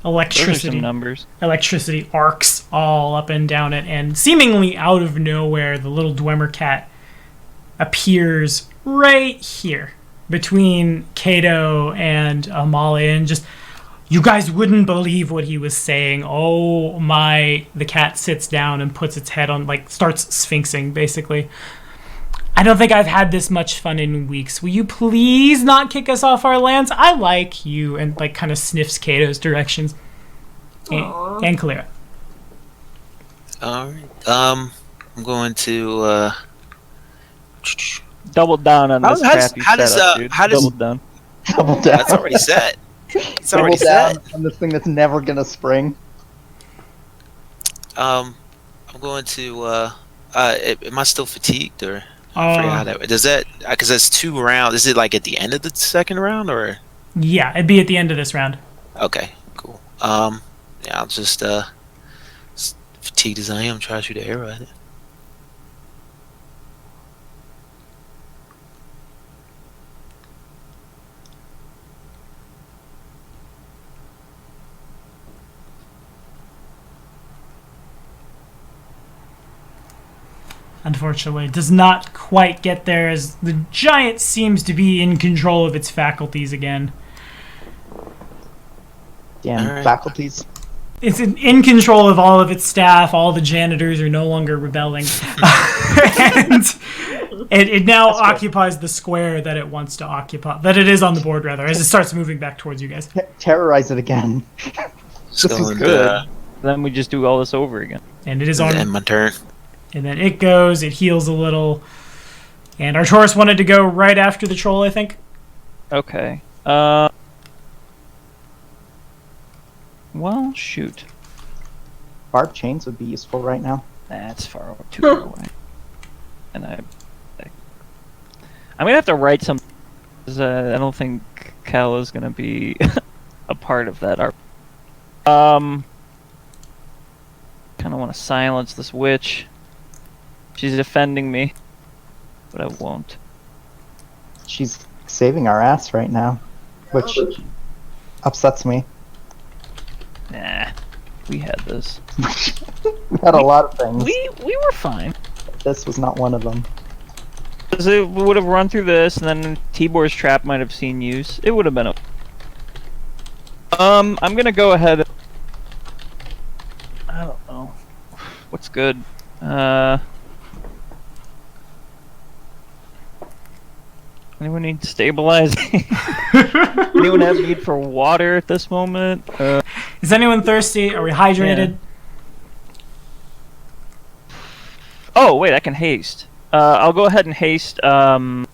Electricity arcs all up and down it, and seemingly out of nowhere, the little Dwemer cat appears right here between Kato and Amalia, and just, you guys wouldn't believe what he was saying. Oh my. The cat sits down and puts its head on, like, starts sphinxing, basically. I don't think I've had this much fun in weeks. Will you please not kick us off our lands? I like you. And, like, kind of sniffs Kato's directions. And Kalira. Alright. I'm going to, Double down on this crappy setup, dude. Double down. Double down. That's already set. It's already Double down set. on this thing that's never gonna spring. I'm going to, am I still fatigued, or? I forget how that, does that, because that's 2 rounds, is it like at the end of the second round, or? Yeah, it'd be at the end of this round. Okay, cool. Yeah, I'll just, fatigued as I am, try to shoot an arrow at it. Unfortunately, it does not quite get there, as the giant seems to be in control of its faculties again. Damn, faculties. It's in control of all of its staff. All the janitors are no longer rebelling. And it now occupies the square that it wants to occupy. That it is on the board, rather, as it starts moving back towards you guys. Terrorize it again. This is good. Then we just do all this over again. And it is on... And my turn. And then it goes, it heals a little. And Arcturus wanted to go right after the troll, I think. Okay. Well, shoot. Barbed chains would be useful right now. That's too far away. And I'm gonna have to write some. I don't think Cal is gonna be a part of that. Kind of want to silence this witch. She's defending me, but I won't. She's saving our ass right now, which upsets me. Nah, we had this. We had a lot of things. We were fine. This was not one of them. Because it would have run through this, and then Tibor's trap might have seen use. It would have been a... I'm gonna go ahead. I don't know. What's good? Anyone need stabilizing? Anyone have need for water at this moment? Is anyone thirsty? Are we hydrated? Yeah. Oh, wait, I can haste. I'll go ahead and haste. Senya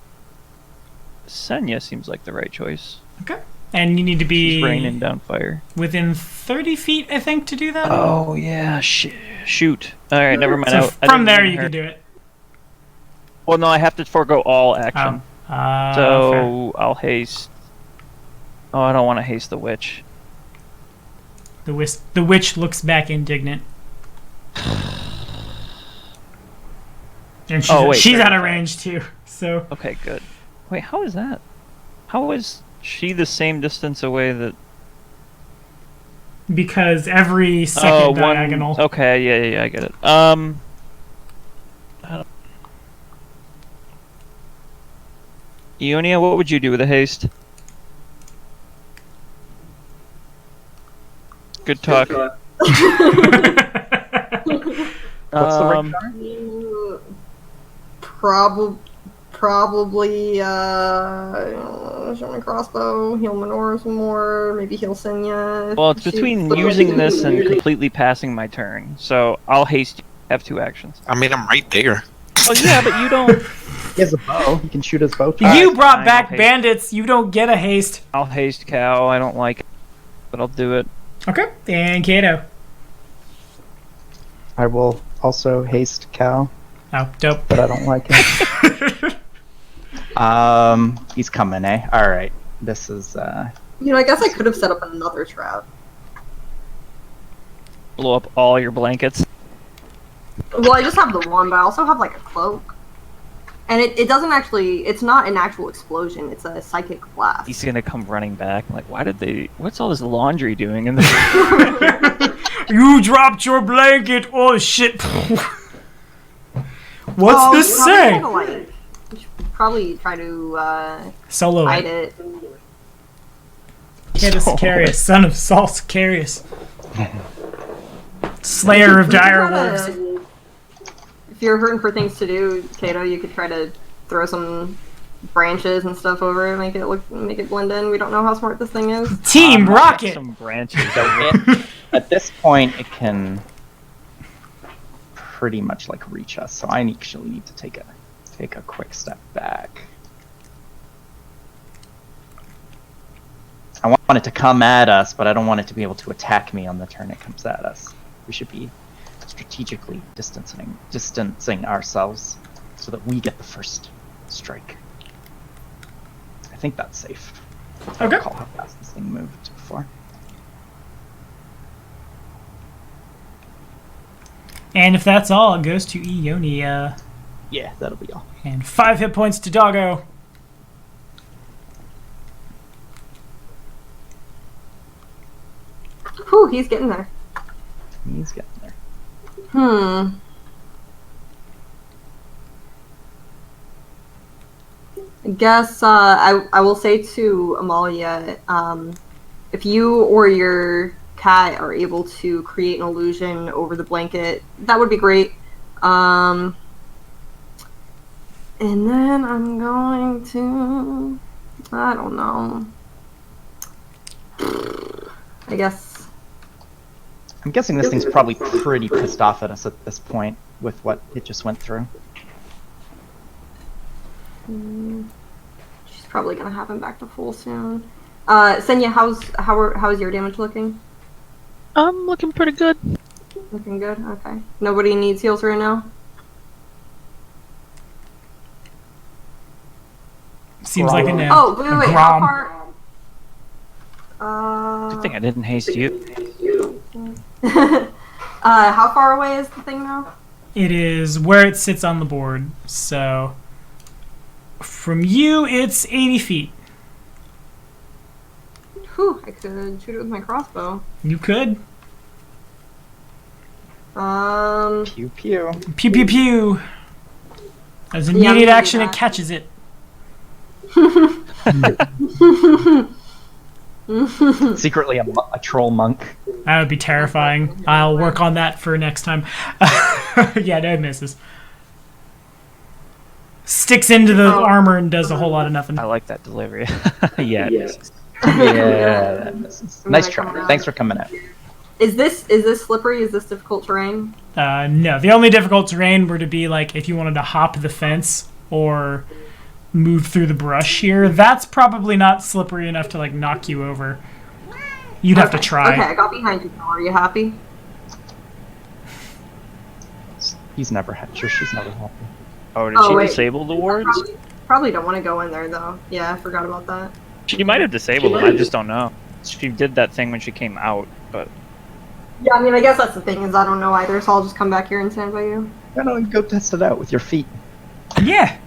seems like the right choice. Okay. And you need to be... She's raining down fire. Within 30 feet, I think, to do that? Oh, yeah. Shoot. Alright, never mind. So from there, you can do it. Well, no, I have to forego all action. So fair. I'll haste. Oh, I don't want to haste the witch. The witch looks back indignant. And she's out of range too. So okay, good. Wait, how is that? How is she the same distance away that? Because every second diagonal. Okay, yeah, I get it. Ionia, what would you do with a haste? Good talk. What's the range? probably shoot my crossbow, heal Minora some more, maybe heal Senya. Well, it's between using this and completely passing my turn, so I'll haste. Have 2 actions. I mean, I'm right there. Oh yeah, but you don't. He has a bow. He can shoot his bow. You brought fine, back I'll haste. bandits. You don't get a haste. I'll haste Cal. I don't like it, but I'll do it. Okay. And Kato. I will also haste Cal, Oh, dope. but I don't like it. He's coming, eh? All right. This is I guess I could have set up another trap. Blow up all your blankets. Well, I just have the one, but I also have like a cloak. And it doesn't actually, it's not an actual explosion, it's a psychic blast. He's gonna come running back. I'm like, why did they? What's all this laundry doing in the? You dropped your blanket. Oh shit. What's this say? You should probably try to Solo hide it. it. Cadus Sicarius, son of Saul Sicarius. Slayer of dire wolves. If you're hurting for things to do, Kato, you could try to throw some branches and stuff over it, make it blend in. We don't know how smart this thing is. Team Rocket. Some branches. at this point it can pretty much like reach us, so I actually need to take a quick step back. I want it to come at us, but I don't want it to be able to attack me on the turn it comes at us. We should be strategically distancing ourselves so that we get the first strike. I think that's safe. I don't Okay. recall how fast this thing moved before. And if that's all, it goes to Ionia. Yeah, that'll be all. And 5 hit points to Doggo. Whew, he's getting there. He's getting there. I guess I will say to Amalia, if you or your cat are able to create an illusion over the blanket, that would be great. And then I'm going to, I don't know. I guess. I'm guessing this thing's probably pretty pissed off at us at this point with what it just went through. She's probably gonna have him back to full soon. Senya, how's your damage looking? I'm looking pretty good. Looking good. Okay. Nobody needs heals right now. Seems like a no. Oh, wait. How Grom. far? Good thing I didn't haste you. How far away is the thing now? It is where it sits on the board. So from you, it's 80 feet. Whew, I could shoot it with my crossbow. You could. Pew pew. Pew pew pew. As Yeah, immediate maybe action, it that. catches it. Secretly a troll monk. That would be terrifying. I'll work on that for next time. Yeah, no, it misses. Sticks into the armor and does a whole lot of nothing. I like that delivery. Yeah. It is. Yeah, that misses. I'm Nice gonna try. come around. Thanks for coming out. Is this slippery? Is this difficult terrain? No, the only difficult terrain were to be like if you wanted to hop the fence or move through the brush here. That's probably not slippery enough to like knock you over. You'd have to try. Okay, I got behind you. Are you happy? He's never happy. She's never happy. Oh, did Oh, she wait. disable the wards? Probably don't want to go in there though. Yeah, I forgot about that. She might have disabled them. I just don't know. She did that thing when she came out, but Yeah, I mean, I guess that's the thing is I don't know either, so I'll just come back here and stand by you. No, go test it out with your feet. Yeah.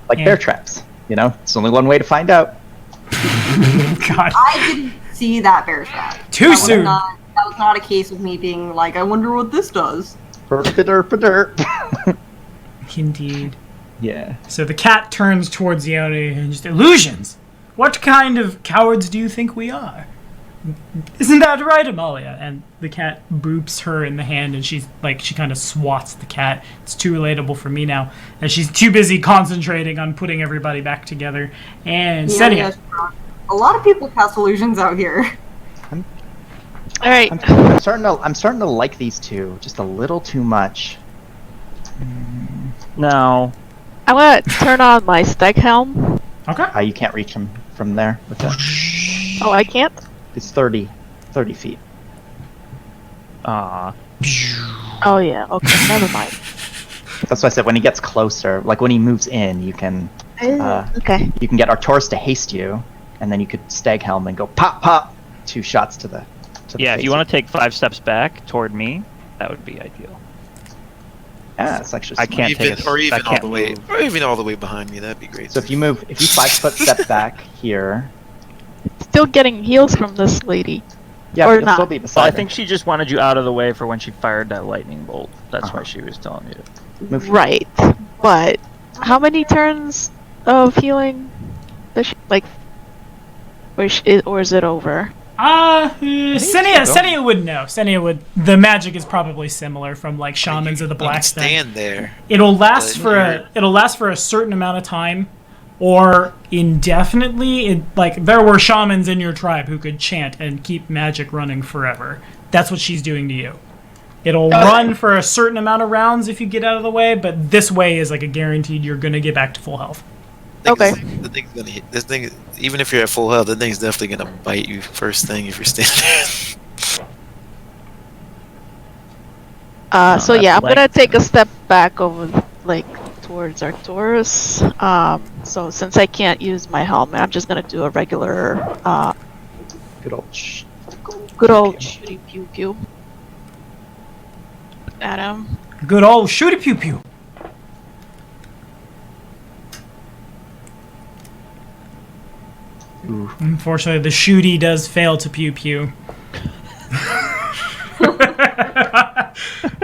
Like Yeah. bear traps. You know, it's only one way to find out. God. I didn't see that bear trap. Too That was soon. That was not a case of me being like, I wonder what this does. Derp. Indeed. Yeah. So the cat turns towards Ione and just illusions. What kind of cowards do you think we are? isn't that right, Amalia? And the cat boops her in the hand, and she kind of swats the cat. It's too relatable for me now, and she's too busy concentrating on putting everybody back together. And Senia. A lot of people cast illusions out here. All right. I'm starting to like these two just a little too much. No. I'm gonna turn on my stag helm. Okay. You can't reach him from there with that. Oh, I can't? It's 30 feet. Ah. Oh, yeah. Okay, never mind. That's why I said when he gets closer, like when he moves in, you can Okay. you can get Arcturus to haste you, and then you could stag helm and go pop pop 2 shots to the Yeah, if face. you want to take 5 steps back toward me, that would be ideal. Yeah, it's actually I smart. can't take a, Or even I can't all the way, move. or even all the way behind me. That'd be great. So if you 5-foot step back here, Still getting heals from this lady. yeah, Or you'll not. still be Well, beside I her. think she just wanted you out of the way for when she fired that lightning bolt. That's why she was telling you to. Move. Right. But how many turns of healing does she, like, or is it over? Senia would know. The magic is probably similar from like shamans of the You black can stag. stand there. It'll last But for a certain amount of time, or indefinitely. There were shamans in your tribe who could chant and keep magic running forever. That's what she's doing to you. It'll run for a certain amount of rounds if you get out of the way, but this way is like a guaranteed you're gonna get back to full health. Okay. The thing's gonna hit. This thing, even if you're at full health, the thing's definitely gonna bite you first thing if you're standing there. So yeah, I'm that's gonna take a step back over, like, towards Arcturus. So since I can't use my helmet, I'm just gonna do a regular, Good old good old shooty pew pew at him. Good old shooty pew pew. Ooh. Unfortunately, the shooty does fail to pew pew.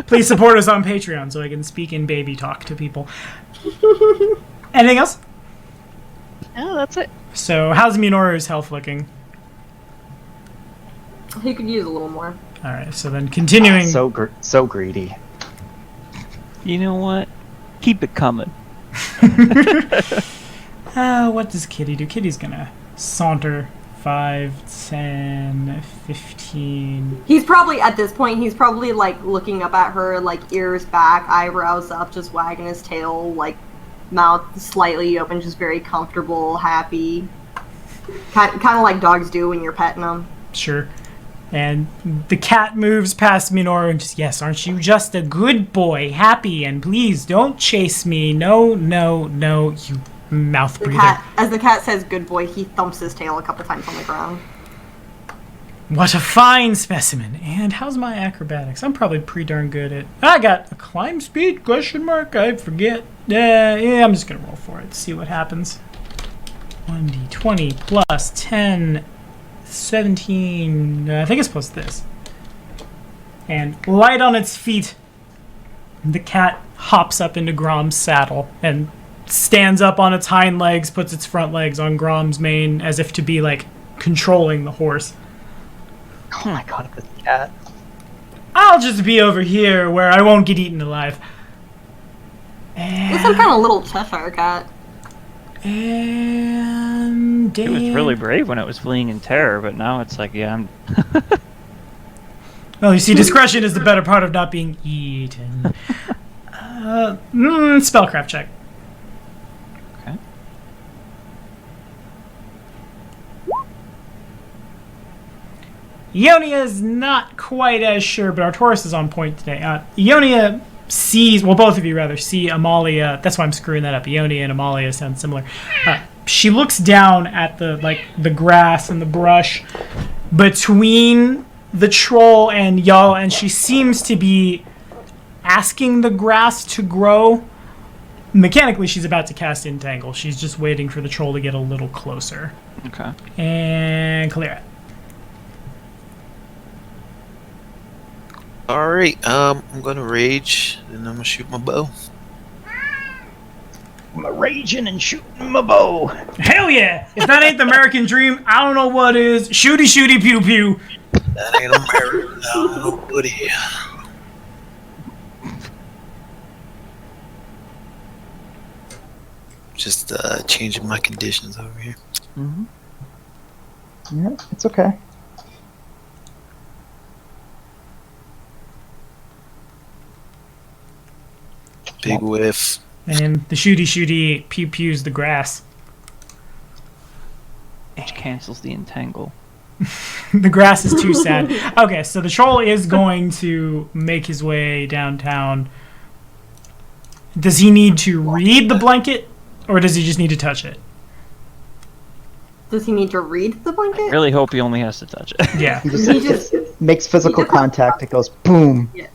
Please support us on Patreon so I can speak in baby talk to people. Anything else? Yeah, that's it. So, how's Minoru's health looking? He could use a little more. Alright, so then continuing. So greedy. You know what? Keep it coming. What does Kitty do? Kitty's gonna saunter 5, 10, 15. He's probably, at this point, like looking up at her, like ears back, eyebrows up, just wagging his tail, like mouth slightly open, just very comfortable, happy. Kind of like dogs do when you're petting them. Sure. And the cat moves past Minoru and just, yes, aren't you just a good boy, happy, and please don't chase me. No, you mouth breather. As the cat says good boy, he thumps his tail a couple times on the ground. What a fine specimen. And how's my acrobatics? I'm probably pretty darn good at... I got a climb speed, ? I forget. Yeah, I'm just going to roll for it. See what happens. 1d20 plus 10, 17... I think it's plus this. And light on its feet, the cat hops up into Grom's saddle and stands up on its hind legs, puts its front legs on Grom's mane as if to be, like, controlling the horse. Oh my god, this cat. I'll just be over here where I won't get eaten alive. It's some kind of little Cheshire cat. And It was really brave when it was fleeing in terror, but now it's like, yeah, I'm... Well, you see, discretion is the better part of not being eaten. Spellcraft check. Okay. Ionia is not quite as sure, but Arcturus is on point today. Ionia sees, well, both of you rather, see Amalia. That's why I'm screwing that up. Ionia and Amalia sound similar. She looks down at the grass and the brush between the troll and y'all, and she seems to be asking the grass to grow. Mechanically, she's about to cast Entangle. She's just waiting for the troll to get a little closer. Okay. And clear it. Alright, I'm gonna rage, and I'm gonna shoot my bow. I'm a raging and shooting my bow. Hell yeah! If that ain't the American dream, I don't know what is. Shooty shooty pew pew. That ain't American. No, buddy. Just changing my conditions over here. Mm-hmm. Yeah, it's okay. Big whiff. And the shooty shooty pew pew's the grass. Which cancels the entangle. The grass is too sad. Okay, so the troll is going to make his way downtown. Does he need to read the blanket, or does he just need to touch it? Does he need to read the blanket? I really hope he only has to touch it. Yeah. He just makes physical contact. It goes boom. Yeah.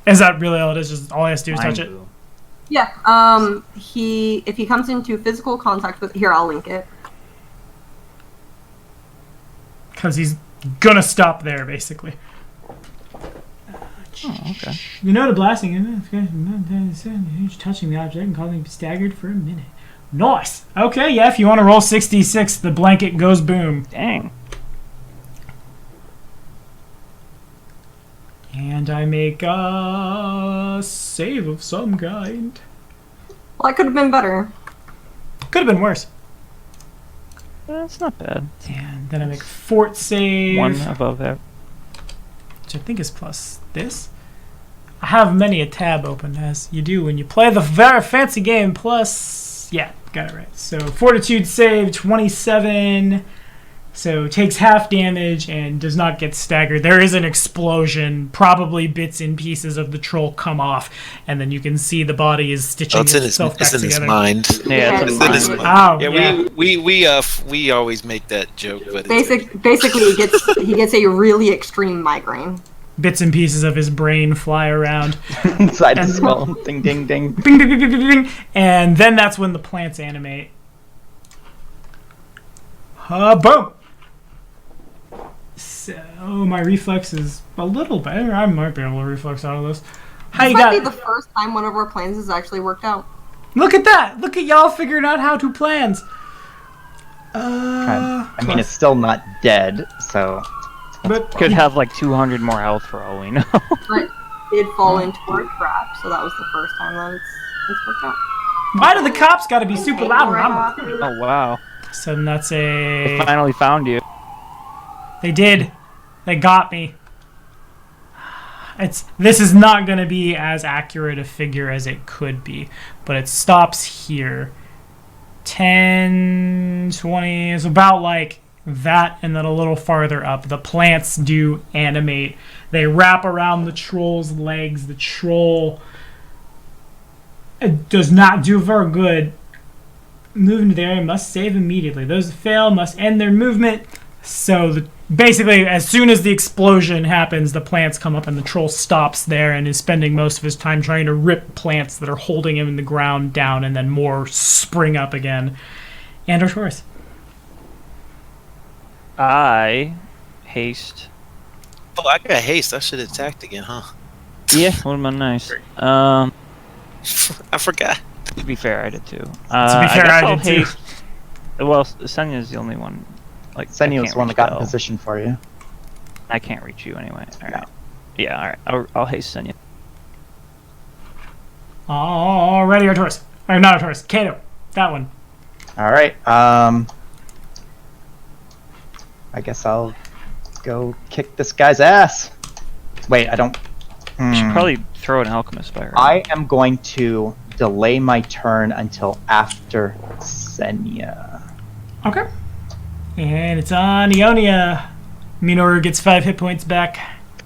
Is that really all it is? Just all he has to do is touch it? Yeah. If he comes into physical contact with, here, I'll link it. Because he's gonna stop there, basically. Oh, okay. The note of blasting touching the object and causing him staggered for a minute. Nice. Okay, yeah. If you want to roll 66, the blanket goes boom. Dang. And I make a save of some kind. Well, that could have been better. Could have been worse. That's not bad. And then I make fort save. One above that. Which I think is plus this. I have many a tab open, as you do when you play the very fancy game. Plus, yeah, got it right. So fortitude save 27. So takes half damage and does not get staggered. There is an explosion. Probably bits and pieces of the troll come off, and then you can see the body is stitching itself back together. It's in his mind. Yeah, It's in his mind. Oh, Yeah, yeah. we always make that joke, but Basically, he gets a really extreme migraine. Bits and pieces of his brain fly around. Inside the skull. Ding, ding, ding. Bing, bing, bing, bing, bing, bing. And then that's when the plants animate. Boom! So my reflex is a little better. I might be able to reflex out of this. How This you might got? be the first time one of our plans has actually worked out. Look at that! Look at y'all figuring out how to plans. I mean, it's still not dead, so... But Could have like 200 more health for all we know. But it did fall into our trap, so that was the first time that it's worked out. why do the cops got to be super loud when I'm? Oh wow. So then that's They a. finally found you. They did. They got me. This is not going to be as accurate a figure as it could be, but it stops here. 10, 20 is about like that, and then a little farther up. The plants do animate. They wrap around the troll's legs. The troll does not do very good. Moving to the area must save immediately. Those that fail must end their movement. So basically, as soon as the explosion happens, the plants come up and the troll stops there and is spending most of his time trying to rip plants that are holding him in the ground down, and then more spring up again. And our choice. I haste. Oh, I got haste. I should have attacked again, huh? Yeah, would have been nice. I forgot. To be fair, I did too. To be fair, I did too. haste. Well, Senya's the only one. Like Senya I was can't the one that reach got in Belle. position for you. I can't reach you anyway. All right. No. Yeah. All right. I'll haste Senya. Alrighty, Artoris. Or not Artoris. Kato. That one. Alright, I guess I'll go kick this guy's ass. Wait, I don't... You should probably throw an alchemist fire. I am going to delay my turn until after Senya. Okay. And it's on Ionia. Minoru gets 5 hit points back.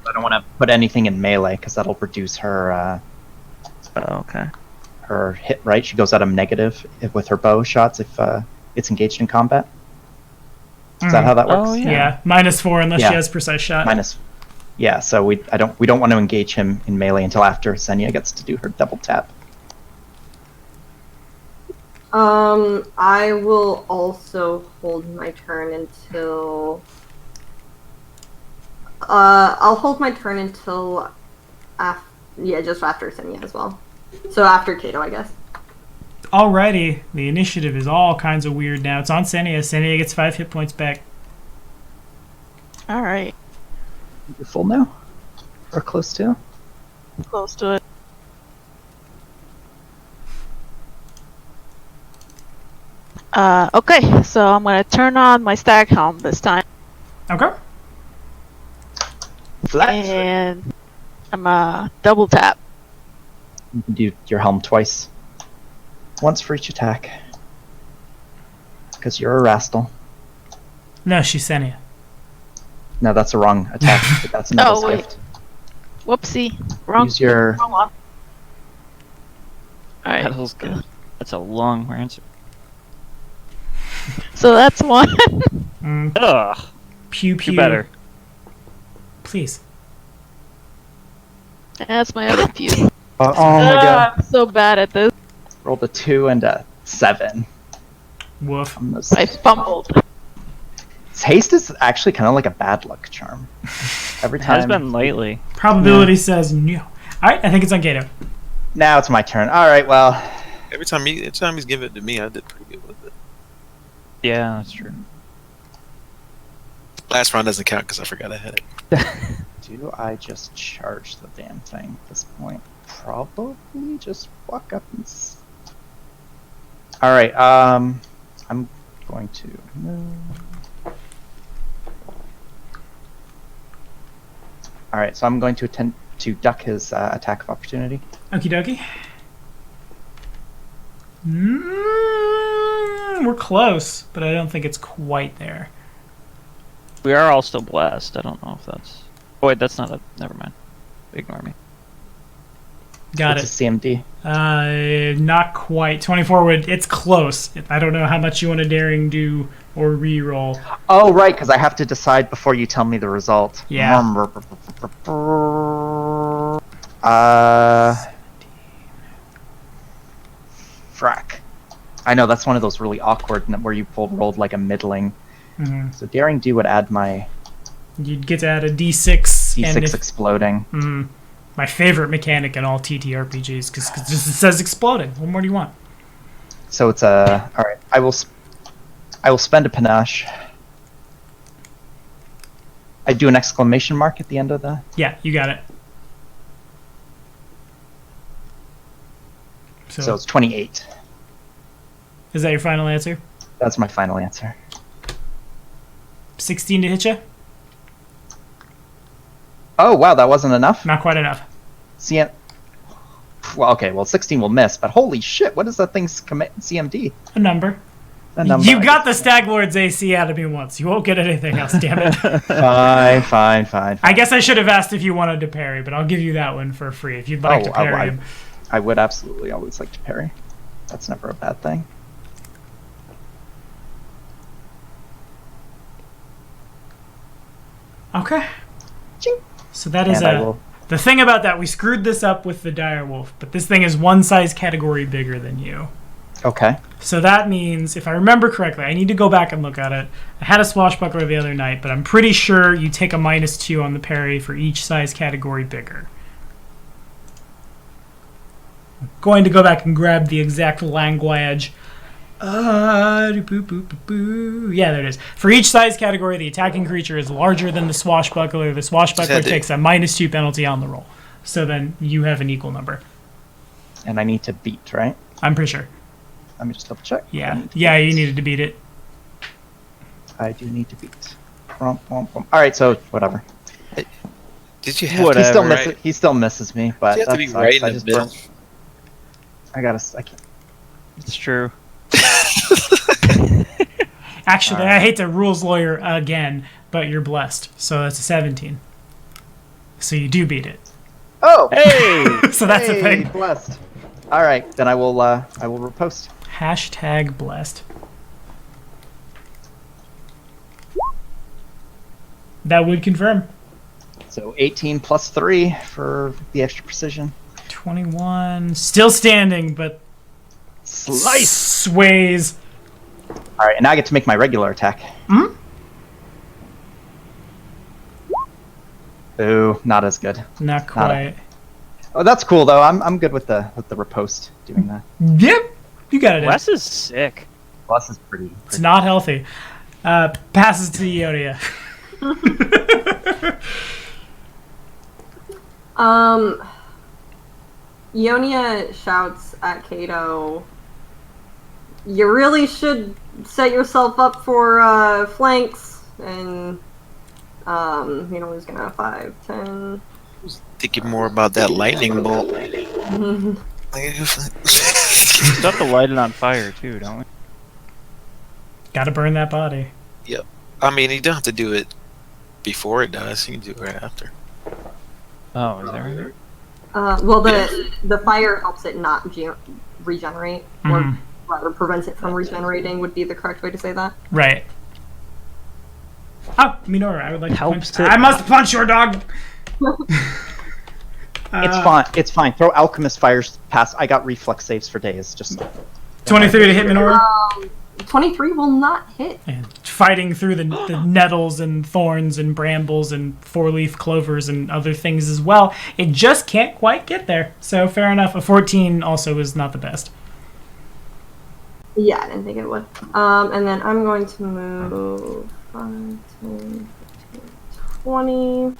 I don't want to put anything in melee, because that'll reduce her, okay. her hit rate. She goes out of negative with her bow shots if it's engaged in combat. Is that how that works? Oh, Yeah. -4 unless Yeah. she has precise shot. Yeah, so we don't want to engage him in melee until after Senya gets to do her double tap. I will also hold my turn until... I'll hold my turn until... just after Senya as well. So after Kato, I guess. Alrighty, the initiative is all kinds of weird now. It's on Senia. Senia gets 5 hit points back. Alright. You're full now? Or close to? Close to it. Okay, so I'm gonna turn on my stag helm this time. Okay. Flat. And I'm double tap. You can do your helm twice. Once for each attack. Because you're a Rastal. No, she's Senia. No, that's a wrong attack. But that's another Oh, wait. gift. Whoopsie. Wrong. Use your... Wrong one. Alright. That was good. That's a long answer. So that's one. Ugh. Pew pew. Do better. Please. That's my other few. Oh my god. I'm so bad at this. Rolled a 2 and a 7. Woof. On those. I fumbled. Haste is actually kind of like a bad luck charm. Every It time. has been lately. Probability says no. Alright, I think it's on Gato. Now it's my turn. Alright, well. Every time he's given it to me, I did pretty good with it. Yeah, that's true. Last round doesn't count because I forgot I had it. Do I just charge the damn thing at this point? Probably just walk up and... Alright, I'm going to move. Alright, so I'm going to attempt to duck his attack of opportunity. Okie dokie. We're close, but I don't think it's quite there. We are all still blessed. I don't know if that's... Oh, wait, that's not a... Never mind. Ignore me. Got What's his CMD? it. Not quite. 24 would... It's close. I don't know how much you want to daring do or re-roll. Oh, right, because I have to decide before you tell me the result. Yeah. Frack. I know, that's one of those really awkward where you rolled like a middling. Mhm. So daring do would add my You'd get to add a D6. D6 and if, exploding. my favorite mechanic in all TTRPGs, because it says exploding. What more do you want? So it's a... Alright, I will spend a panache. I do an exclamation mark at the end of the... Yeah, you got it. So it's 28. Is that your final answer? That's my final answer. 16 to hit you? Oh, wow, that wasn't enough? Not quite enough. Well, okay, well, 16 will miss, but holy shit, what is that thing's CMD? A number. A number, You I got the guess. Stag Lord's AC out of me once. You won't get anything else, damn it. Fine. I guess I should have asked if you wanted to parry, but I'll give you that one for free if you'd like to parry him. I would absolutely always like to parry. That's never a bad thing. Okay. Ching. So that is And I will... the thing about that. We screwed this up with the direwolf, but this thing is one size category bigger than you. Okay. So that means, if I remember correctly, I need to go back and look at it. I had a swashbuckler the other night, but I'm pretty sure you take a -2 on the parry for each size category bigger. I'm going to go back and grab the exact language. Yeah, there it is. For each size category, the attacking creature is larger than the swashbuckler. The swashbuckler takes a -2 penalty on the roll. So then you have an equal number. And I need to beat, right? I'm pretty sure. Let me just double check. Yeah, you needed to beat it. I do need to beat. Alright, so whatever. Did you have Whatever, He still right? misses. He still misses me, but You have to that be sucks. right in I the just middle. I can't. It's true. Actually, I hate to rules lawyer again, but you're blessed. So that's a 17. So you do beat it. Oh! Hey! So that's a thing. Blessed. Alright, then I will repost. Hashtag blessed. That would confirm. So 18 plus 3 for the extra precision. 21. Still standing, but Slice! sways. Alright, and now I get to make my regular attack. Hmm? Ooh, not as good. Not quite. Oh, that's cool though. I'm good with the riposte doing that. Yep. You got it. Wes is sick. Wes is pretty. It's not healthy. Passes to Ionia. Ionia shouts at Kato, "You really should set yourself up for flanks." And he's gonna 5, 10. Thinking more about that lightning bolt. We still have to light it on fire too, don't we? Gotta burn that body. Yep. I mean, you don't have to do it before it dies. You can do it right after. Oh, is that right? Well, the fire helps it not regenerate, or Mhm. rather prevents it from regenerating would be the correct way to say that. Right. Oh, Minoru, I would like to Helps punch. it. I must punch your dog! It's fine. It's fine. Throw alchemist fires past. I got reflex saves for days. Just 23 to hit Minoru. 23 will not hit. And fighting through the nettles and thorns and brambles and four-leaf clovers and other things as well. It just can't quite get there. So fair enough. A 14 also is not the best. Yeah, I didn't think it would. And then I'm going to move 5, 10, 15, 20.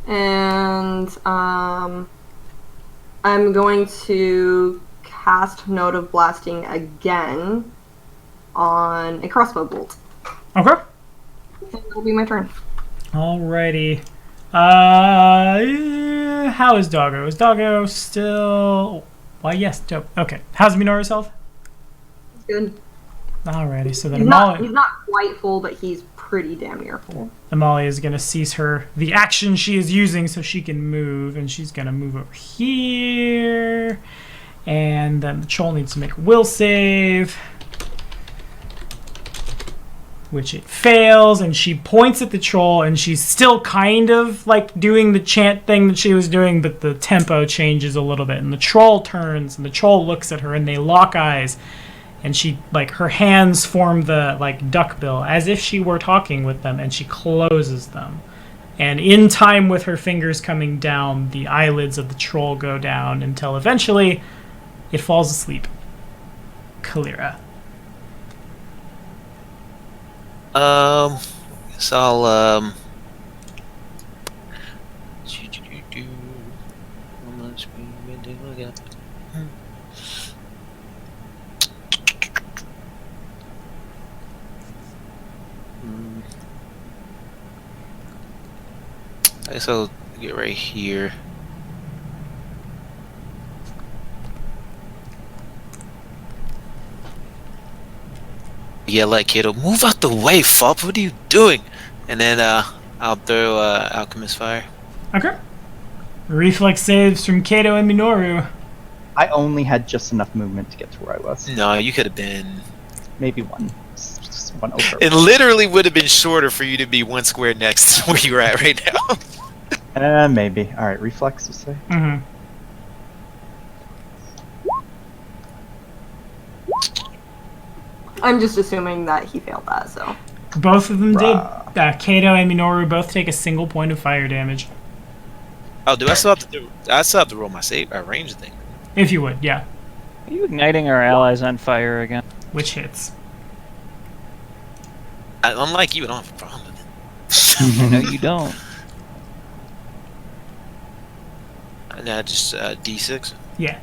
And I'm going to cast Note of Blasting again on a crossbow bolt. Okay. And that'll be my turn. Alrighty. How is Doggo? Is Doggo still... Why, yes, dope. Okay. How's Minoru's health? Good. Alrighty, so then He's Amalia, not quite full, but he's pretty damn near full. Amalia is going to cease the action she is using so she can move, and she's going to move over here. And then the troll needs to make a will save, which it fails, and she points at the troll, and she's still kind of like doing the chant thing that she was doing, but the tempo changes a little bit, and the troll turns, and the troll looks at her, and they lock eyes, and she, like, her hands form the, like, duckbill, as if she were talking with them, and she closes them. And in time with her fingers coming down, the eyelids of the troll go down until eventually it falls asleep. Kalira. So I'll I guess I'll get right here. Yeah, like Kato, move out the way, Fop. What are you doing? And then I'll throw Alchemist Fire. Okay. Reflex saves from Kato and Minoru. I only had just enough movement to get to where I was. No, you could have been. Maybe one. Just one over. It literally would have been shorter for you to be one square next to where you're at right now. Maybe. All right, reflex, you say? Mm-hmm. I'm just assuming that he failed that, so. Both of them Rah. did. Kato and Minoru both take a single point of fire damage. Oh, do I still have to roll my save, range thing? If you would, yeah. Are you igniting our allies on fire again? Which hits. Unlike you, I don't have a problem with it. No, you don't. Now just D6. Yeah.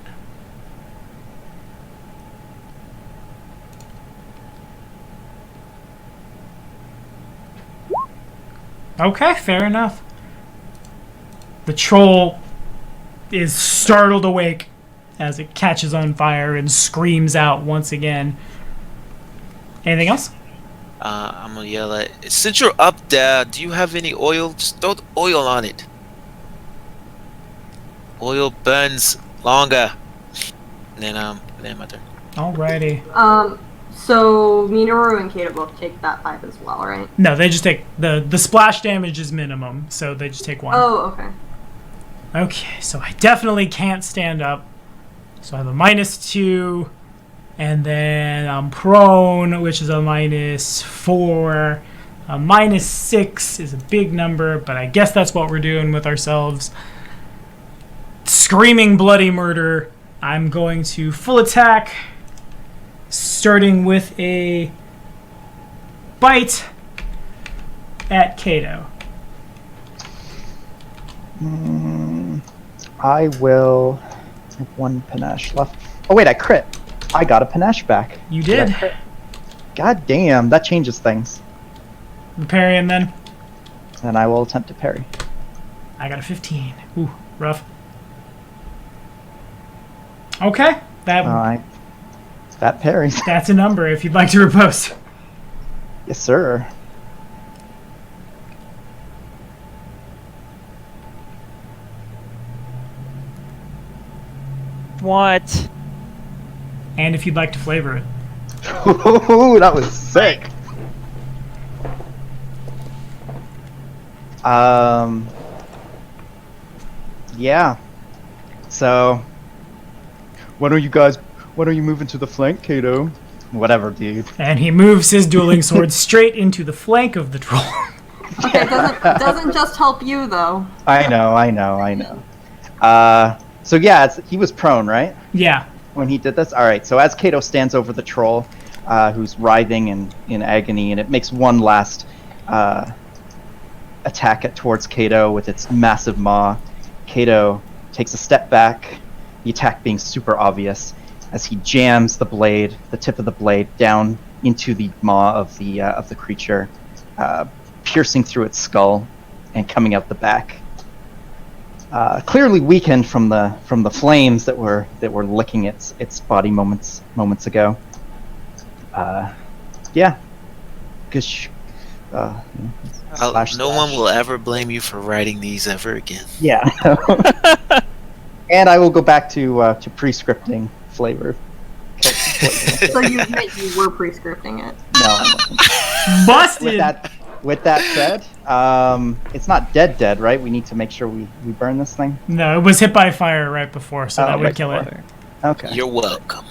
Okay, fair enough. The troll is startled awake as it catches on fire and screams out once again. Anything else? I'm gonna yell at. Since you're up there, do you have any oil? Just throw the oil on it. Oil burns longer. And then my turn. Alrighty. So Minoru and Kato both take that 5 as well, right? No, they just take the splash damage is minimum, so they just take 1. Oh, okay. Okay, so I definitely can't stand up. So I have a -2, and then I'm prone, which is a -4. A -6 is a big number, but I guess that's what we're doing with ourselves. screaming bloody murder. I'm going to full attack, starting with a bite at Kato. I will have 1 panache left. Oh wait, I crit. I got a panache back. You did. I crit? God damn, that changes things. Parrying then. And I will attempt to parry. I got a 15. Ooh, rough. Okay, Alright. That parries. that's a number if you'd like to riposte. Yes, sir. What? And if you'd like to flavor it. Ooh, that was sick. Yeah. So, why don't you move into the flank, Kato? Whatever, dude. And he moves his dueling sword straight into the flank of the troll. Okay, it doesn't just help you though. I know. So yeah, he was prone, right? Yeah. When he did this? Alright, so as Kato stands over the troll, who's writhing in agony, and it makes one last attack towards Kato with its massive maw, Kato takes a step back, the attack being super obvious, as he jams the tip of the blade, down into the maw of the creature, piercing through its skull and coming out the back. Clearly weakened from the flames that were licking its body moments ago. Yeah. Gush. No one will ever blame you for writing these ever again. Yeah. And I will go back to pre-scripting flavor. So you admit you were pre-scripting it? No, I wasn't. Busted! With that said, it's not dead, right? We need to make sure we burn this thing. No, it was hit by fire right before, so that would right kill it. before. Okay. You're welcome.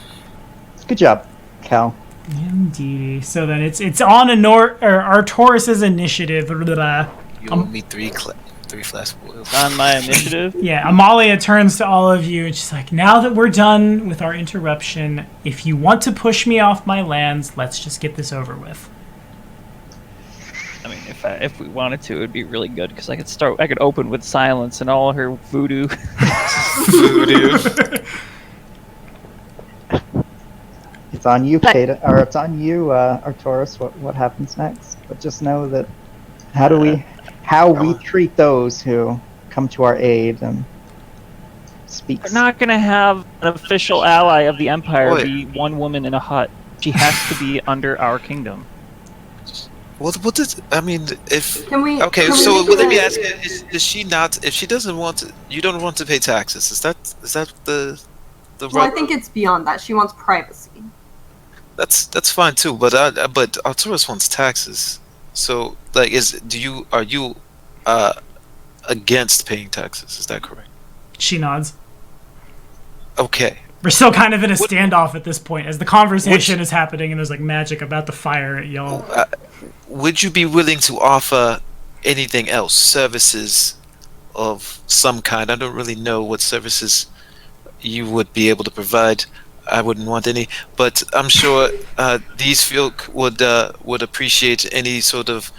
Good job, Cal. Indeed. So then it's on Arcturus's initiative. You owe me three flask boils. On my initiative? Yeah, Amalia turns to all of you and she's like, now that we're done with our interruption, if you want to push me off my lands, let's just get this over with. I mean, if we wanted to, it'd be really good because I could open with silence and all her voodoo. Voodoo. It's on you, Kata, or it's on you, Arcturus. What happens next? But just know that how we treat those who come to our aid and speak. We're not gonna have an official ally of the Empire Wait. be one woman in a hut. She has to be under our kingdom. What does I mean? If Can we? okay, can we so make let me it- ask you: Does she not? If she doesn't want to, you don't want to pay taxes. Is that the Well, I think it's beyond that. She wants privacy. That's fine too. But Arcturus wants taxes. So like, are you against paying taxes? Is that correct? She nods. Okay. We're still kind of in a standoff at this point as the conversation is happening and there's like magic about to fire at y'all. Would you be willing to offer anything else? Services of some kind? I don't really know what services you would be able to provide. I wouldn't want any, but I'm sure these folk would appreciate any sort of.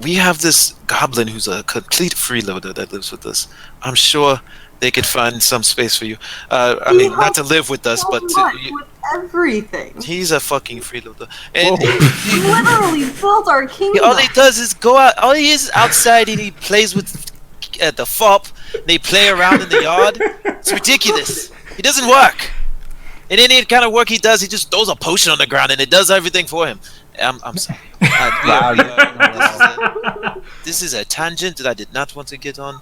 We have this goblin who's a complete freeloader that lives with us. I'm sure they could find some space for you. I mean, not to live with us, but with everything. he's a fucking freeloader. And He literally built our kingdom. all he does is go out. All he is outside and he plays with the fop. They play around in the yard. It's ridiculous. He doesn't work. And any kind of work he does, he just throws a potion on the ground and it does everything for him. I'm sorry. This is a tangent that I did not want to get on.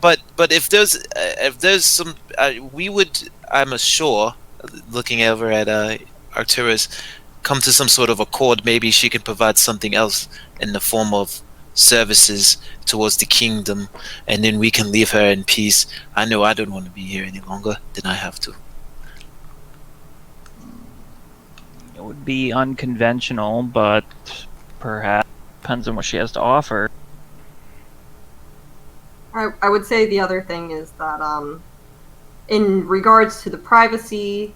But if there's some, we would, I'm sure, looking over at Arcturus, come to some sort of accord. Maybe she can provide something else in the form of services towards the kingdom, and then we can leave her in peace. I know I don't want to be here any longer than I have to. It would be unconventional, but perhaps depends on what she has to offer. I would say the other thing is that in regards to the privacy,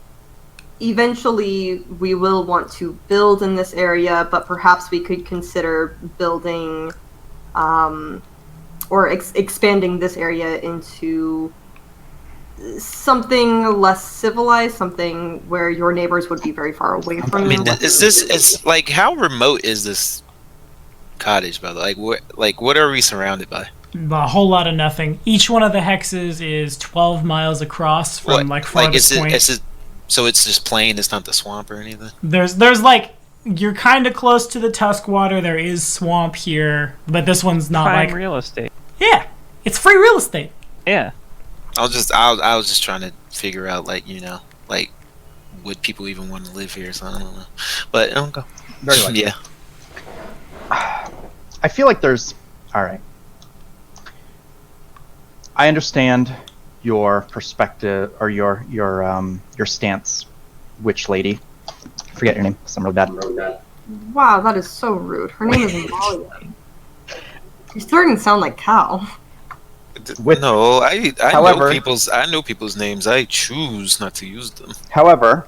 eventually we will want to build in this area, but perhaps we could consider building or expanding this area into something less civilized, something where your neighbors would be very far away from you. I mean, is like, how remote is this cottage, by the way? What are we surrounded by? A whole lot of nothing. Each one of the hexes is 12 miles across from farthest point. So it's just plain. It's not the swamp or anything. There's you're kind of close to the Tuskwater. There is swamp here, but this one's not Prime real estate. Yeah, it's free real estate. Yeah. I was just trying to figure out, would people even want to live here? So I don't know. But okay. Very likely. Yeah. I feel like there's... Alright. I understand your perspective, or your stance, witch lady. I forget your name, because I'm really bad. Wow, that is so rude. Her name is Amalia. You're starting to sound like Cal. No, I know people's names. I choose not to use them. However,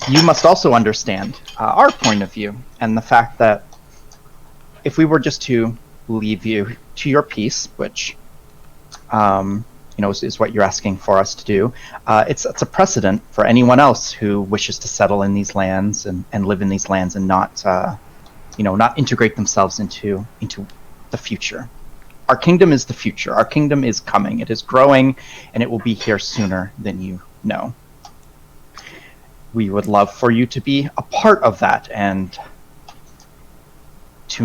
you must also understand our point of view, and the fact that if we were just to leave you to your peace, which is what you're asking for us to do, it's a precedent for anyone else who wishes to settle in these lands and live in these lands and not integrate themselves into the future. Our kingdom is the future. Our kingdom is coming. It is growing, and it will be here sooner than you know. We would love for you to be a part of that, and to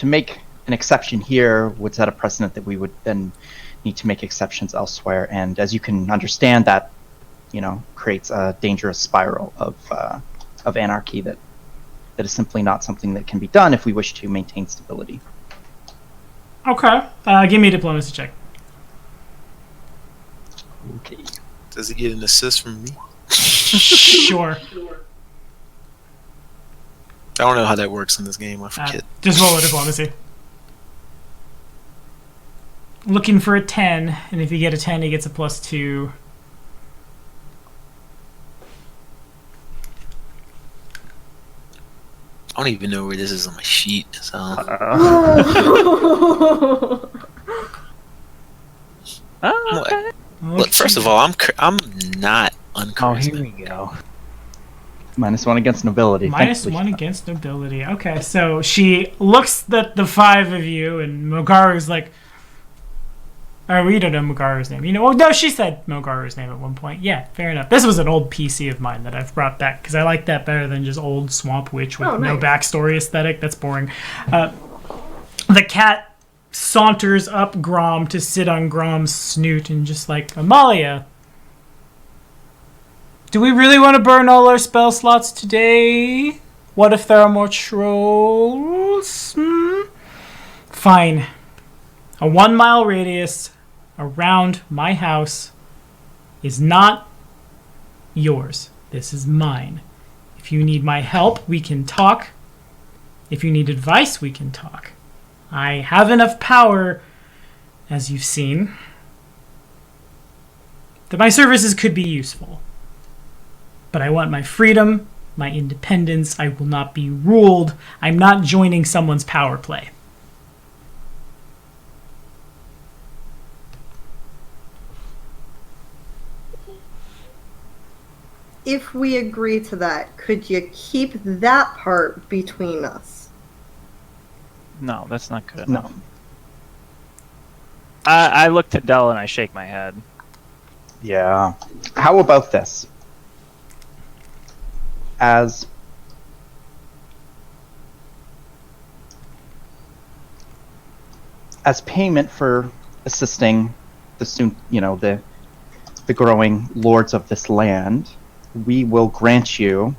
make an exception here would set a precedent that we would then need to make exceptions elsewhere. And as you can understand, that creates a dangerous spiral of anarchy that is simply not something that can be done if we wish to maintain stability. Okay. Give me a diplomacy check. Okay. Does he get an assist from me? Sure. I don't know how that works in this game. I forget. Just roll a diplomacy. Looking for a 10, and if you get a 10, he gets a +2. I don't even know where this is on my sheet. So. Okay. Look, first of all, I'm not uncharismatic. Oh, here we go. -1 against nobility. -1 against nobility. Okay, so she looks at the 5 of you, and Mogaru's like, we don't know Mogaru's name. No, she said Mogaru's name at one point. Yeah, fair enough. This was an old PC of mine that I've brought back, because I like that better than just old Swamp Witch with no backstory aesthetic. That's boring. The cat saunters up Grom to sit on Grom's snoot and just like, Amalia, do we really want to burn all our spell slots today? What if there are more trolls? Fine. A 1-mile radius around my house is not yours. This is mine. If you need my help, we can talk. If you need advice, we can talk. I have enough power, as you've seen, that my services could be useful. But I want my freedom, my independence. I will not be ruled. I'm not joining someone's power play. If we agree to that, could you keep that part between us? No, that's not good No. enough. I look to Dell and I shake my head. Yeah. How about this? As payment for assisting the growing lords of this land, we will grant you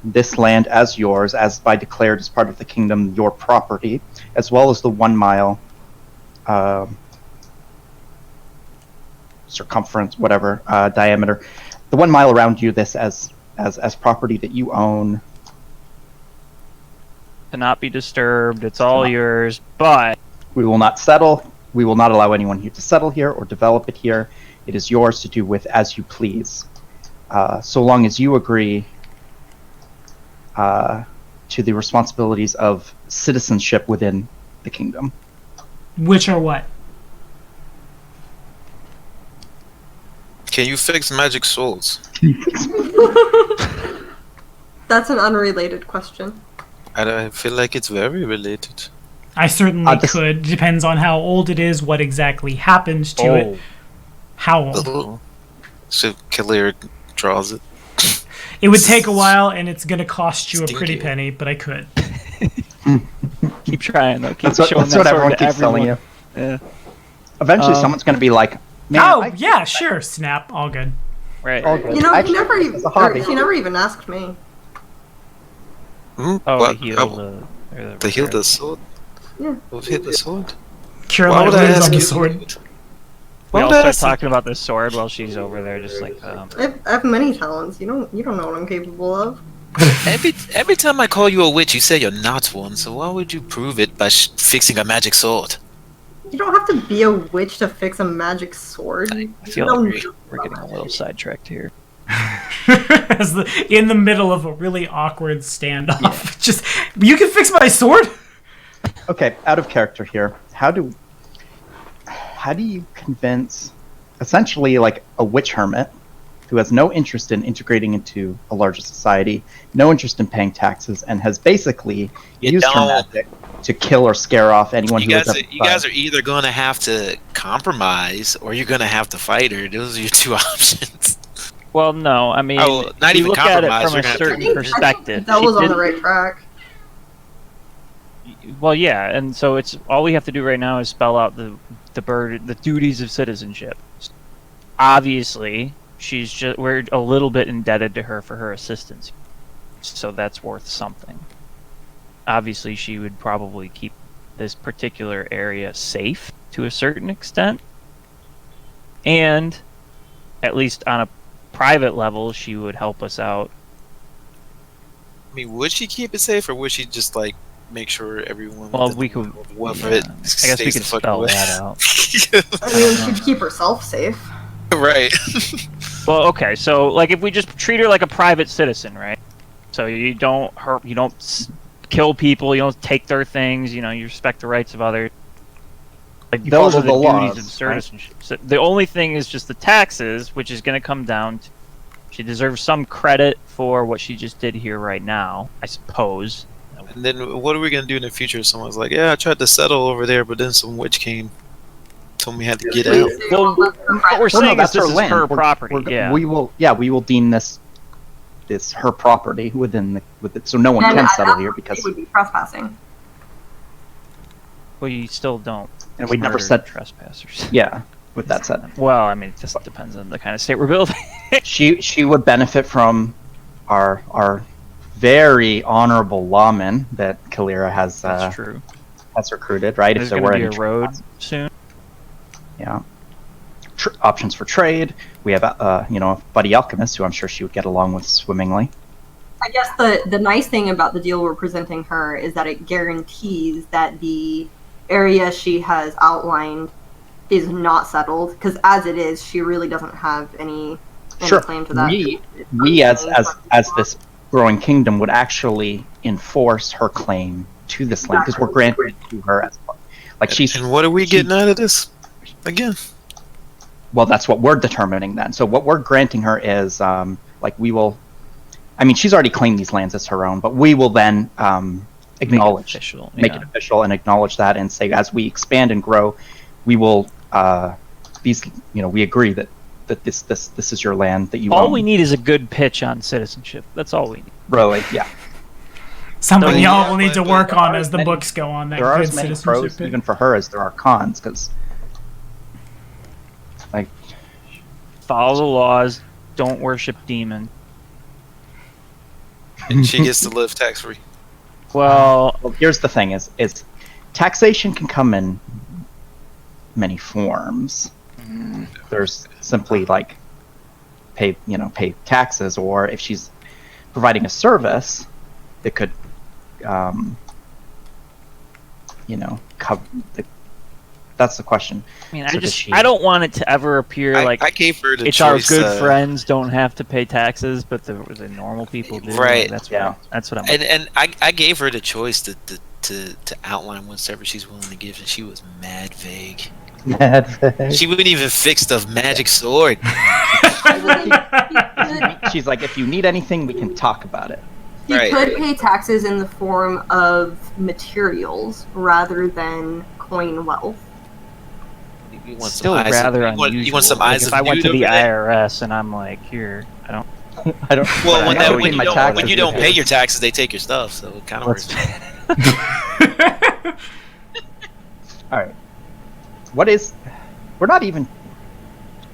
this land as yours, as by declared as part of the kingdom, your property, as well as the 1-mile circumference, diameter, the 1 mile around you, this as property that you own to not be disturbed. It's all yours, but We will not settle. We will not allow anyone here to settle here or develop it here. It is yours to do with as you please, so long as you agree to the responsibilities of citizenship within the kingdom. Which are what? Can you fix magic swords? That's an unrelated question. I feel like it's very related. I certainly this- could. Depends on how old it is, what exactly happens to it. How old? So Kalir draws it. It would take a while, and it's going to cost you a pretty Stinky. penny, but I could. keep trying though. Keep That's what, showing that's that what sword everyone to keeps telling you. Yeah. Eventually, someone's going to be like, "Man, Oh, I- yeah, sure, snap, all good. Right. all good. You know, I he never even it's a hobby." he never even asked me. Hmm? Oh, What? the heal. To heal the sword? Yeah. We'll heal the sword? Cure Why light would I wounds ask on the you? sword. We Why all would I start ask you? talking about this sword while she's over there, just like, I have many talents. You don't know what I'm capable of. Every time I call you a witch, you say you're not one, so why would you prove it by fixing a magic sword? You don't have to be a witch to fix a magic sword. I feel Don't like do we're getting a little sidetracked here. In the middle of a really awkward standoff. Just, you can fix my sword? Okay, out of character here. How do you convince, essentially, like a witch hermit who has no interest in integrating into a larger society, no interest in paying taxes, and has basically You used her don't. magic to kill or scare off anyone You who guys, is you guys are either going to have to compromise or you're going to have to fight her. Those are your two options. Well, no, I mean, Oh, not if you even look at it compromise, from you're a gonna have to certain leave. perspective. That she was on the didn't- right track. Well, yeah, and so it's all we have to do right now is spell out the duties of citizenship. Obviously, we're a little bit indebted to her for her assistance, so that's worth something. Obviously, she would probably keep this particular area safe to a certain extent, and at least on a private level, she would help us out. I mean, would she keep it safe, or would she just like make sure everyone? Well, within we the could. world of Yeah, it I guess we stays could the fuck spell away? that out. I mean, she'd keep herself safe. Right. Well, okay, so like if we just treat her like a private citizen, right? So you don't hurt, you don't kill people, you don't take their things, you respect the rights of others. Like you Those follow are the laws, duties of citizenship. So the only thing is just the taxes, which is going to come down to she deserves some credit for what she just did here right now, I suppose. And then what are we gonna do in the future? If someone's like, "Yeah, I tried to settle over there, but then some witch came, told me I had to get out." Well, what we're Well, saying no, is that's this her is land. her We're- property. we're- Yeah. we will deem this her property with it, so no one And can at settle that here point, because it would be trespassing. Well, you still don't. and we never murder said trespassers. yeah. With that said, Well, I mean, it just depends on the kind of state we're building. she would benefit from our very honorable lawmen that Kalira has That's true. has recruited. Right, There's if there going were to any be a road soon. yeah. Options for trade. We have Buddy Alchemist, who I'm sure she would get along with swimmingly. I guess the nice thing about the deal we're presenting her is that it guarantees that the area she has outlined is not settled, because as it is, she really doesn't have any Sure. claim to that. We as this growing kingdom would actually enforce her claim to this land because we're granting it to her as like she's. And what are we getting out of this? Again, Well, that's what we're determining then. So what we're granting her is we will. I mean, she's already claimed these lands as her own, but we will then acknowledge, make it official, and acknowledge that, and say as we expand and grow, we will we agree that this is your land that you All own. we need is a good pitch on citizenship. That's all we need. Really, yeah. Something Yeah, y'all will need to but work there on are as the many- books go on. That There are good as many citizenship pros bit. even for her as there are cons because Follow the laws. Don't worship demons. and she gets to live tax free. Well, here's the thing: is taxation can come in many forms. There's simply like pay taxes, or if she's providing a service, it could That's the question. I mean, So does she- I don't want it to ever appear like I gave her the it's choice. our good friends don't have to pay taxes, but the normal people do. Right. That's Yeah. That's what I'm. And I gave her the choice to outline whatever she's willing to give, and she was mad vague. She wouldn't even fix the magic sword. She's like, if you need anything, we can talk about it. You Right. could pay taxes in the form of materials rather than coin wealth. You want Still some eyes rather of, unusual. you want some eyes if of I went to nude the over there? IRS and I'm like, here, I don't. I don't. Well, I gotta pay when my you taxes. don't pay your taxes, they take your stuff. So it kind of works. All right. We're not even.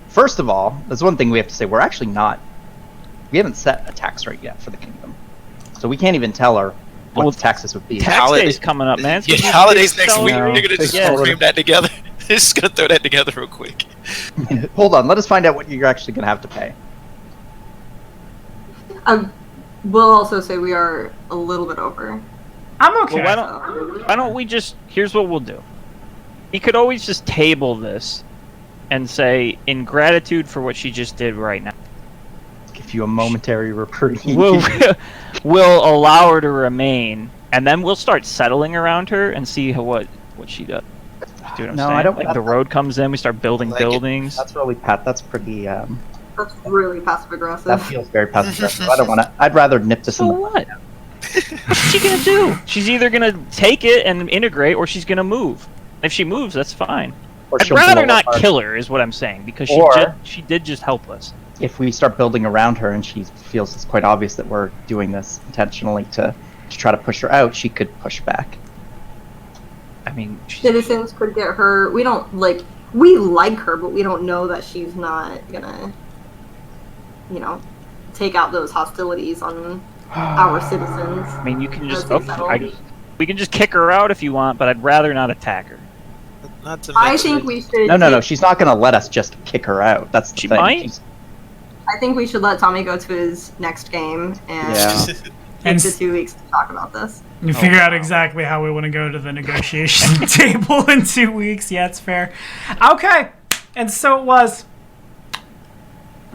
First of all, there's one thing we have to say. We're actually not. We haven't set a tax rate yet for the kingdom, so we can't even tell her what Well, the taxes would be. Tax Holiday- day's coming up, man. It's Yeah, gonna be holidays next week. celebrating. They're gonna just Yeah. scream that together. They're just gonna throw that together real quick. Hold on. Let us find out what you're actually going to have to pay. I will also say we are a little bit over. I'm okay. Well, why don't we just? Here's what we'll do. We could always just table this, and say, in gratitude for what she just did right now, Give you a momentary reprieve. we'll allow her to remain, and then we'll start settling around her and see what she does. Do you know what I'm No, saying? I don't- Like the road comes in, we start building I like it. buildings. That's really That's pretty. That's really passive aggressive. That feels very passive aggressive. I don't want to. I'd rather nip this So in the what? What's she gonna do? She's either gonna take it and integrate, or she's gonna move. If she moves, that's fine. or I'd she'll rather blow not apart. kill her, is what I'm saying, because Or- she did just help us. If we start building around her and she feels it's quite obvious that we're doing this intentionally to try to push her out, she could push back. I mean, she's, Citizens could get her. We don't we like her, but we don't know that she's not gonna, take out those hostilities on our citizens. I mean, you can just Those things we can just kick her out if you want, but I'd rather not attack her. Not to I mention think it- we should. No. She's not going to let us just kick her out. That's the She thing. might. She's- I think we should let Tommy go to his next game and Yeah. And take the 2 weeks to talk about this. you figure out exactly how we want to go to the negotiation table in 2 weeks. Yeah, it's fair. Okay, and so it was.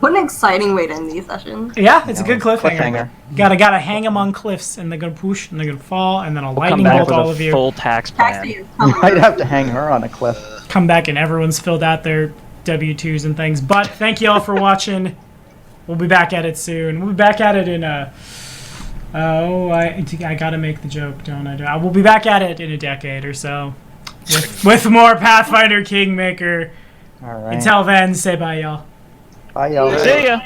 What an exciting way to end these sessions. Yeah, it's a good cliffhanger. Cliffhanger. Gotta hang them on cliffs, and they're gonna push, and they're gonna fall, and then I'll We'll come lightning back bolt with all a of you. full tax Tax plan. day is coming. I'd have to hang her on a cliff. Come back, and everyone's filled out their W-2s and things. But thank you all for watching. We'll be back at it soon. We'll be back at it in a. I gotta make the joke, don't I? We'll be back at it in a decade or so, with more Pathfinder Kingmaker. All right. Until then, say bye, y'all. Bye, y'all. See ya.